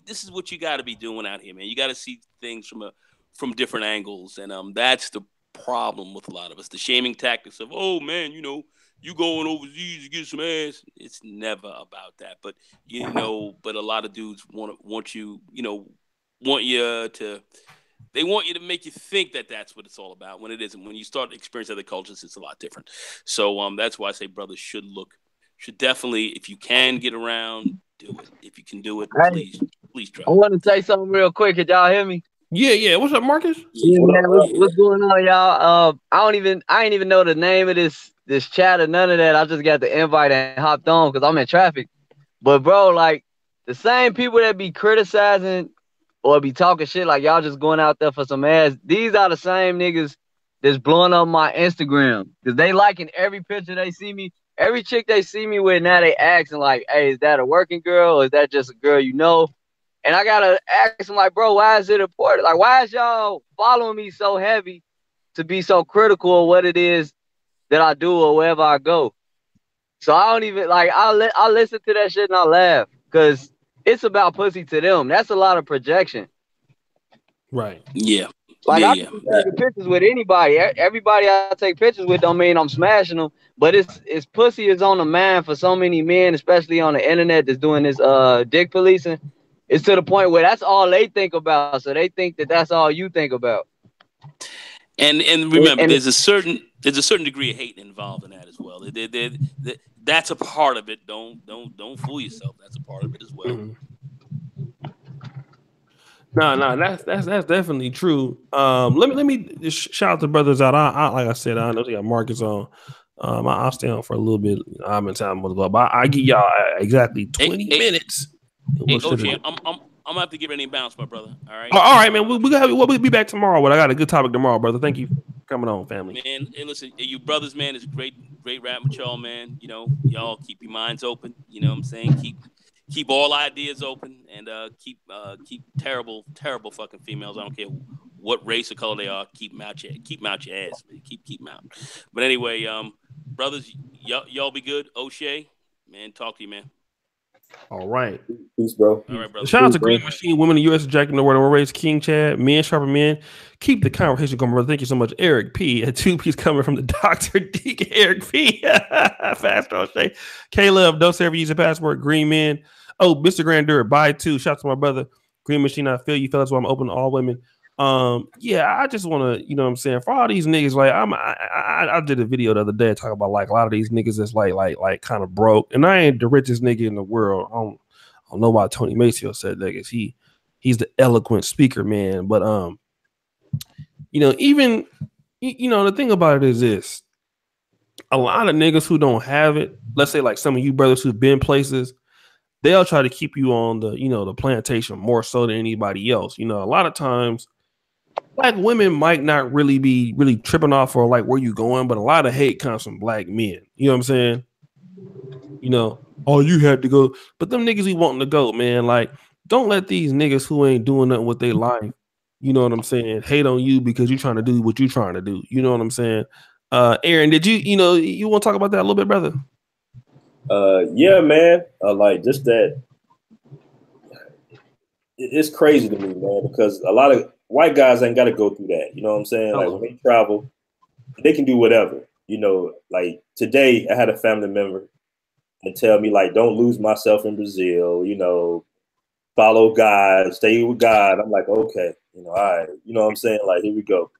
this is what you got to be doing out here, man. You got to see things from different angles, and that's the problem with a lot of us. The shaming tactics of, oh man, you know, you going overseas to get some ass. It's never about that. But you know, but a lot of dudes want you to make you think that that's what it's all about, when it isn't. When you start to experience other cultures, it's a lot different. So that's why I say brothers should definitely, if you can get around, do it. If you can do it, please try. I want to say something real quick. Could y'all hear me? Yeah. What's up, Marcus? Yeah, What man, up? what's going on, y'all? I ain't even know the name of this chat or none of that. I just got the invite and hopped on because I'm in traffic. But bro, like the same people that be criticizing or be talking shit like y'all just going out there for some ass, these are the same niggas that's blowing up my Instagram because they liking every picture they see me, every chick they see me with. Now they asking like, hey, is that a working girl or is that just a girl you know? And I gotta ask them like, bro, why is it important? Like, why is y'all following me so heavy to be so critical of what it is that I do or wherever I go? So I don't even like I listen to that shit and I laugh because it's about pussy to them. That's a lot of projection. Right. Yeah. Like Yeah, I yeah. can be taking pictures with anybody. Everybody I take pictures with don't mean I'm smashing them. But it's pussy is on the mind for so many men, especially on the internet that's doing this dick policing. It's to the point where that's all they think about. So they think that that's all you think about. And remember, And there's a certain degree of hate involved in that as well. That's a part of it. Don't fool yourself. That's a part of it as well. Mm-hmm. No, that's definitely true. Let me just shout out the brothers out. I like I said, I know they got Marcus on. I'll stay on for a little bit. I'm in time to go, but I give y'all exactly 20 minutes. Hey, O'Shea, I'm gonna have to give it any bounce, my brother. All right. All right, man. We'll be back tomorrow. But I got a good topic tomorrow, brother. Thank you for coming on, family. Man, hey, listen, you brothers, man, it's great rap with y'all, man. You know, y'all keep your minds open. You know what I'm saying? Keep all ideas open and keep terrible fucking females. I don't care what race or color they are. Keep them out your ass, man. Keep them out. But anyway, brothers, y'all be good. O'Shea, man, talk to you, man. All right. Peace, bro. All right, brother. Shout out to Bro. Green Machine, Women in the U.S. Jack in the World and Race, King Chad, Men Sharper Men. Keep the conversation going, brother. Thank you so much, Eric P. A 2-piece coming from the Dr. Deacon Eric P. Fast O'Shea. Caleb, don't say ever use a password. Green Men. Oh, Mr. Grandeur, bye too. Shout out to my brother, Green Machine. I feel you, fellas. So I'm open to all women. Yeah, I just want to, you know what I'm saying, for all these niggas, like I did a video the other day talking about like a lot of these niggas that's like kind of broke, and I ain't the richest nigga in the world. I don't know why Tony Maceo said that, because he's the eloquent speaker, man. But you know, even you know, the thing about it is this: a lot of niggas who don't have it, let's say like some of you brothers who've been places, they'll try to keep you on the, you know, the plantation more so than anybody else. You know, a lot of times black women might not really be tripping off for like where you going, but a lot of hate comes from black men. You know what I'm saying? You know, oh, you had to go, but them niggas be wanting to go, man. Like, don't let these niggas who ain't doing nothing with their life, you know what I'm saying, hate on you because you're trying to do what you're trying to do. You know what I'm saying? Aaron, did you know, you want to talk about that a little bit, brother? Yeah, man. Like just that. It's crazy to me, man, because a lot of white guys ain't got to go through that. You know what I'm saying? Like when they travel, they can do whatever. You know, like today I had a family member and tell me like, don't lose myself in Brazil. You know, follow God, stay with God. I'm like, okay, you know, all right. You know what I'm saying? Like, here we go.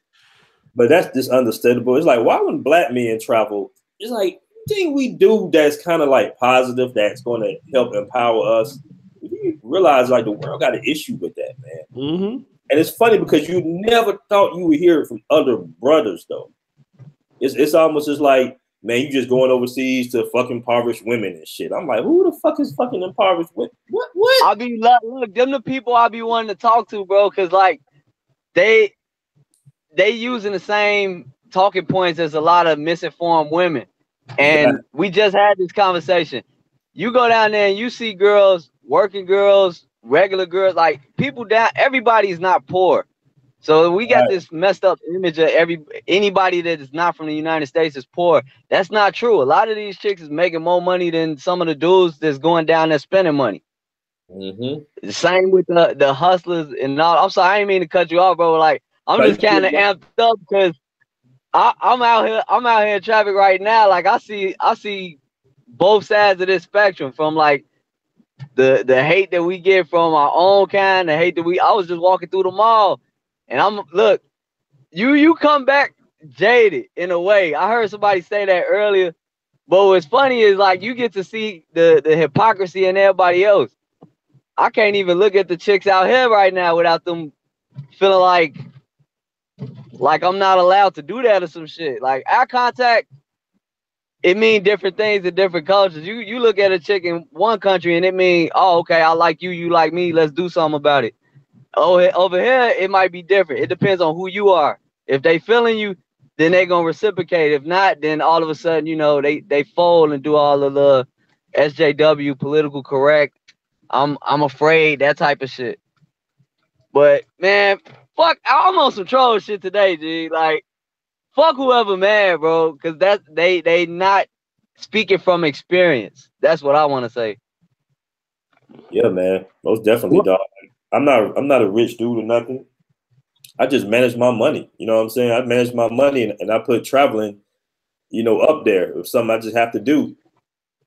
But that's just understandable. It's like, why when black men travel, it's like, thing we do that's kind of like positive, that's going to help empower us. You realize like the world got an issue with that, man. Mm-hmm. And it's funny because you never thought you would hear it from other brothers, though. It's almost just like, man, you just going overseas to fucking impoverished women and shit. I'm like, who the fuck is fucking impoverished women? What? I be look, them the people I be wanting to talk to, bro, because like they using the same talking points as a lot of misinformed women. And we just had this conversation. You go down there and you see girls, working girls, regular girls, like people down, everybody's not poor. So we got this messed up image of anybody that is not from the United States is poor. That's not true. A lot of these chicks is making more money than some of the dudes that's going down there spending money. Mm-hmm. The same with the hustlers and all. I'm sorry, I didn't mean to cut you off, bro. Like I'm just kind of amped up because I'm out here in traffic right now. Like I see both sides of this spectrum, from like the hate that we get from our own kind, the hate that I was just walking through the mall and look, you come back jaded in a way. I heard somebody say that earlier, but what's funny is like you get to see the hypocrisy in everybody else. I can't even look at the chicks out here right now without them feeling like I'm not allowed to do that or some shit. Like eye contact, it mean different things in different cultures. You look at a chick in one country and it mean, oh, okay, I like you, you like me, let's do something about it. Oh, over here, it might be different. It depends on who you are. If they feeling you, then they gonna reciprocate. If not, then all of a sudden, you know, they fold and do all of the SJW, political correct. I'm afraid, that type of shit. But man, fuck, I'm on some troll shit today, G. Like, fuck whoever mad, bro, because that's they not speaking from experience. That's what I want to say. Yeah, man, most definitely, dog. I'm not a rich dude or nothing. I just manage my money. You know what I'm saying? I manage my money and I put traveling, you know, up there. It's something I just have to do.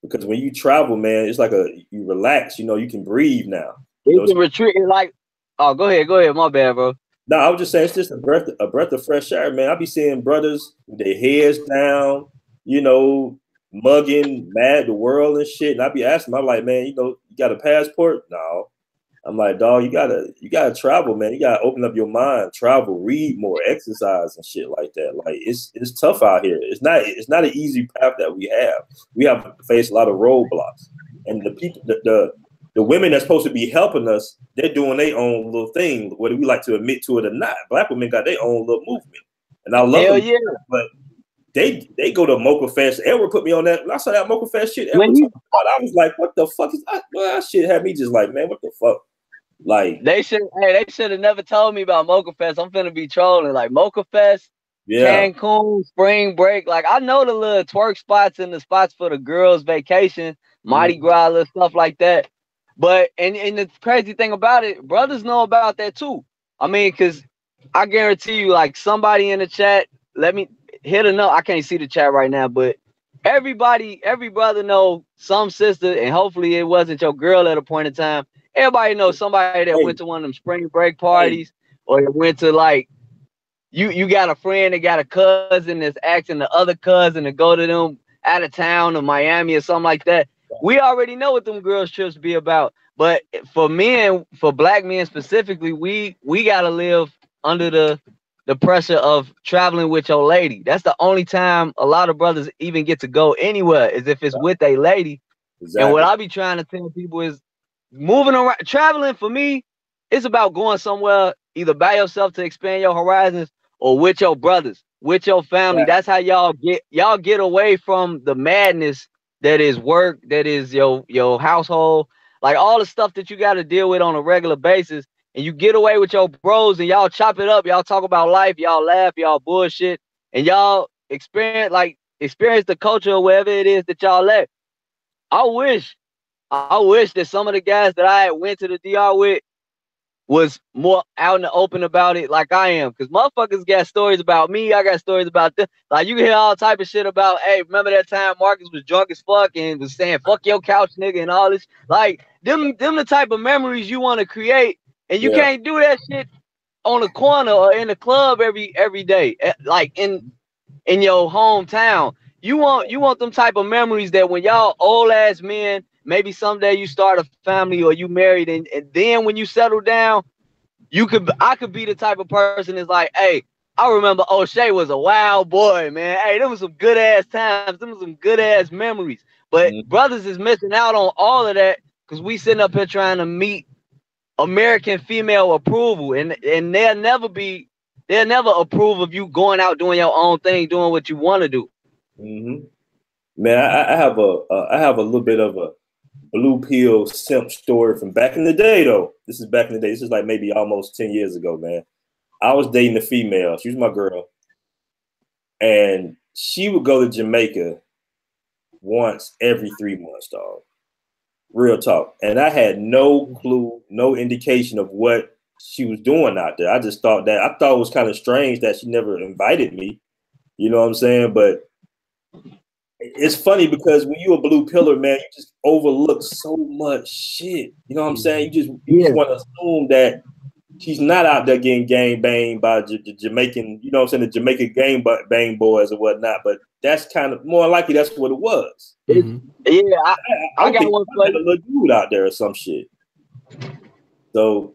Because when you travel, man, it's like you relax, you know, you can breathe now. You know, It's a retreat, like, oh, go ahead, my bad, bro. no, I was just saying it's just a breath of fresh air, man. I be seeing brothers with their heads down, you know, mugging, mad the world and shit. And I be asking them, I'm like, man, you know, you got a passport? No. I'm like, dog, you gotta travel, man. You gotta open up your mind, travel, read more, exercise and shit like that. Like it's tough out here. It's not an easy path that we have. We have to face a lot of roadblocks. And the people the women that's supposed to be helping us, they're doing their own little thing, whether we like to admit to it or not. Black women got their own little movement. And I love them, yeah. but they go to Mocha Fest. Edward put me on that. When I saw that Mocha Fest shit, Edward talking about, I was like, what the fuck is that? Well, that shit had me just like, man, what the fuck? Like they should have never told me about Mocha Fest. I'm finna be trolling. Like Mocha Fest, yeah. Cancun, spring break. Like I know the little twerk spots and the spots for the girls' vacation, Mardi Gras, little stuff like that. But and the crazy thing about it, brothers know about that too. I mean, cause I guarantee you, like somebody in the chat, let me hit a note. I can't see the chat right now, but every brother know some sister, and hopefully it wasn't your girl at a point in time. Everybody knows somebody that went to one of them spring break parties, or that went to like you got a friend that got a cousin that's asking the other cousin to go to them out of town or Miami or something like that. We already know what them girls trips be about. But for men, for black men specifically, we gotta live under the pressure of traveling with your lady. That's the only time a lot of brothers even get to go anywhere, is if it's with a lady. Exactly. And what I be trying to tell people is moving around, traveling for me, it's about going somewhere either by yourself to expand your horizons or with your brothers, with your family. That's how y'all get away from the madness that is work, that is your household, like all the stuff that you got to deal with on a regular basis. And you get away with your bros and y'all chop it up, y'all talk about life, y'all laugh, y'all bullshit, and y'all experience the culture or wherever it is that y'all at. I wish that some of the guys that I went to the DR with was more out in the open about it like I am. Because motherfuckers got stories about me. I got stories about them. Like, you can hear all type of shit about, hey, remember that time Marcus was drunk as fuck and was saying, fuck your couch, nigga, and all this. Like, them the type of memories you want to create. And you can't do that shit on the corner or in the club every day. Like, in your hometown. You want them type of memories that when y'all old ass men, maybe someday you start a family or you married, and then when you settle down, I could be the type of person that's like, hey, I remember O'Shea was a wild boy, man. Hey, them was some good ass times, them was some good ass memories. But brothers is missing out on all of that because we sitting up here trying to meet American female approval, and they'll never approve of you going out doing your own thing, doing what you want to do. Man, I have a little bit of a blue pill simp story from back in the day, though. This is back in the day. This is like maybe almost 10 years ago, man. I was dating a female. She was my girl. And she would go to Jamaica once every 3 months, dog. Real talk. And I had no clue, no indication of what she was doing out there. I thought it was kind of strange that she never invited me. You know what I'm saying? But it's funny because when you're a blue pillar, man, you just overlook so much shit. You know what I'm saying? You just want to assume that she's not out there getting gang banged by the Jamaican, you know what I'm saying, the Jamaican gang bang boys or whatnot. But that's kind of more likely that's what it was. Yeah, I got one a little dude out there or some shit. So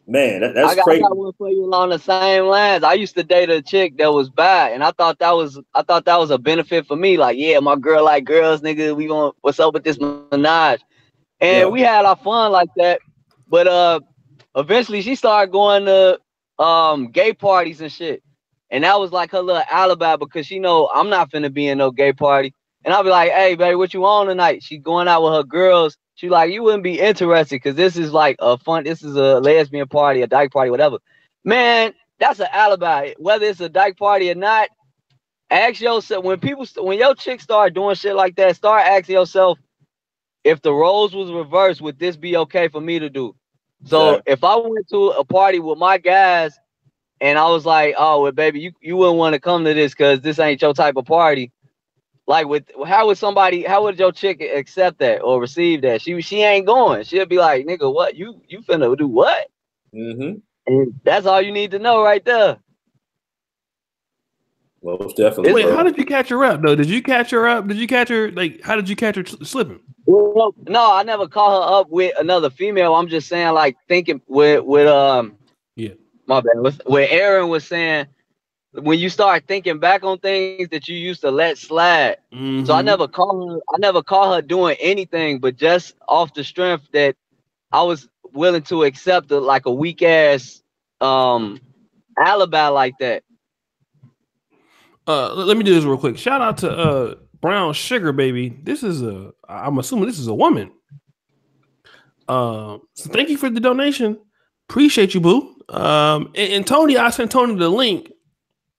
Man, that's I crazy. got one for you along the same lines. I used to date a chick that was bad, and I thought that was a benefit for me. Like, yeah, my girl like girls, nigga. We going what's up with this menage? And Yeah. we had our fun like that. But eventually she started going to gay parties and shit. And that was like her little alibi because she know I'm not finna be in no gay party. And I'll be like, hey, baby, what you on tonight? She going out with her girls. She like, you wouldn't be interested because this is like this is a lesbian party, a dyke party, whatever. Man, that's an alibi. Whether it's a dyke party or not, ask yourself, when your chick start doing shit like that, start asking yourself, if the roles was reversed, would this be okay for me to do? So Exactly. if I went to a party with my guys and I was like, oh, well, baby, you wouldn't want to come to this because this ain't your type of party. Like, how would your chick accept that or receive that? She ain't going. She'll be like, nigga, what? You finna do what? Mm-hmm. And that's all you need to know right there. Most definitely, Wait, bro. how did you catch her up though? Did you catch her up? Did you catch her like? How did you catch her slipping? Well, no, I never call her up with another female. I'm just saying, like, thinking with Yeah. my bad. What Aaron was saying, when you start thinking back on things that you used to let slide. So I never call her doing anything, but just off the strength that I was willing to accept like a weak ass alibi like that. Let me do this real quick. Shout out to Brown Sugar Baby. I'm assuming this is a woman. So thank you for the donation. Appreciate you, boo. And Tony, I sent Tony the link.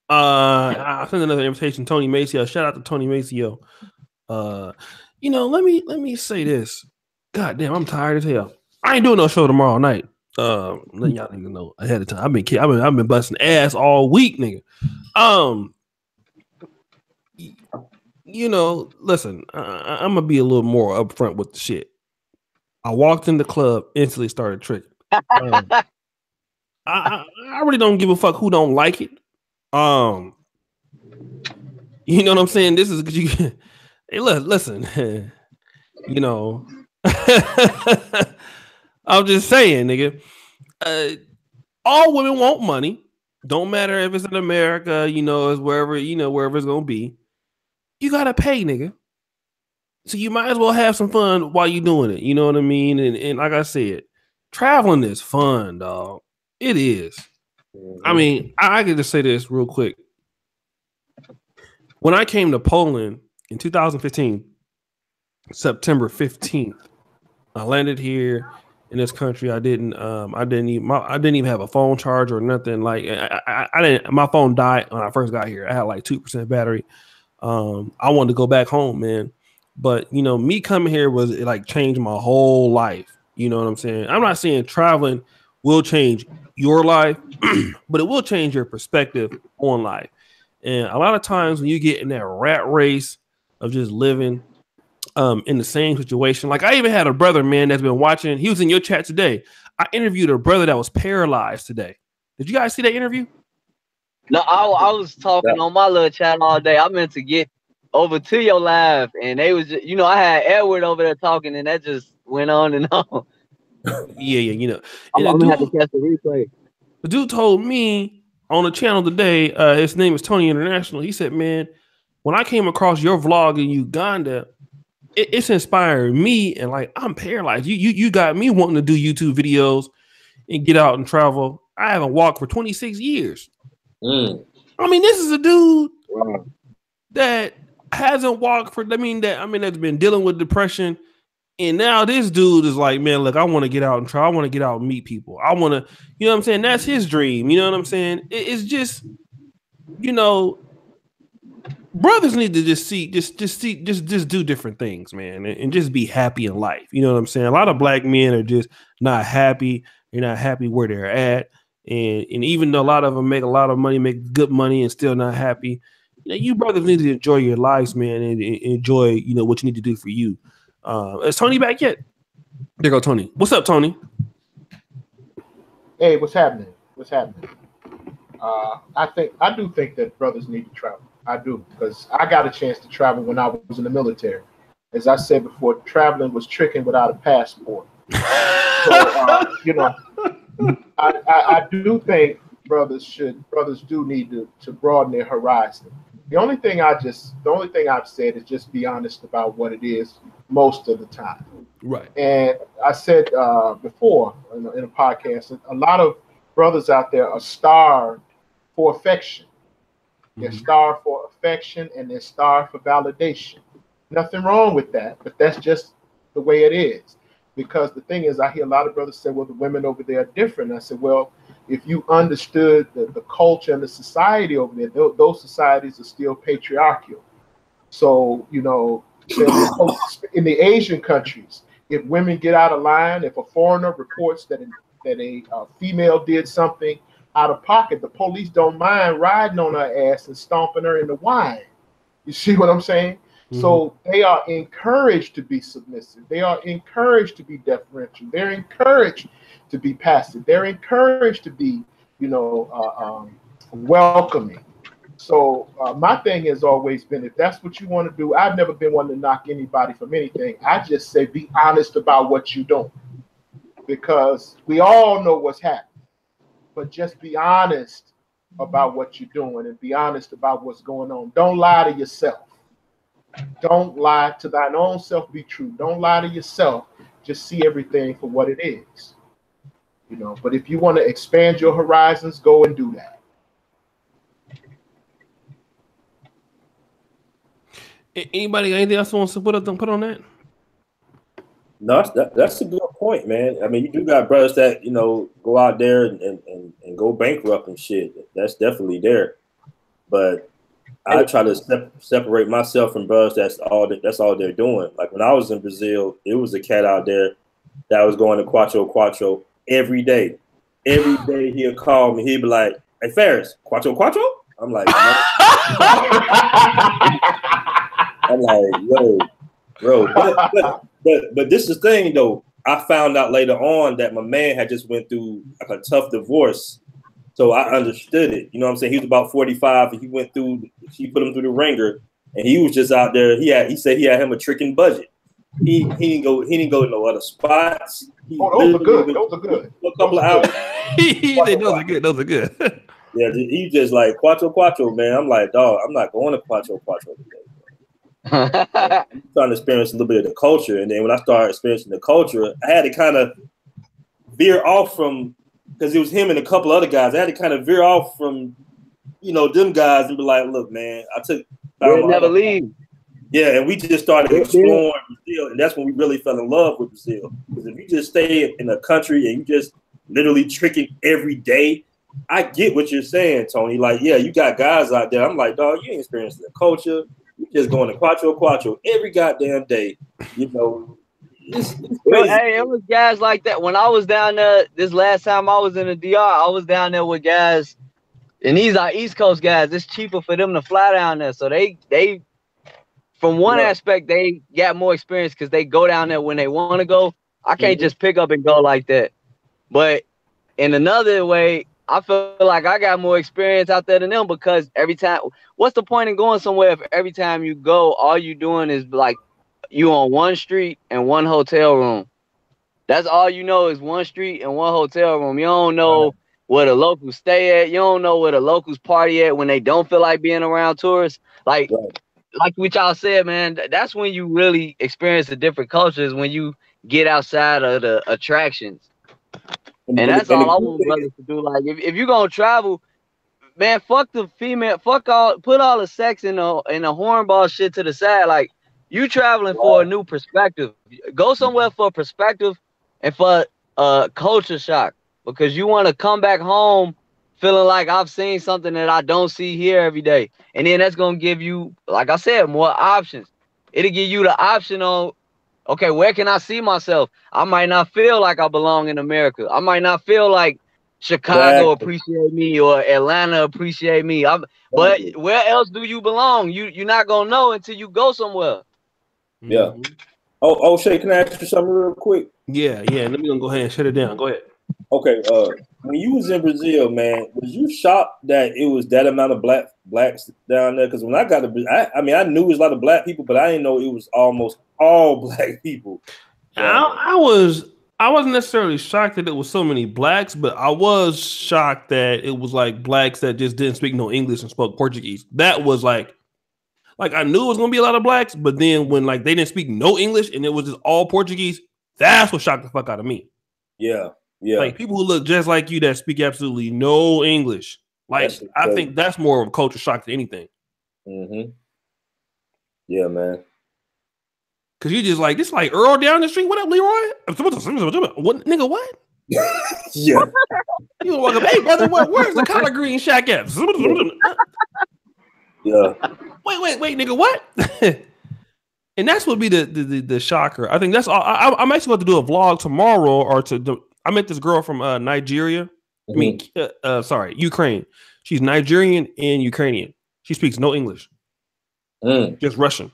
I sent another invitation. Tony Maceo. Shout out to Tony Maceo. Let me say this. God damn, I'm tired as hell. I ain't doing no show tomorrow night. Let y'all niggas know ahead of time. I've been busting ass all week, nigga. Listen, I'm gonna be a little more upfront with the shit. I walked in the club, instantly started tricking. I really don't give a fuck who don't like it. You know what I'm saying? This is you. Hey, listen. I'm just saying, nigga. All women want money. Don't matter if it's in America, it's wherever it's gonna be. You gotta pay, nigga. So you might as well have some fun while you're doing it. You know what I mean? And like I said, traveling is fun, dog. It is. Mm-hmm. I mean, I could just say this real quick. When I came to Poland in 2015, September 15th, I landed here in this country. I didn't even have a phone charge or nothing. Like I didn't. My phone died when I first got here. I had like 2% battery. I wanted to go back home, man. But me coming here was it like changed my whole life. You know what I'm saying? I'm not saying traveling will change your life, but it will change your perspective on life. And a lot of times when you get in that rat race of just living in the same situation, like I even had a brother, man, that's been watching. He was in your chat today. I interviewed a brother that was paralyzed today. Did you guys see that interview? No, I was talking on my little chat all day. I meant to get over to your live, and they was just, I had Edward over there talking, and that just went on and on. Yeah. I'm gonna have to catch the replay. The dude told me on the channel today, his name is Tony International. He said, man, when I came across your vlog in Uganda, it's inspired me, and like I'm paralyzed. You got me wanting to do YouTube videos and get out and travel. I haven't walked for 26 years. I mean, this is a dude that hasn't walked for. That's been dealing with depression, and now this dude is like, man, look, I want to get out and try. I want to get out and meet people. I want to, you know what I'm saying? That's his dream. You know what I'm saying? It's just, brothers need to just do different things, man, and just be happy in life. You know what I'm saying? A lot of black men are just not happy. They're not happy where they're at. And even though a lot of them make a lot of money, make good money, and still not happy, you brothers need to enjoy your lives, man, and enjoy, what you need to do for you. Is Tony back yet? There go Tony. What's up, Tony? Hey, what's happening? I do think that brothers need to travel. I do, because I got a chance to travel when I was in the military. As I said before, traveling was tricking without a passport. So, I do think brothers do need to broaden their horizon. The only thing I've said is just be honest about what it is most of the time. Right. And I said before in a podcast, a lot of brothers out there are starved for affection. They're starved for affection and they're starved for validation. Nothing wrong with that, but that's just the way it is. Because the thing is, I hear a lot of brothers say, well, the women over there are different. I said, well, if you understood the culture and the society over there, those societies are still patriarchal. So, in the Asian countries, if women get out of line, if a foreigner reports that a female did something out of pocket, the police don't mind riding on her ass and stomping her in the wine. You see what I'm saying? So they are encouraged to be submissive. They are encouraged to be deferential. They're encouraged to be passive. They're encouraged to be, welcoming. So my thing has always been, if that's what you want to do, I've never been one to knock anybody from anything. I just say be honest about what you're doing, because we all know what's happening. But just be honest about what you're doing and be honest about what's going on. Don't lie to yourself. Don't lie to thine own self, be true. Don't lie to yourself. Just see everything for what it is. But if you want to expand your horizons, go and do that. Anybody got anything else wants to put on that? No, that's a good point, man. I mean, you do got brothers that go out there and go bankrupt and shit. That's definitely there, but I try to separate myself from brothers. That's all they're doing. Like when I was in Brazil, it was a cat out there that was going to Quattro every day. Every day he'll call me. He'd be like, "Hey Ferris, Quattro?" I'm like, no. I'm like, yo, bro. But this is the thing though. I found out later on that my man had just went through like a tough divorce. So I understood it. You know what I'm saying? He was about 45 and she put him through the ringer and he was just out there. He said he had him a tricking budget. He didn't go to no other spots. Those are good. A couple of hours. He said those are good. Yeah, he just like Quattro, man. I'm like, dog, I'm not going to Quattro today. I'm trying to experience a little bit of the culture. And then when I started experiencing the culture, I had to kind of veer off from, because it was him and a couple other guys. I had to kind of veer off from, them guys and be like, look, man, We'll never leave. Yeah, and we just started exploring Brazil, and that's when we really fell in love with Brazil. Because if you just stay in a country and you just literally tricking every day, I get what you're saying, Tony. Like, yeah, you got guys out there. I'm like, dog, you ain't experiencing the culture. You just going to Quattro every goddamn day. It's crazy. Hey, it was guys like that. When I was down there, this last time I was in the DR, I was down there with guys, and these are East Coast guys. It's cheaper for them to fly down there. So they from one aspect, they got more experience because they go down there when they want to go. I can't just pick up and go like that. But in another way, I feel like I got more experience out there than them, because every time, what's the point in going somewhere if every time you go, all you doing is like you on one street and one hotel room? That's all you know is one street and one hotel room. You don't know where the locals stay at. You don't know where the locals party at when they don't feel like being around tourists. Like what y'all said, man, that's when you really experience the different cultures, when you get outside of the attractions. And that's all I want brothers to do. Like, if you're gonna travel, man, fuck the female, put all the sex in the hornball shit to the side. Like, you traveling for a new perspective. Go somewhere for perspective and for culture shock, because you want to come back home feeling like I've seen something that I don't see here every day. And then that's gonna give you, like I said, more options. It'll give you the option on, okay, where can I see myself? I might not feel like I belong in America. I might not feel like Chicago appreciate me or Atlanta appreciate me. But where else do you belong? You're not gonna know until you go somewhere. Yeah. Oh, Shay, can I ask you something real quick? Yeah. Let me go ahead and shut it down. Go ahead. Okay. When you was in Brazil, man, was you shocked that it was that amount of blacks down there? Because when I got to, I knew it was a lot of black people, but I didn't know it was almost all black people. I was I wasn't necessarily shocked that it was so many blacks, but I was shocked that it was like blacks that just didn't speak no English and spoke Portuguese. That was like I knew it was gonna be a lot of blacks, but then when like they didn't speak no English and it was just all Portuguese, that's what shocked the fuck out of me. Yeah, yeah. Like people who look just like you that speak absolutely no English. Like I think that's more of a culture shock than anything. Mm-hmm. Yeah, man. Cause you just like this, like Earl down the street. What up, Leroy? What nigga? What? Yeah. You walk up, hey brother, where's the collard green shack at? Yeah. Wait, nigga, what? And that's what be the shocker. I think that's all. I'm actually about to do a vlog tomorrow, or I met this girl from Nigeria. Mm-hmm. Sorry, Ukraine. She's Nigerian and Ukrainian. She speaks no English, just Russian.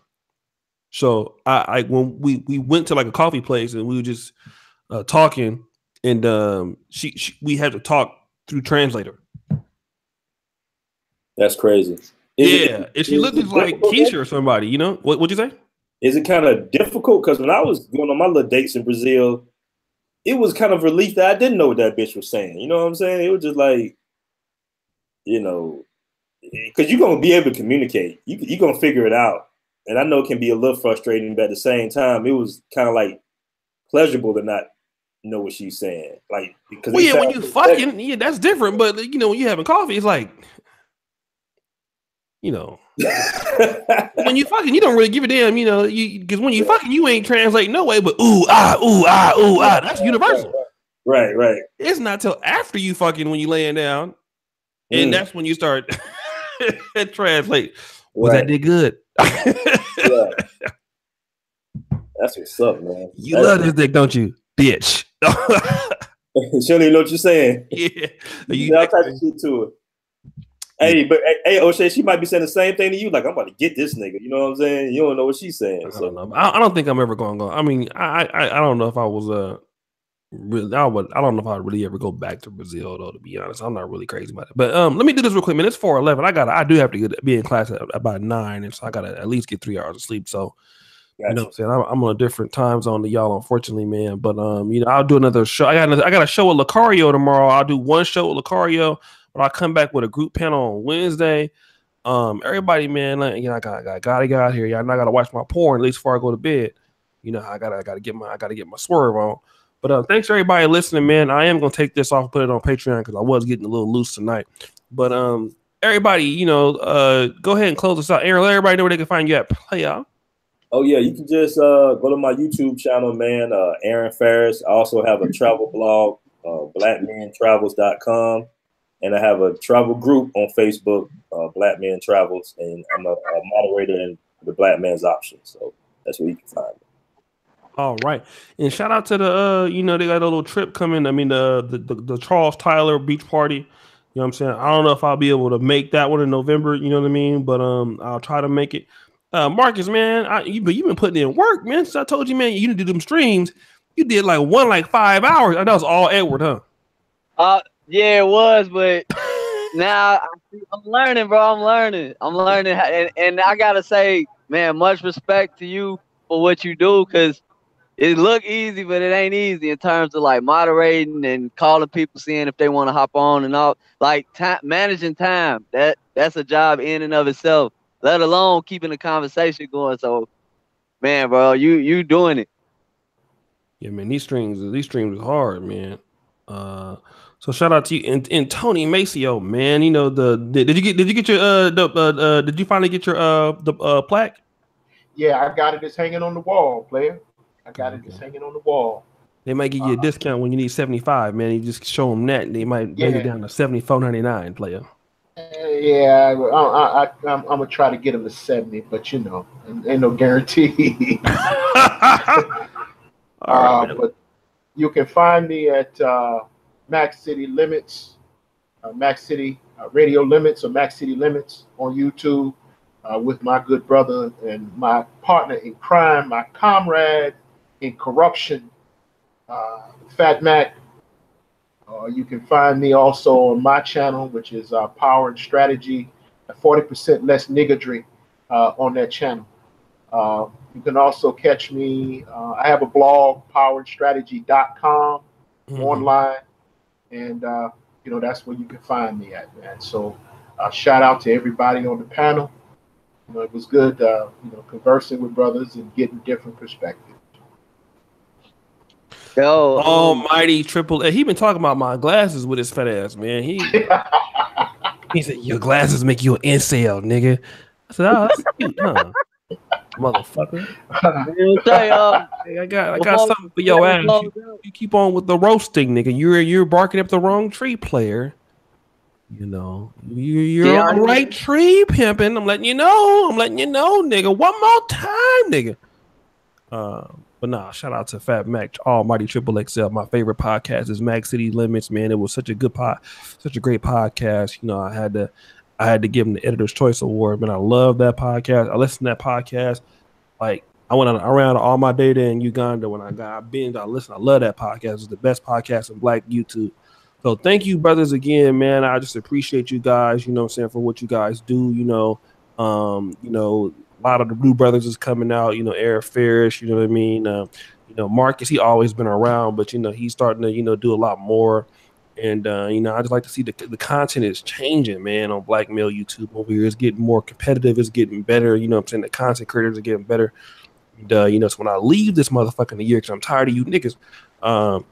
So I when we went to like a coffee place and we were just talking, and we had to talk through translator. That's crazy. And she looked just like Keisha or somebody. You know what'd you say? Is it kind of difficult? Because when I was going on my little dates in Brazil, it was kind of relief that I didn't know what that bitch was saying. You know what I'm saying? It was just like, you know, because you're gonna be able to communicate. You're gonna figure it out. And I know it can be a little frustrating, but at the same time, it was kind of like pleasurable to not know what she's saying. Like, because when you fucking, that's different. But you know, when you having coffee, it's like, you know, when you fucking, you don't really give a damn. You know, because when you fucking, you ain't translating no way. But ooh ah, that's universal. Right. It's not till after you fucking when you laying down, and that's when you start translate. Was that did good? Yeah. That's what's up, man. You love this dick, don't you, bitch? She don't even know what you're saying. Yeah, I'll type of shit to her. Hey, but hey, O'Shea, she might be saying the same thing to you. Like, I'm about to get this nigga. You know what I'm saying? You don't know what she's saying. I don't know. I don't think I'm ever going to go. I mean, I don't know if I was really. I don't know if I'd really ever go back to Brazil though. To be honest, I'm not really crazy about it. But let me do this real quick, man. It's 4:11. I do have to be in class at about 9, and so I gotta at least get 3 hours of sleep. So. Gotcha. You know what I'm saying? I'm on a different time zone to y'all, unfortunately, man. But you know, I'll do another show. I got a show with Lucario tomorrow. I'll do one show with Lucario, but I'll come back with a group panel on Wednesday. Everybody, man, like, you know, I gotta get out here. Y'all know I gotta watch my porn at least before I go to bed. You know, I gotta get my swerve on. But thanks for everybody listening, man. I am gonna take this off and put it on Patreon because I was getting a little loose tonight. But everybody, you know, go ahead and close this out. Aaron, let everybody know where they can find you at. Play out. Oh, yeah, you can just go to my YouTube channel, man, Aaron Ferris. I also have a travel blog, blackmentravels.com, and I have a travel group on Facebook, Black Men Travels, and I'm a moderator in the Black Man's Option, so that's where you can find me. All right, and shout out to the, you know, they got a little trip coming. I mean, the Charles Tyler Beach Party. You know what I'm saying? I don't know if I'll be able to make that one in November, you know what I mean? But I'll try to make it. Marcus, man, you've been putting in work, man. So I told you, man, you did them streams. You did like 5 hours. That was all Edward, huh? Yeah, it was, but now I'm learning, bro. I'm learning, and I gotta say, man, much respect to you for what you do, because it look easy, but it ain't easy in terms of like moderating and calling people, seeing if they want to hop on and all. Like managing time, that's a job in and of itself, let alone keeping the conversation going. So, man, bro, you doing it. Yeah, man, these streams are hard, man. So shout out to you and Tony Maceo, man. You know did you get your did you finally get your the plaque? Yeah, I got it. It's hanging on the wall, player. I got it. It's hanging on the wall. They might give you a discount when you need 75, man. You just show them that, and they might bring it down to $74.99, player. Yeah, I'm gonna try to get them to 70, but you know, ain't no guarantee. But you can find me at Max City Limits, Max City Radio Limits, or Max City Limits on YouTube, with my good brother and my partner in crime, my comrade in corruption, Fat Mac. You can find me also on my channel, which is Power and Strategy, 40% less niggardry on that channel. You can also catch me. I have a blog, poweredstrategy.com, online, and that's where you can find me at, man. So shout out to everybody on the panel. It was good, conversing with brothers and getting different perspectives. Yo, Almighty Triple A. He been talking about my glasses with his fat ass, man. He said, your glasses make you an incel, nigga. I said, oh, that's cute, huh? Motherfucker. Hey, I got something for your ass. You keep on with the roasting, nigga. You're barking up the wrong tree, player. You're on the right tree, pimping. I'm letting you know, nigga. One more time, nigga. But nah, shout out to Fat Mac, Almighty Triple XL. My favorite podcast is Mag City Limits, man. It was such a good such a great podcast. I had to give him the Editor's Choice Award, man. I love that podcast. I listened to that podcast. Like, I went around all my data in Uganda when I binged. I listened. I love that podcast. It's the best podcast in Black YouTube. So thank you, brothers, again, man. I just appreciate you guys, for what you guys do. A lot of the new brothers is coming out, Eric Ferris, you know what I mean? Marcus, he always been around, but, he's starting to, do a lot more. And, I just like to see the content is changing, man, on Black Male YouTube over here. It's getting more competitive. It's getting better. The content creators are getting better. And, so when I leave this motherfucker in a year, because I'm tired of you niggas,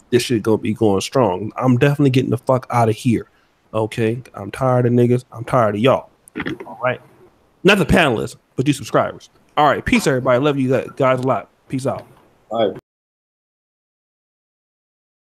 this shit gonna be going strong. I'm definitely getting the fuck out of here. Okay? I'm tired of niggas. I'm tired of y'all. All right? Not the panelists, but you subscribers. All right. Peace, everybody. Love you guys a lot. Peace out. All right.